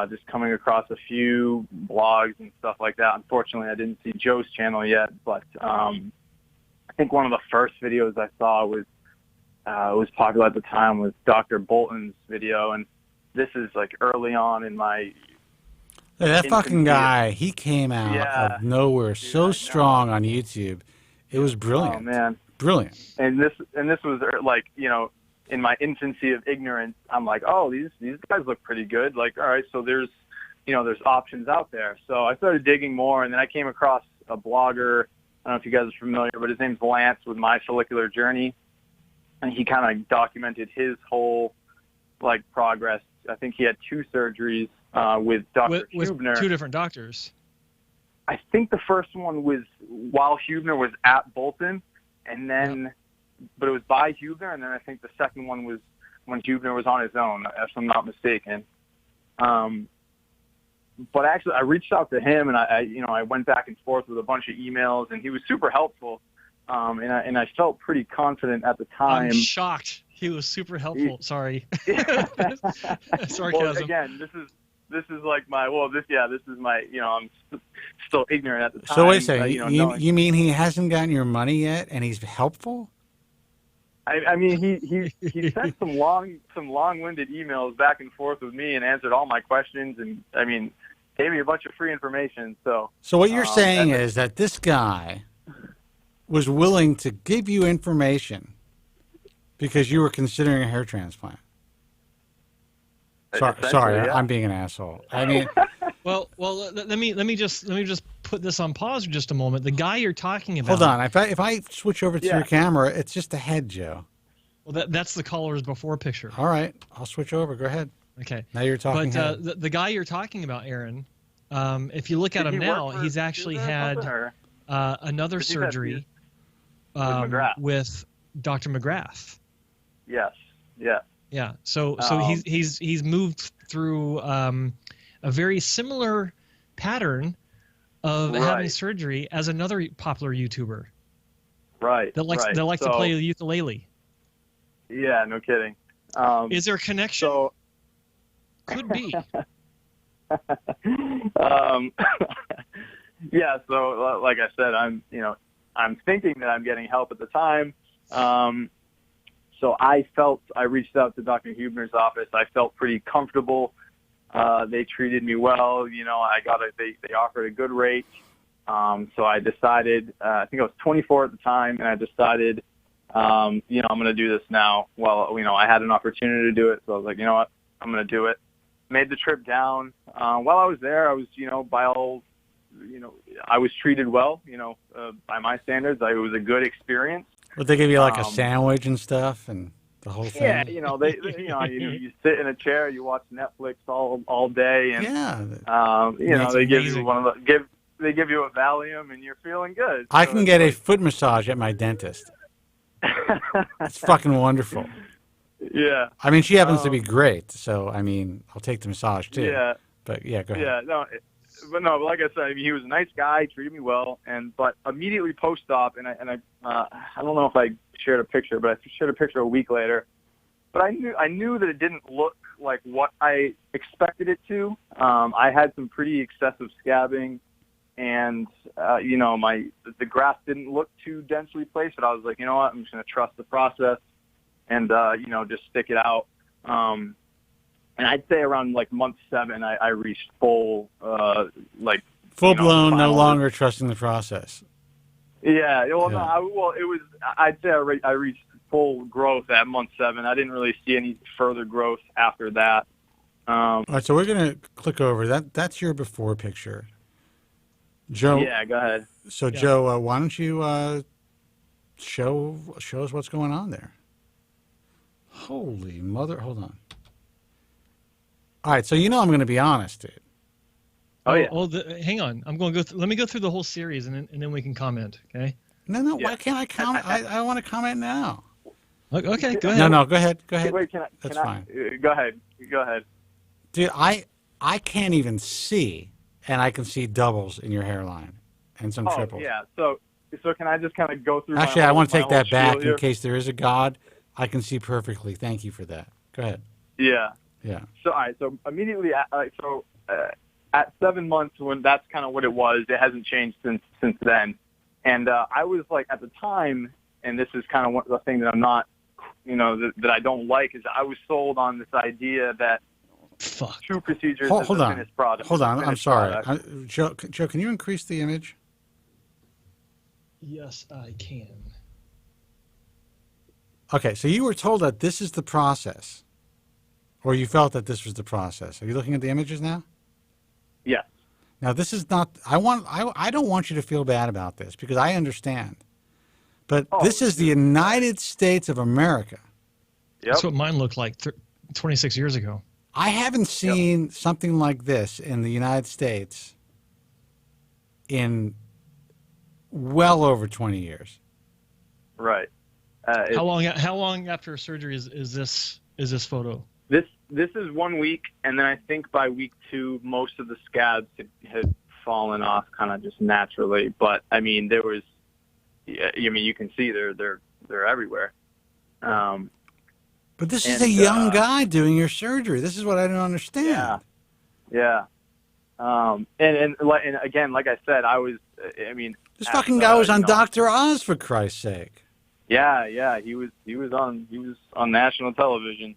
just coming across a few blogs and stuff like that. Unfortunately, I didn't see Joe's channel yet, but I think one of the first videos I saw was popular at the time was Dr. Bolton's video, and this is like early on in my
that fucking guy, he came out of nowhere so strong on YouTube. It was brilliant.
Oh man,
brilliant.
And this was like, in my infancy of ignorance, I'm like, oh, these guys look pretty good. Like, all right, so there's options out there. So I started digging more, and then I came across a blogger. I don't know if you guys are familiar, but his name's Lance with My Follicular Journey, and he kind of documented his whole progress. I think he had 2 surgeries with Dr. Huebner.
2 different doctors.
I think the first one was while Huebner was at Bolton, and then, but it was by Huebner, and then I think the second one was when Huebner was on his own, if I'm not mistaken. But actually, I reached out to him, and I went back and forth with a bunch of emails, and he was super helpful. And I felt pretty confident at the time.
I'm shocked. He was super helpful. Sorry. Sarcasm.
Well, again, this is like my this is my I'm still ignorant at the time.
So wait a second. You mean he hasn't gotten your money yet, and he's helpful?
I mean, he sent some long-winded emails back and forth with me and answered all my questions, and I mean, gave me a bunch of free information. So
what you're saying is that this guy was willing to give you information because you were considering a hair transplant. Sorry,
yeah.
I'm being an asshole. I mean,
well, let me just put this on pause for just a moment. The guy you're talking about.
Hold on. If I switch over to your camera, it's just a head, Joe.
Well, that's the colors before picture.
All right, I'll switch over. Go ahead.
Okay.
Now you're talking.
But the guy you're talking about, Aaron, if you look at him now, he's actually had another surgery with Dr. McGrath.
Yes. Yeah.
Yeah. So he's moved through a very similar pattern of having surgery as another popular YouTuber.
Right.
That likes to play the ukulele.
Yeah, no kidding.
Is there a connection?
So,
could be.
Yeah. So, like I said, I'm thinking that I'm getting help at the time. So I reached out to Dr. Huebner's office. I felt pretty comfortable. They treated me well. They offered a good rate. So I decided, I think I was 24 at the time, and I decided, I'm going to do this now. Well, I had an opportunity to do it. So I was like, you know what, I'm going to do it. Made the trip down. While I was there, I was, I was treated well, by my standards. It was a good experience.
Would they give you like a sandwich and stuff and the whole thing?
Yeah, you sit in a chair, you watch Netflix all day, and they give you they give you a Valium, and you're feeling good.
I can get a foot massage at my dentist. It's fucking wonderful.
Yeah.
I mean, she happens to be great, so I mean, I'll take the massage too.
Yeah.
But yeah, go ahead.
Yeah, but like I said, he was a nice guy, treated me well, but immediately post-op, and I don't know if I shared a picture, but I shared a picture a week later. But I knew that it didn't look like what I expected it to. I had some pretty excessive scabbing, and the graft didn't look too densely placed. But I was like, you know what, I'm just going to trust the process, and just stick it out. And I'd say around like month 7, I reached full,
full blown, no longer trusting the process.
Yeah. Well, no, it was. I'd say I reached full growth at month 7. I didn't really see any further growth after that.
All right, so we're gonna click over that. That's your before picture, Joe.
Yeah, go ahead.
So, Joe, why don't you show us what's going on there? Holy mother! Hold on. All right, so I'm going to be honest, dude.
Oh yeah.
Hang on. I'm going to go. Let me go through the whole series, and then we can comment. Okay.
No. Why can't I comment? I want to comment now.
Okay, go ahead.
No, go ahead. Go ahead.
Wait,
That's fine.
Go ahead.
Dude, I can't even see, and I can see doubles in your hairline and some triples.
Yeah. So can I just kind of go through?
Actually, I want to take that back in case there is a God. I can see perfectly. Thank you for that. Go ahead.
Yeah.
Yeah.
So all right. So immediately, at 7 months, when that's kind of what it was, it hasn't changed since then. And I was like, at the time, and this is kind of the thing that I'm not, that I don't like, is I was sold on this idea that 2 procedures is a finished product.
Hold on. I'm sorry. Joe, can you increase the image?
Yes, I can.
Okay, so you were told that this is the process, or you felt that this was the process. Are you looking at the images now?
Yeah.
Now, this is not. I don't want you to feel bad about this because I understand, but this is the United States of America.
Yep. That's what mine looked like 26 years ago.
I haven't seen something like this in the United States in well over 20 years.
Right.
How long after surgery is this photo?
This is 1 week, and then I think by week 2, most of the scabs had fallen off, kind of just naturally. But I mean, there was, you can see they're everywhere.
But this is a young guy doing your surgery. This is what I don't understand.
Yeah. And again, like I said,
this fucking guy was on Dr. Oz, for Christ's sake.
Yeah, he was on national television.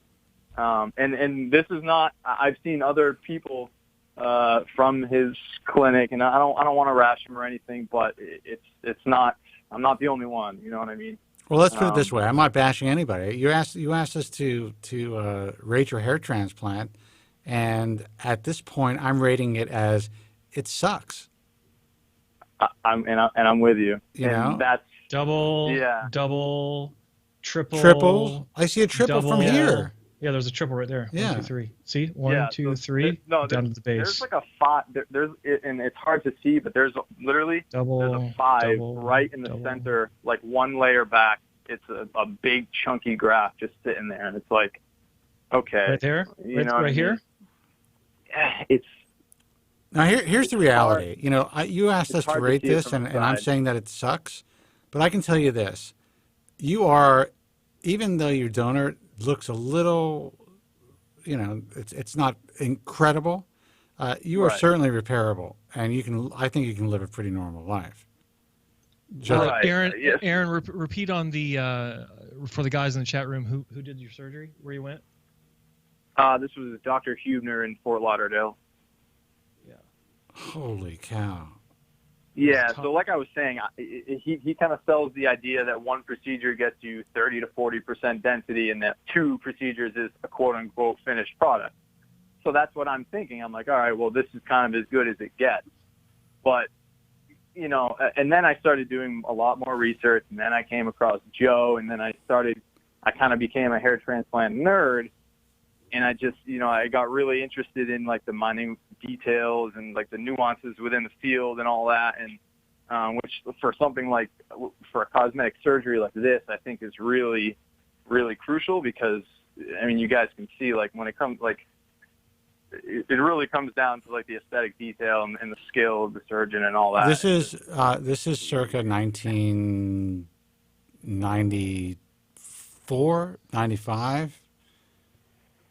And this is not. I've seen other people from his clinic, and I don't want to rash him or anything, but it's not. I'm not the only one. You know what I mean?
Well, let's put it this way. I'm not bashing anybody. You asked us to rate your hair transplant, and at this point, I'm rating it as it sucks.
I'm with you.
You know,
that's
double, triple.
Triple. I see a triple from here.
Yeah, there's a triple right there.
Yeah.
1, 2, 3. See, 1, 2, 3. Down to the base.
There's like a 5. And it's hard to see, but there's literally there's a 5 right in the center, like one layer back. It's a big chunky graft just sitting there, and it's like, okay,
right there, right here.
It's
now here's the reality. You asked us to rate this, and I'm saying that it sucks, but I can tell you this: you are, even though your donor looks a little, it's not incredible. You are certainly repairable, and I think you can live a pretty normal life.
Aaron, repeat on the for the guys in the chat room who did your surgery, where you went.
This was Dr. Huebner in Fort Lauderdale.
Yeah.
Holy cow.
Yeah, so like I was saying, he kind of sells the idea that one procedure gets you 30 to 40% density and that 2 procedures is a quote-unquote finished product. So that's what I'm thinking. I'm like, all right, well, this is kind of as good as it gets. But, and then I started doing a lot more research, and then I came across Joe, and then I kind of became a hair transplant nerd. And I just, I got really interested in like the minute details and like the nuances within the field and all that. And which for something like for a cosmetic surgery like this, I think is really, really crucial because, you guys can see like when it comes like it really comes down to like the aesthetic detail and the skill of the surgeon and all that.
This is circa 1994, 95.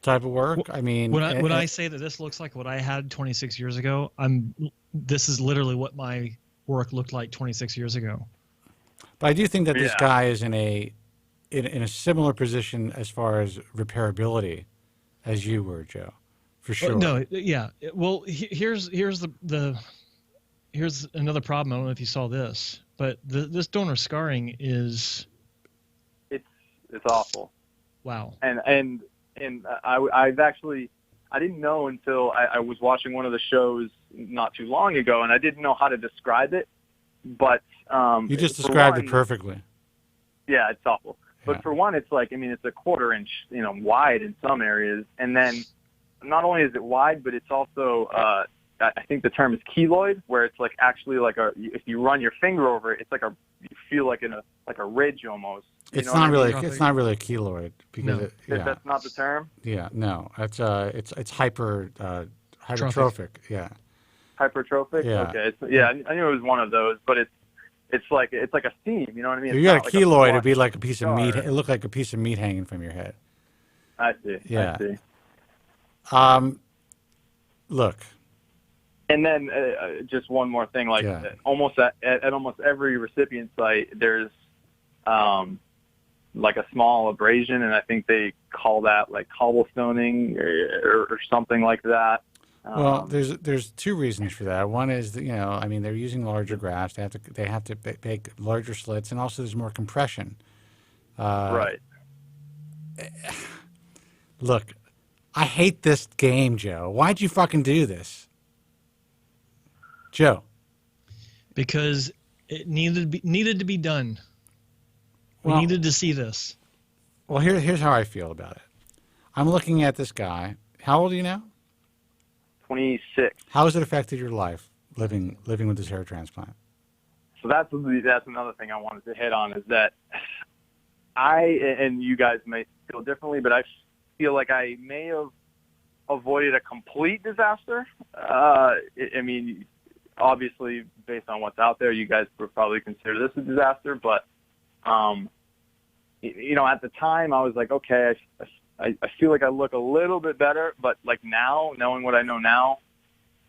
Type of work.
When I say that this looks like what I had 26 years ago, this is literally what my work looked like 26 years ago.
But I do think that this guy is in a similar position as far as repairability as you were, Joe, for sure.
Well, no, yeah. Well, here's another problem. I don't know if you saw this, but this donor scarring is
it's awful.
Wow.
And I've actually, I didn't know until I was watching one of the shows not too long ago, and I didn't know how to describe it. But
you just described it perfectly.
Yeah, it's awful. But for one, it's like, I mean, it's a 1/4 inch, wide in some areas, and then not only is it wide, but it's also I think the term is keloid, where it's like actually like if you run your finger over it, it's like you feel like like a ridge almost.
It's not really a keloid because
that's not the term.
Yeah, no, it's hypertrophic. Yeah.
Hypertrophic.
Yeah.
Okay. I knew it was one of those, but it's like a seam. You know what I mean?
If you got a keloid, it'd be like a piece of meat. It looked like a piece of meat hanging from your head.
I see.
Yeah.
I see.
Look.
And then just one more thing, like almost at almost every recipient site, there's like a small abrasion, and I think they call that like cobblestoning or something like that.
Well, there's two reasons for that. One is that, I mean, they're using larger grafts. They have to make larger slits, and also there's more compression.
Right.
Look, I hate this game, Joe. Why'd you fucking do this, Joe?
Because it needed to be done. We
Well,
needed to see this.
Well, here's how I feel about it. I'm looking at this guy. How old are you now?
26.
How has it affected your life living with this hair transplant?
So that's another thing I wanted to hit on, is that and you guys may feel differently, but I feel like I may have avoided a complete disaster. I mean, obviously, based on what's out there, you guys would probably consider this a disaster, but at the time I was like, okay, I feel like I look a little bit better, but like now, knowing what I know now,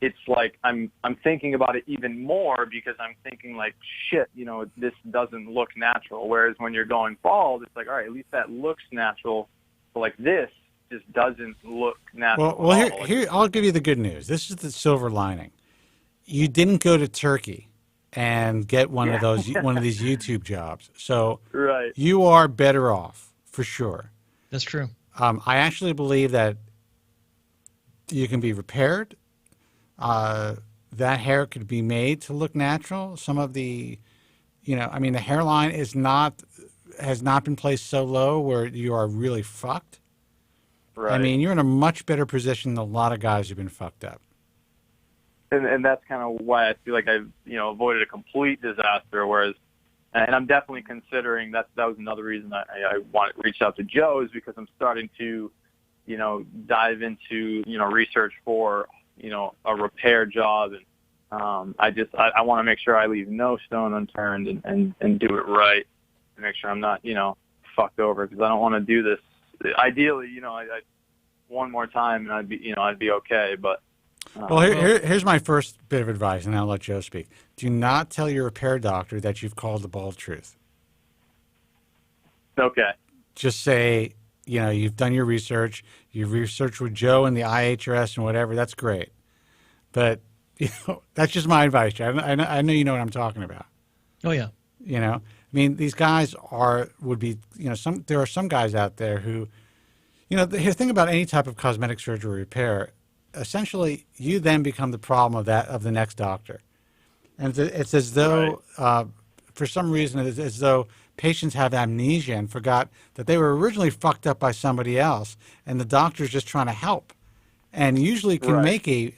it's like I'm thinking about it even more, because I'm thinking like, shit, this doesn't look natural. Whereas when you're going bald, it's like, all right, at least that looks natural. But like this just doesn't look natural.
Well, here I'll give you the good news. This is the silver lining. You didn't go to Turkey and get one of these YouTube jobs, so you are better off for sure.
That's true.
I actually believe that you can be repaired. That hair could be made to look natural. Some of the, the hairline has not been placed so low where you are really fucked.
Right.
I mean, you're in a much better position than a lot of guys who've been fucked up.
And that's kind of why I feel like I've avoided a complete disaster. Whereas, and I'm definitely considering that was another reason I reached out to Joe, is because I'm starting to, dive into research for a repair job, and I want to make sure I leave no stone unturned and do it right, and make sure I'm not fucked over, because I don't want to do this. Ideally, I one more time and I'd be okay, but.
Well, here's my first bit of advice, and I'll let Joe speak. Do not tell your repair doctor that you've called the bald truth.
Okay.
Just say, you've done your research. You've researched with Joe and the IAHRS and whatever. That's great. But, that's just my advice, Joe. I know you know what I'm talking about.
Oh, yeah.
I mean, these guys would be, there are some guys out there who, the thing about any type of cosmetic surgery repair, essentially, you then become the problem of the next doctor. And it's as though, for some reason, it's as though patients have amnesia and forgot that they were originally fucked up by somebody else, and the doctor's just trying to help. And usually can make a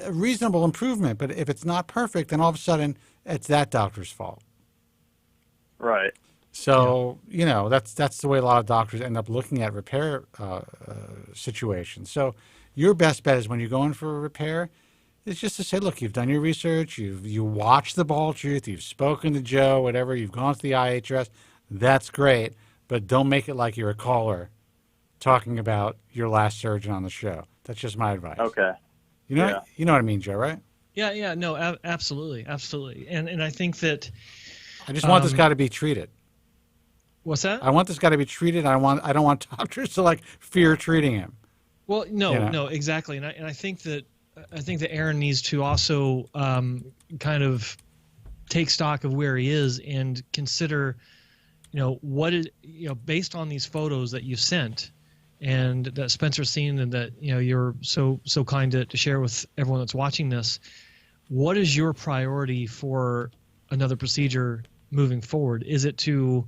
reasonable improvement. But if it's not perfect, then all of a sudden it's that doctor's fault.
Right.
So, that's the way a lot of doctors end up looking at repair situations. So your best bet is when you're going for a repair is just to say, look, you've done your research, you watched the bald truth, you've spoken to Joe, whatever, you've gone to the IAHRS. That's great, but don't make it like you're a caller talking about your last surgeon on the show. That's just my advice.
Okay.
You know what I mean, Joe, right?
Yeah, no, absolutely. And I think that
I just want this guy to be treated.
What's that?
I want this guy to be treated. I don't want doctors to like fear treating him.
Well, no, exactly, and I think that Aaron needs to also kind of take stock of where he is and consider, based on these photos that you sent and that Spencer's seen and that you're so kind to share with everyone that's watching this. What is your priority for another procedure moving forward? Is it to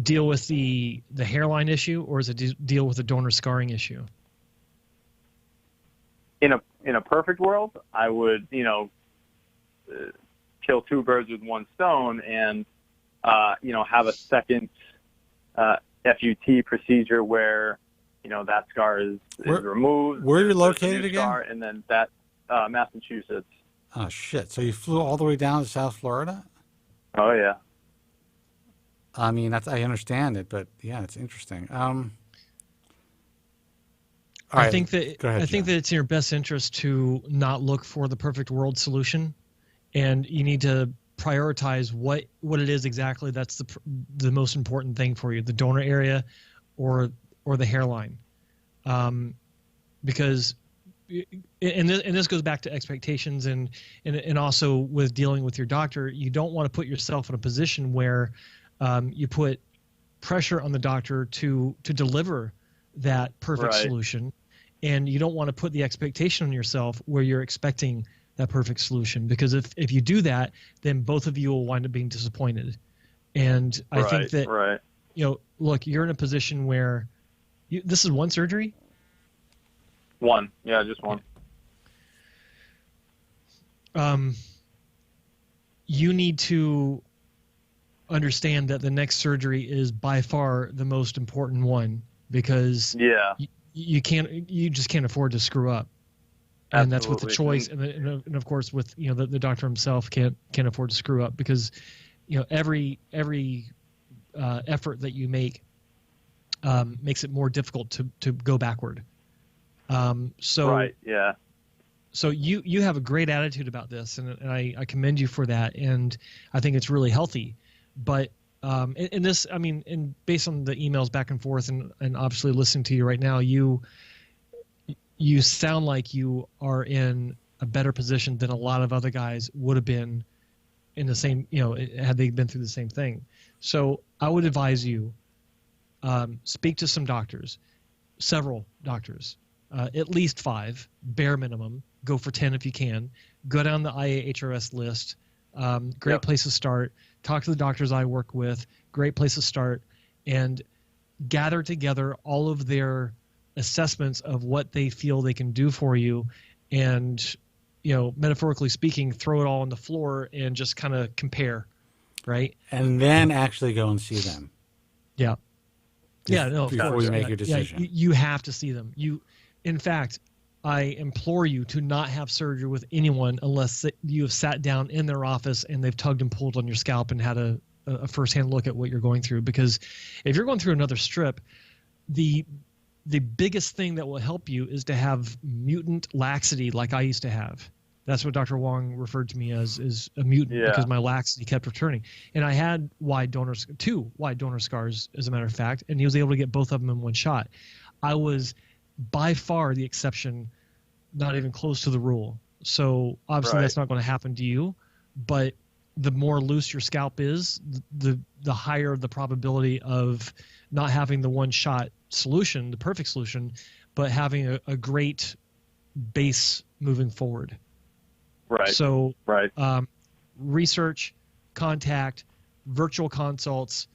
deal with the hairline issue, or is it to deal with the donor scarring issue?
In a perfect world, I would kill two birds with one stone and have a second FUT procedure where that scar is removed.
Where are you located again?
Scar, and then that Massachusetts.
Oh shit! So you flew all the way down to South Florida?
Oh yeah.
I mean, I understand it, but yeah, it's interesting.
I think that it's in your best interest to not look for the perfect world solution, and you need to prioritize what it is exactly that's the most important thing for you: the donor area, or the hairline, because. And this goes back to expectations and also with dealing with your doctor. You don't want to put yourself in a position where you put pressure on the doctor to deliver that perfect solution, and you don't want to put the expectation on yourself where you're expecting that perfect solution, because if you do that, then both of you will wind up being disappointed. And I think that look, you're in a position where this is one surgery.
One. Yeah, just one.
You need to understand that the next surgery is by far the most important one, because you just can't afford to screw up. And
Absolutely.
That's with the choice, and of course with the doctor himself can't afford to screw up, because every effort that you make makes it more difficult to go backward. So you have a great attitude about this, and I commend you for that, and I think it's really healthy. But in this, I mean, and based on the emails back and forth, and obviously listening to you right now, you sound like you are in a better position than a lot of other guys would have been in the same, had they been through the same thing. So I would advise you speak to some doctors, several doctors. At least 5, bare minimum. Go for 10 if you can. Go down the IAHRS list. Great place to start. Talk to the doctors I work with. Great place to start. And gather together all of their assessments of what they feel they can do for you. And, metaphorically speaking, throw it all on the floor and just kind of compare, right?
And then actually go and see them.
Yeah. Yeah, no, of
before
course.
you make your decision.
Yeah, you have to see them. In fact, I implore you to not have surgery with anyone unless you have sat down in their office and they've tugged and pulled on your scalp and had a firsthand look at what you're going through. Because if you're going through another strip, the biggest thing that will help you is to have mutant laxity like I used to have. That's what Dr. Wong referred to me as, is a mutant, because my laxity kept returning. And I had 2 wide donor scars, as a matter of fact, and he was able to get both of them in one shot. I was by far the exception, not even close to the rule. So obviously that's not going to happen to you, but the more loose your scalp is, the higher the probability of not having the one-shot solution, the perfect solution, but having a great base moving forward.
Right.
So research, contact, virtual consults,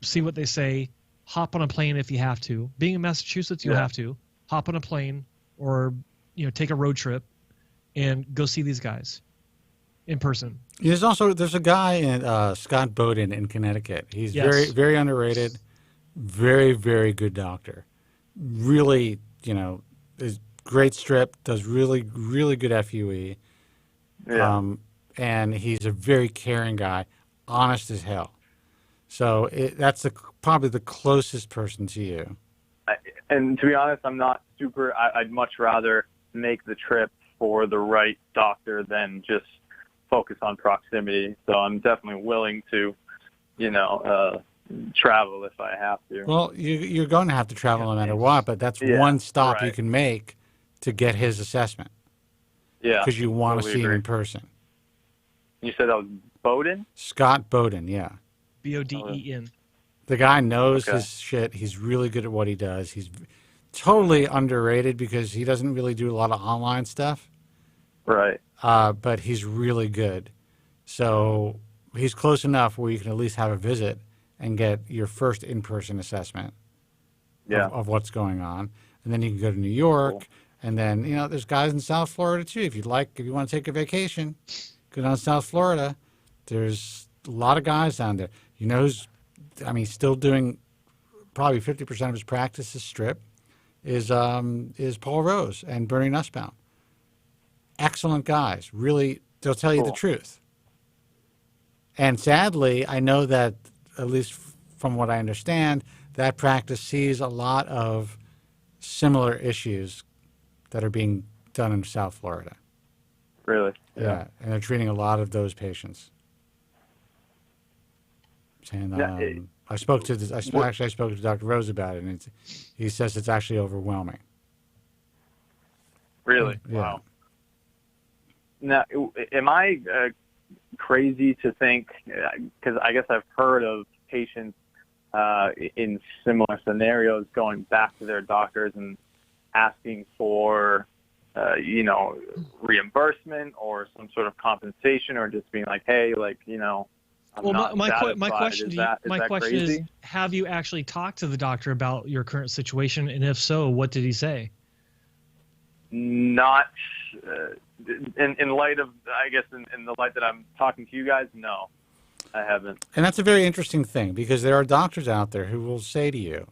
see what they say. Hop on a plane if you have to. Being in Massachusetts, you have to hop on a plane or take a road trip and go see these guys in person.
There's a guy in Scott Bowden in Connecticut. He's very, very underrated, very, very good doctor. Really, is great strip, does really, really good FUE.
Yeah.
And he's a very caring guy, honest as hell. So that's probably the closest person to you.
And to be honest, I'm not super. I'd much rather make the trip for the right doctor than just focus on proximity. So I'm definitely willing to, travel if I have to.
Well, you're going to have to travel no matter what, but that's one stop you can make to get his assessment.
Yeah.
Because you want to
totally
see him
agree.
in person.
You said that was Bowden?
Scott Bowden, yeah.
Boden.
The guy knows his shit. He's really good at what he does. He's totally underrated because he doesn't really do a lot of online stuff.
Right.
But he's really good. So he's close enough where you can at least have a visit and get your first in-person assessment of what's going on. And then you can go to New York. And then, you know, there's guys in South Florida, too. If you want to take a vacation, go down to South Florida. There's a lot of guys down there. You know who's, still doing probably 50% of his practice is strip, is Paul Rose and Bernie Nussbaum. Excellent guys. Really, they'll tell you the truth. And sadly, I know that, at least from what I understand, that practice sees a lot of similar issues that are being done in South Florida.
Really?
Yeah. And they're treating a lot of those patients. And I spoke to Dr. Rose about it, and he says it's actually overwhelming.
Really?
Yeah.
Wow. Now, am I crazy to think, because I guess I've heard of patients in similar scenarios going back to their doctors and asking for, reimbursement or some sort of compensation, or just being like, hey, I'm not satisfied.
My question
crazy?
is, have you actually talked to the doctor about your current situation? And if so, what did he say?
Not in light of, I guess, in the light that I'm talking to you guys, no, I haven't.
And that's a very interesting thing, because there are doctors out there who will say to you,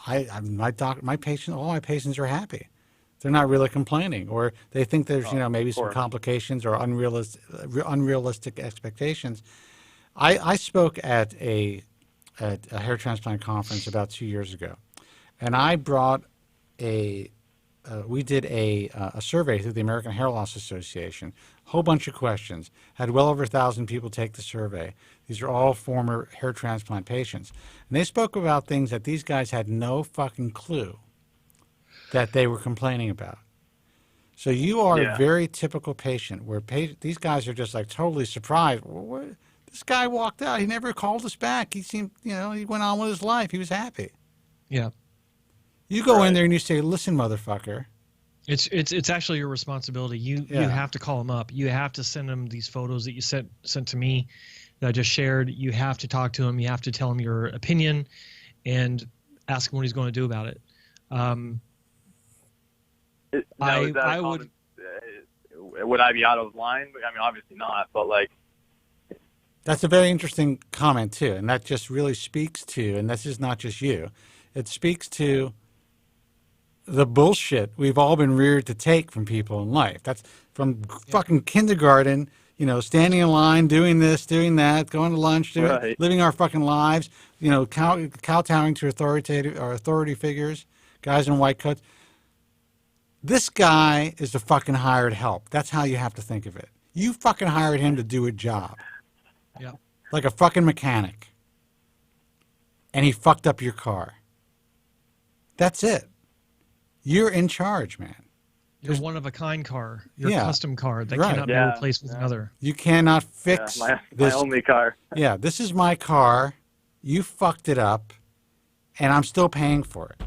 my patients, all my patients are happy. They're not really complaining, or they think there's, maybe some complications or unrealistic expectations. I spoke at a hair transplant conference about 2 years ago, and I brought we did a survey through the American Hair Loss Association, a whole bunch of questions, had well over 1,000 people take the survey. These are all former hair transplant patients. And they spoke about things that these guys had no fucking clue that they were complaining about. So you are a very typical patient where these guys are just like totally surprised. This guy walked out. He never called us back. He seemed, he went on with his life. He was happy.
Yeah.
You go in there and you say, listen, motherfucker.
It's actually your responsibility. You have to call him up. You have to send him these photos that you sent to me that I just shared. You have to talk to him. You have to tell him your opinion and ask him what he's going to do about it.
Would I be out of line? Obviously not, but
That's a very interesting comment too, and that just really speaks to, and this is not just you, it speaks to the bullshit we've all been reared to take from people in life. That's from fucking kindergarten, standing in line, doing this, doing that, going to lunch, living our fucking lives, kowtowing to authority figures, guys in white coats. This guy is the fucking hired help. That's how you have to think of it. You fucking hired him to do a job.
Yeah.
Like a fucking mechanic. And he fucked up your car. That's it. You're in charge, man.
You're one of a kind car. You're a custom car that cannot be replaced with another.
You cannot fix
my
this.
only car.
Yeah, this is my car. You fucked it up, and I'm still paying for it.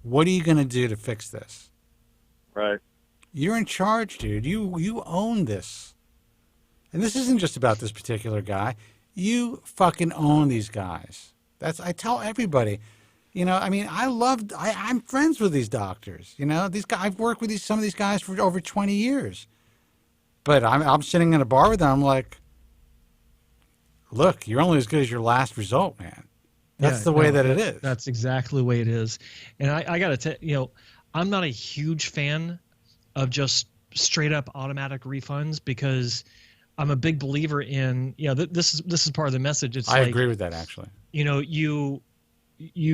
What are you going to do to fix this?
Right.
You're in charge, dude. You own this. And this isn't just about this particular guy. You fucking own these guys. I tell everybody, I'm friends with these doctors. These guys, I've worked with some of these guys for over 20 years. But I'm sitting in a bar with them, I'm like, look, you're only as good as your last result, man. That's the way that it is.
That's exactly the way it is. And I got to tell you, I'm not a huge fan of just straight up automatic refunds, because I'm a big believer in, this is part of the message.
I agree with that, actually.
You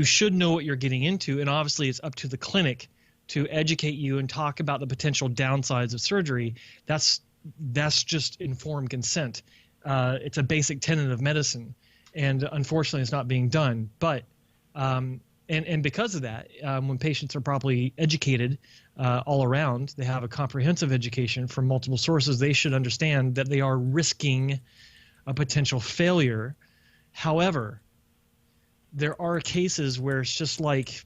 should know what you're getting into, and obviously it's up to the clinic to educate you and talk about the potential downsides of surgery. That's just informed consent. It's a basic tenet of medicine. and unfortunately, it's not being done. But and because of that, when patients are properly educated all around, they have a comprehensive education from multiple sources. They should understand that they are risking a potential failure. However, there are cases where it's just like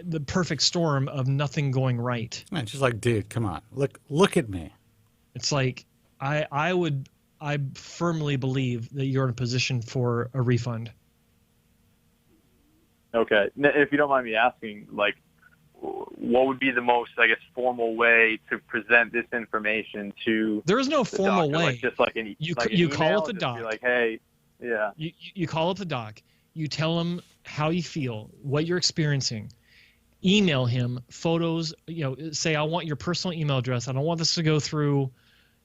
the perfect storm of nothing going right.
Man, just like, dude, come on, look at me.
It's like I firmly believe that you're in a position for a refund.
Okay. If you don't mind me asking, like, what would be the most, I guess, formal way to present this information to?
There is no
the
formal
doctor?
way.
Like, just like an
you
email,
call up the
just
doc.
be like, hey, yeah.
You call up the doc. You tell him how you feel, what you're experiencing. Email him photos. Say, I want your personal email address. I don't want this to go through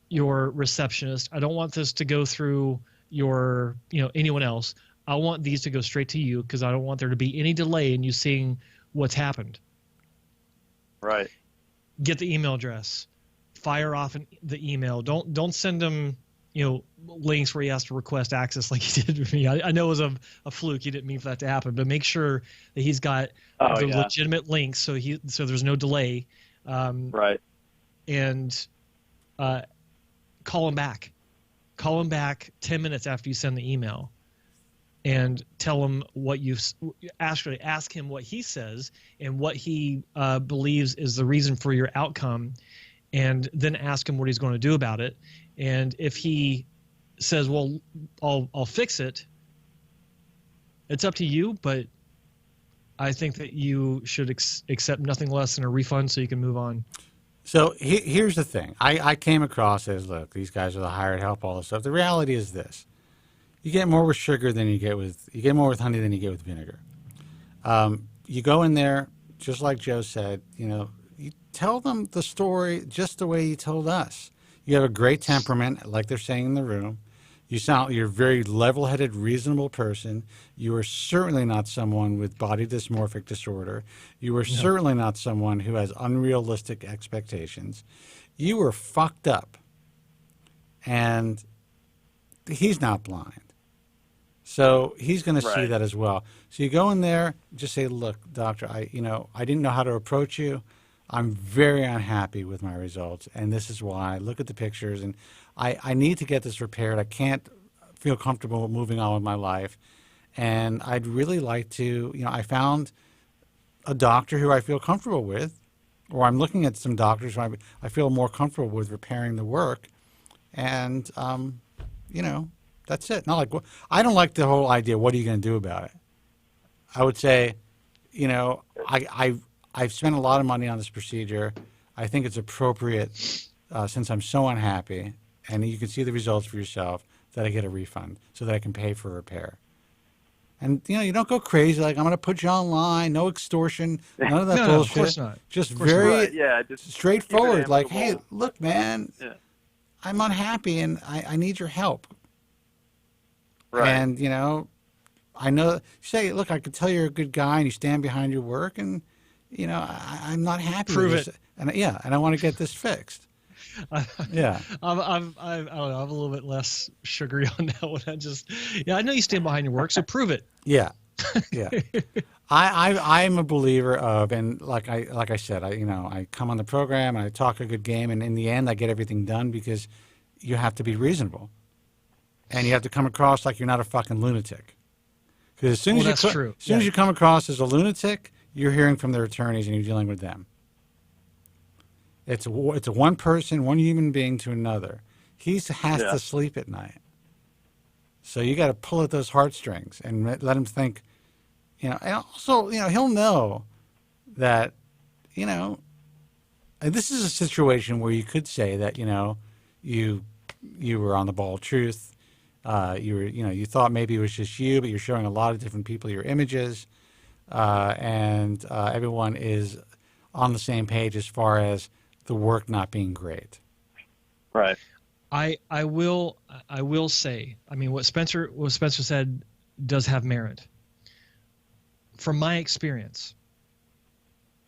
your receptionist. I don't want this to go through your, anyone else. I want these to go straight to you because I don't want there to be any delay in you seeing what's happened.
Right.
Get the email address. Fire off the email. Don't send them, links where he has to request access like he did with me. I know it was a fluke. He didn't mean for that to happen, but make sure that he's got legitimate links so there's no delay.
Right.
And call him back. Call him back 10 minutes after you send the email. And tell him what ask him what he says and what he believes is the reason for your outcome, and then ask him what he's going to do about it. And if he says, "Well, I'll fix it," it's up to you. But I think that you should accept nothing less than a refund so you can move on.
So here's the thing: I came across as, look, these guys are the hired help, all this stuff. The reality is this. You get more with sugar than you get more with honey than you get with vinegar. You go in there, just like Joe said, you tell them the story just the way you told us. You have a great temperament, like they're saying in the room. You're a very level-headed, reasonable person. You are certainly not someone with body dysmorphic disorder. You are certainly not someone who has unrealistic expectations. You are fucked up. And he's not blind. So he's going to see that as well. So you go in there, just say, "Look, doctor, I didn't know how to approach you. I'm very unhappy with my results, and this is why. Look at the pictures, and I need to get this repaired. I can't feel comfortable moving on with my life, and I'd really like to. I found a doctor who I feel comfortable with, or I'm looking at some doctors who I feel more comfortable with repairing the work, and That's it. Not like, I don't like the whole idea. What are you going to do about it? I would say, I've spent a lot of money on this procedure. I think it's appropriate, since I'm so unhappy, and you can see the results for yourself, that I get a refund so that I can pay for repair. And you don't go crazy like, I'm going to put you online, no extortion, none of that bullshit.
No, of course not.
Just very
just
straightforward. Like, hey, look, man, I'm unhappy and I need your help. Right. And, I know, say, look, I could tell you're a good guy and you stand behind your work and, I'm not happy
Prove
with
it.
this. And I want to get this fixed. Yeah.
I don't know, I'm a little bit less sugary on that one. I know you stand behind your work, so prove it.
Yeah. Yeah. I'm a believer of, and like I said, I come on the program and I talk a good game, and in the end I get everything done because you have to be reasonable. And you have to come across like you're not a fucking lunatic. Because as soon as you come across as a lunatic, you're hearing from their attorneys and you're dealing with them. It's a one person, one human being to another. He has to sleep at night. So you got to pull at those heartstrings and let him think, and also, he'll know that, and this is a situation where you could say that, you were on the ball of truth. You thought maybe it was just you, but you're showing a lot of different people your images, and everyone is on the same page as far as the work not being great.
Right.
I will say, what Spencer said does have merit. From my experience,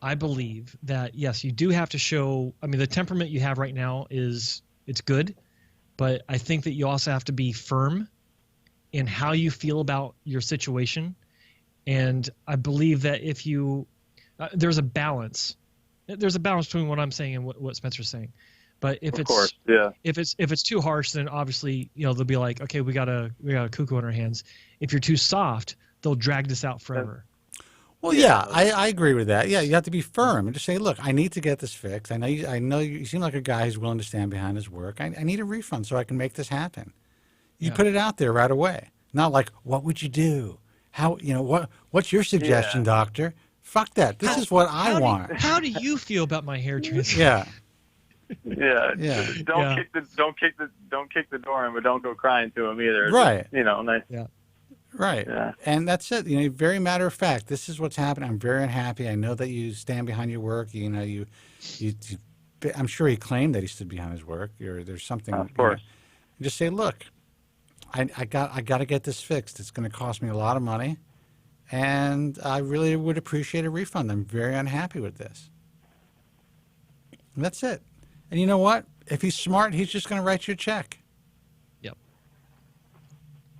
I believe that yes, you do have to show. The temperament you have right now it's good. But I think that you also have to be firm in how you feel about your situation. And I believe that if you, there's a balance. There's a balance between what I'm saying and what Spencer's saying. But if it's too harsh, then obviously, you know, they'll be like, okay, we got a cuckoo on our hands. If you're too soft, they'll drag this out forever.
Well, yeah, I agree with that. Yeah, you have to be firm and just say, look, I need to get this fixed. I know you seem like a guy who's willing to stand behind his work. I need a refund so I can make this happen. You put it out there right away. Not like, what would you do? How, you know, what's your suggestion, doctor? Fuck that. This is what I want.
How do you feel about my hair transplant?
Don't kick the door in, but don't go crying to him either.
Right.
Just, you know, nice.
Yeah.
Right.
Yeah.
And that's it. You know, very matter of fact, this is what's happening. I'm very unhappy. I know that you stand behind your work. You know, you I'm sure he claimed that he stood behind his work, or there's something.
Of course.
You know, just say, look, I got to get this fixed. It's going to cost me a lot of money, and I really would appreciate a refund. I'm very unhappy with this. And that's it. And you know what? If he's smart, he's just going to write you a check.
Yep.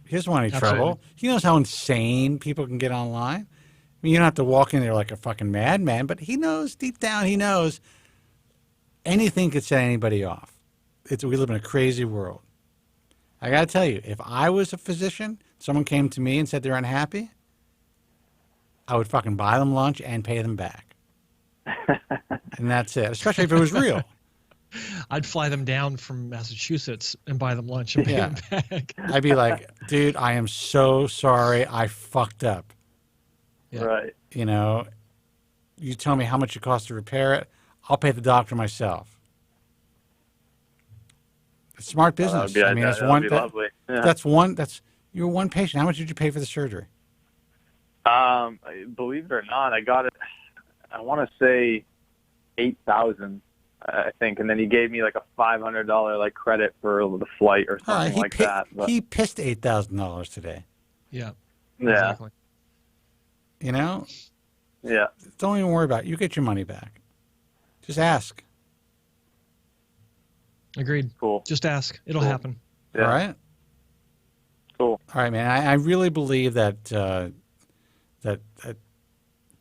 He doesn't want any trouble. He knows how insane people can get online. I mean, you don't have to walk in there like a fucking madman, but he knows, deep down, he knows anything could set anybody off. We live in a crazy world. I got to tell you, if I was a physician, someone came to me and said they're unhappy, I would fucking buy them lunch and pay them back. And that's it, especially if it was real.
I'd fly them down from Massachusetts and buy them lunch and pay them back.
I'd be like, dude, I am so sorry. I fucked up.
Yeah.
Right.
You know, you tell me how much it costs to repair it. I'll pay the doctor myself. It's smart business. I mean, it's one.
Lovely. Yeah.
That's one. You're one patient. How much did you pay for the surgery?
Believe it or not, I got it. I want to say $8,000. I think, and then he gave me like a $500 like credit for the flight or something like that. But
he pissed $8,000 today.
Yeah.
Yeah.
Exactly.
You know?
Yeah.
Don't even worry about it. You get your money back. Just ask.
Agreed.
Cool.
Just ask. It'll happen.
Yeah.
All right?
Cool.
All right, man. I really believe that that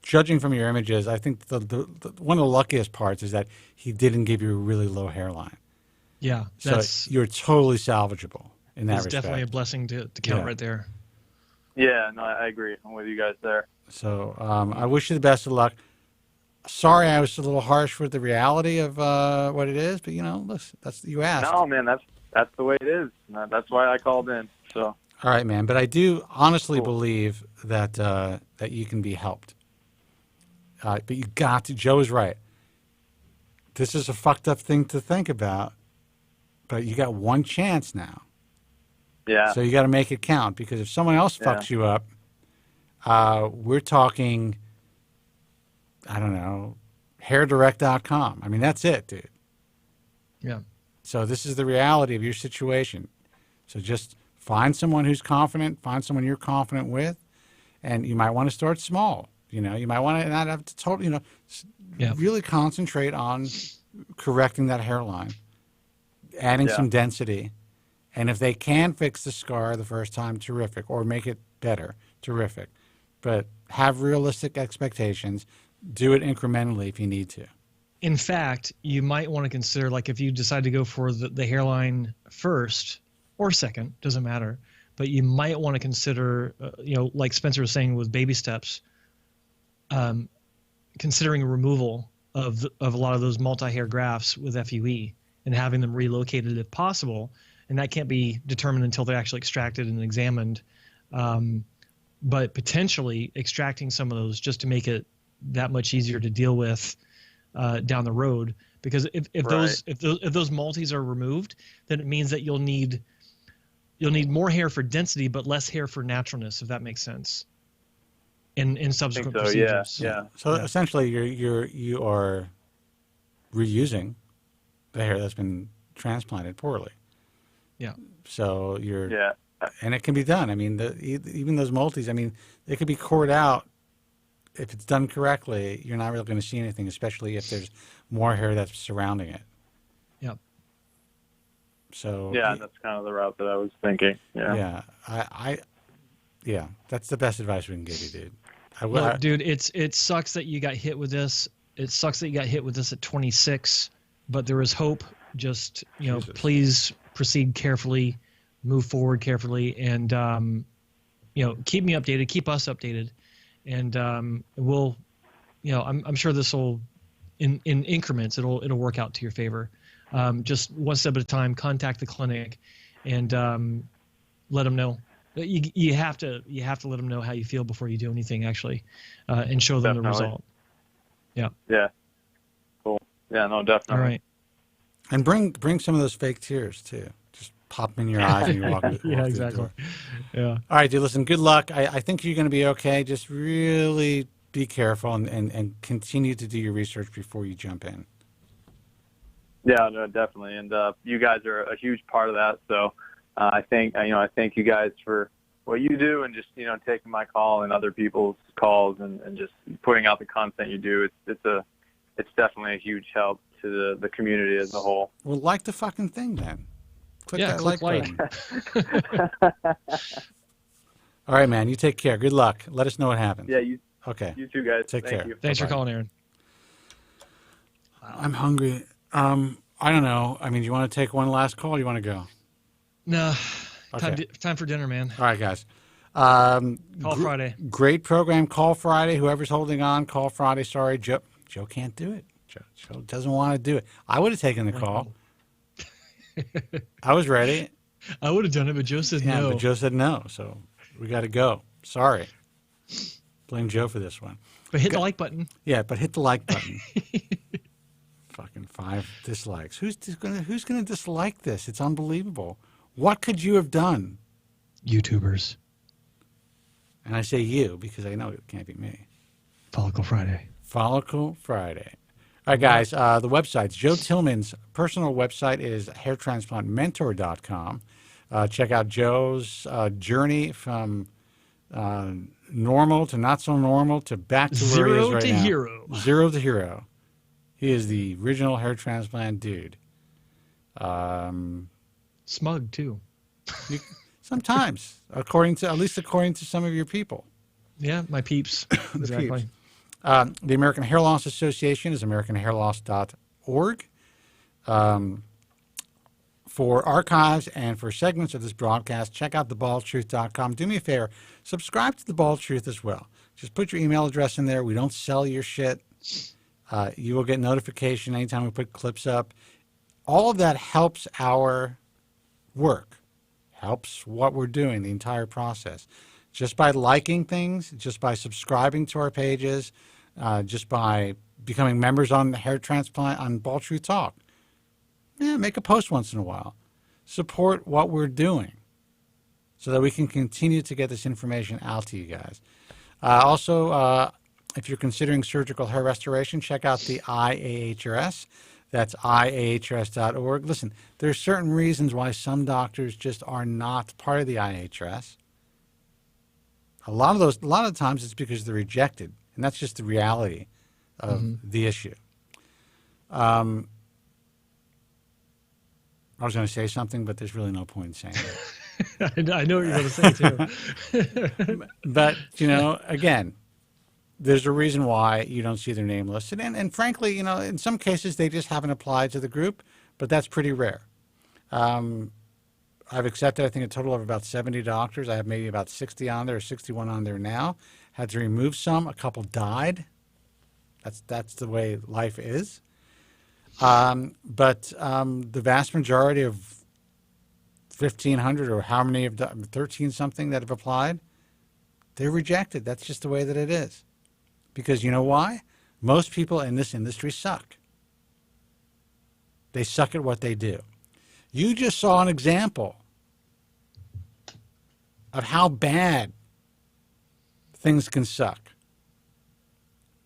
judging from your images, I think the one of the luckiest parts is that he didn't give you a really low hairline.
Yeah.
So you're totally salvageable in that respect.
It's definitely a blessing to count right there.
Yeah, no, I agree. I'm with you guys there.
So I wish you the best of luck. Sorry I was a little harsh with the reality of what it is, but, you know, listen, you asked.
No, man, that's the way it is. That's why I called in. So.
All right, man. But I do honestly believe that that you can be helped. But you got to. Joe is right. This is a fucked up thing to think about, but you got one chance now.
Yeah.
So you got to make it count, because if someone else fucks you up, we're talking, I don't know, hairdirect.com. I mean, that's it, dude.
Yeah.
So this is the reality of your situation. So just find someone who's confident, find someone you're confident with, and you might want to start small. You know, you might want to not have to totally, you know, really concentrate on correcting that hairline, adding some density. And if they can fix the scar the first time, terrific, or make it better, terrific. But have realistic expectations. Do it incrementally if you need to.
In fact, you might want to consider, like, if you decide to go for the hairline first or second, doesn't matter, but you might want to consider, you know, like Spencer was saying with baby steps, considering removal of a lot of those multi-hair grafts with FUE and having them relocated if possible. And that can't be determined until they're actually extracted and examined. But potentially extracting some of those just to make it that much easier to deal with down the road. Because if those multis are removed, then it means that you'll need more hair for density, but less hair for naturalness, if that makes sense. In subsequent procedures.
Yeah.
So essentially, you are reusing the hair that's been transplanted poorly.
Yeah.
So and it can be done. I mean, even those multis, I mean, they could be cored out. If it's done correctly, you're not really going to see anything, especially if there's more hair that's surrounding it.
Yep.
So
yeah, that's kind of the route that I was thinking.
Yeah, yeah, that's the best advice we can give you, dude.
Look, dude, it sucks that you got hit with this. It sucks that you got hit with this at 26, but there is hope. Just, please proceed carefully, move forward carefully, and keep me updated, keep us updated, and we'll, I'm sure this will, in increments, it'll work out to your favor. Just one step at a time. Contact the clinic, and let them know. You have to let them know how you feel before you do anything, actually, and show them the result. Yeah.
Yeah. Cool. Yeah. No, definitely.
All right.
And bring some of those fake tears too. Just pop them in your eyes and you walk.
Yeah,
walk
exactly.
Through the door.
Yeah.
All right, dude. Listen. Good luck. I think you're going to be okay. Just really be careful and continue to do your research before you jump in.
Yeah, no, definitely. And you guys are a huge part of that. So I thank you guys for what you do and just, taking my call and other people's calls and just putting out the content you do. It's definitely a huge help to the community as a whole.
Well, like the fucking thing then. Click that
click
like button. All right, man. You take care. Good luck. Let us know what happens.
Yeah, you.
Okay.
You too, guys.
Take care.
Thanks
Bye-bye.
for calling, Aaron.
I'm hungry. I don't know. I mean, do you want to take one last call or do you want to go?
No.
Okay.
Time for dinner, man.
All right, guys.
Call Friday.
Great program. Call Friday. Whoever's holding on, call Friday. Sorry, Joe can't do it. Joe doesn't want to do it. I would have taken the call. I was ready.
I would have done it, but Joe said no.
But Joe said no, so we got to go. Sorry. Blame Joe for this one.
But hit the like button.
Yeah, but hit the like button. Fucking 5 dislikes. Who's gonna dislike this? It's unbelievable. What could you have done?
YouTubers.
And I say you because I know it can't be me.
Follicle Friday.
Follicle Friday. All right, guys. The website, Joe Tillman's personal website is hairtransplantmentor.com. Check out Joe's journey from normal to not so normal to back to where he is right now.
Hero.
Zero to hero. He is the original hair transplant dude.
Smug too.
Sometimes, at least according to some of your people.
Yeah, my peeps. Exactly.
Peeps. The American Hair Loss Association is americanhairloss.org. For archives and for segments of this broadcast, check out thebaldtruth.com. Do me a favor, subscribe to The Bald Truth as well. Just put your email address in there. We don't sell your shit. You will get notification anytime we put clips up. All of that helps our work, helps what we're doing, the entire process. Just by liking things, just by subscribing to our pages, just by becoming members on Hair Transplant on Bald Truth Talk. Yeah, make a post once in a while. Support what we're doing so that we can continue to get this information out to you guys. Also, if you're considering surgical hair restoration, check out the IAHRS. That's IAHRS.org. Listen, there's certain reasons why some doctors just are not part of the IAHRS. A lot of times it's because they're rejected, and that's just the reality of the issue. I was going to say something, but there's really no point in saying it.
I know what you're going to say, too.
But, again, there's a reason why you don't see their name listed. And frankly, in some cases, they just haven't applied to the group, but that's pretty rare. I've accepted, I think, a total of about 70 doctors. I have maybe about 60 on there, or 61 on there now. Had to remove some. A couple died. That's the way life is. But the vast majority of 1,500 or how many of 13 something that have applied, they're rejected. That's just the way that it is. Because you know why? Most people in this industry suck. They suck at what they do. You just saw an example of how bad things can suck.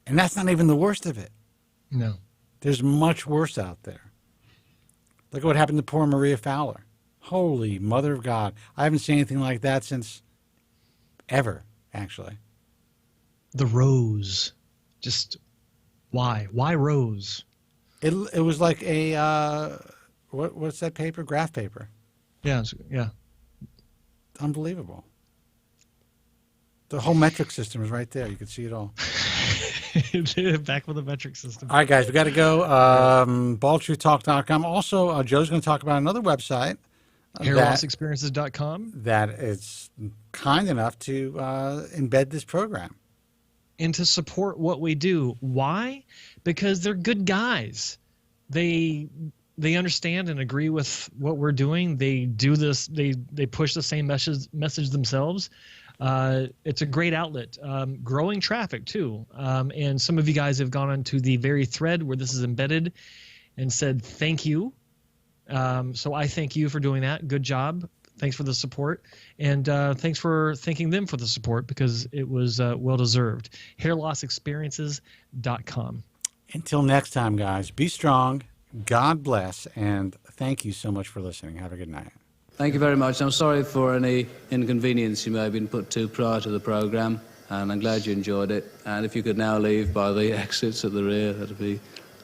And that's not even the worst of it.
No.
There's much worse out there. Look at what happened to poor Maria Fowler. Holy mother of God. I haven't seen anything like that since ever, actually.
The rose. Just why? Why rose?
It was like a What's that paper? Graph paper.
Yeah, yeah.
Unbelievable. The whole metric system is right there. You can see it all.
Back with the metric system.
All right, guys, we got to go. BaldTruthTalk.com. Also, Joe's going to talk about another website.
HairLossExperiences.com.
That is kind enough to embed this program.
And to support what we do. Why? Because they're good guys. They understand and agree with what we're doing. They do this. They push the same message themselves. It's a great outlet. Growing traffic, too. And some of you guys have gone onto the very thread where this is embedded and said thank you. So I thank you for doing that. Good job. Thanks for the support. And thanks for thanking them for the support because it was well-deserved. HairLossExperiences.com.
Until next time, guys, be strong. God bless. And thank you so much for listening. Have a good night.
Thank you very much. I'm sorry for any inconvenience you may have been put to prior to the programme, and I'm glad you enjoyed it. And if you could now leave by the exits at the rear, that'd be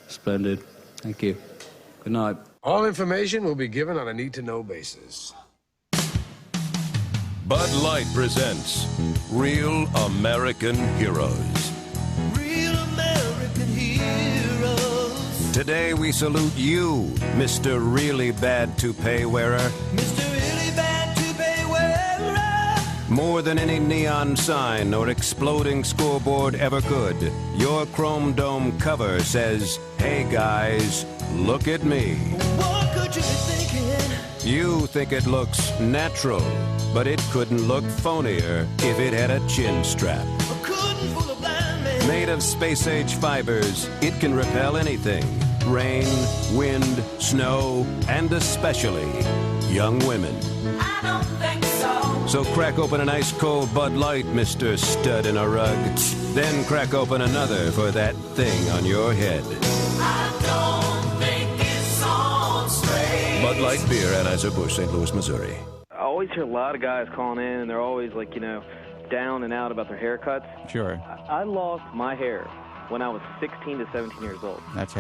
splendid. Thank you. Good night.
All information will be given on a need-to-know basis.
Bud Light presents Real American Heroes.
Real American heroes.
Today we salute you, Mr. Really Bad Toupee Wearer.
Mr. Really Bad Toupee Wearer.
More than any neon sign or exploding scoreboard ever could, your chrome dome cover says, "Hey guys, look at me."
What could you be thinking?
You think it looks natural, but it couldn't look phonier if it had a chin strap.
Couldn't fool a blind man.
Made of space-age fibers, it can repel anything. Rain, wind, snow, and especially young women.
I don't think so.
So crack open an ice-cold Bud Light, Mr. Stud in a Rug. Then crack open another for that thing on your head.
I don't think it's on straight.
Bud Light Beer, Anheuser-Busch, St. Louis, Missouri.
I always hear a lot of guys calling in, and they're always like, down and out about their haircuts.
Sure.
I lost my hair when I was 16 to 17 years old.
That's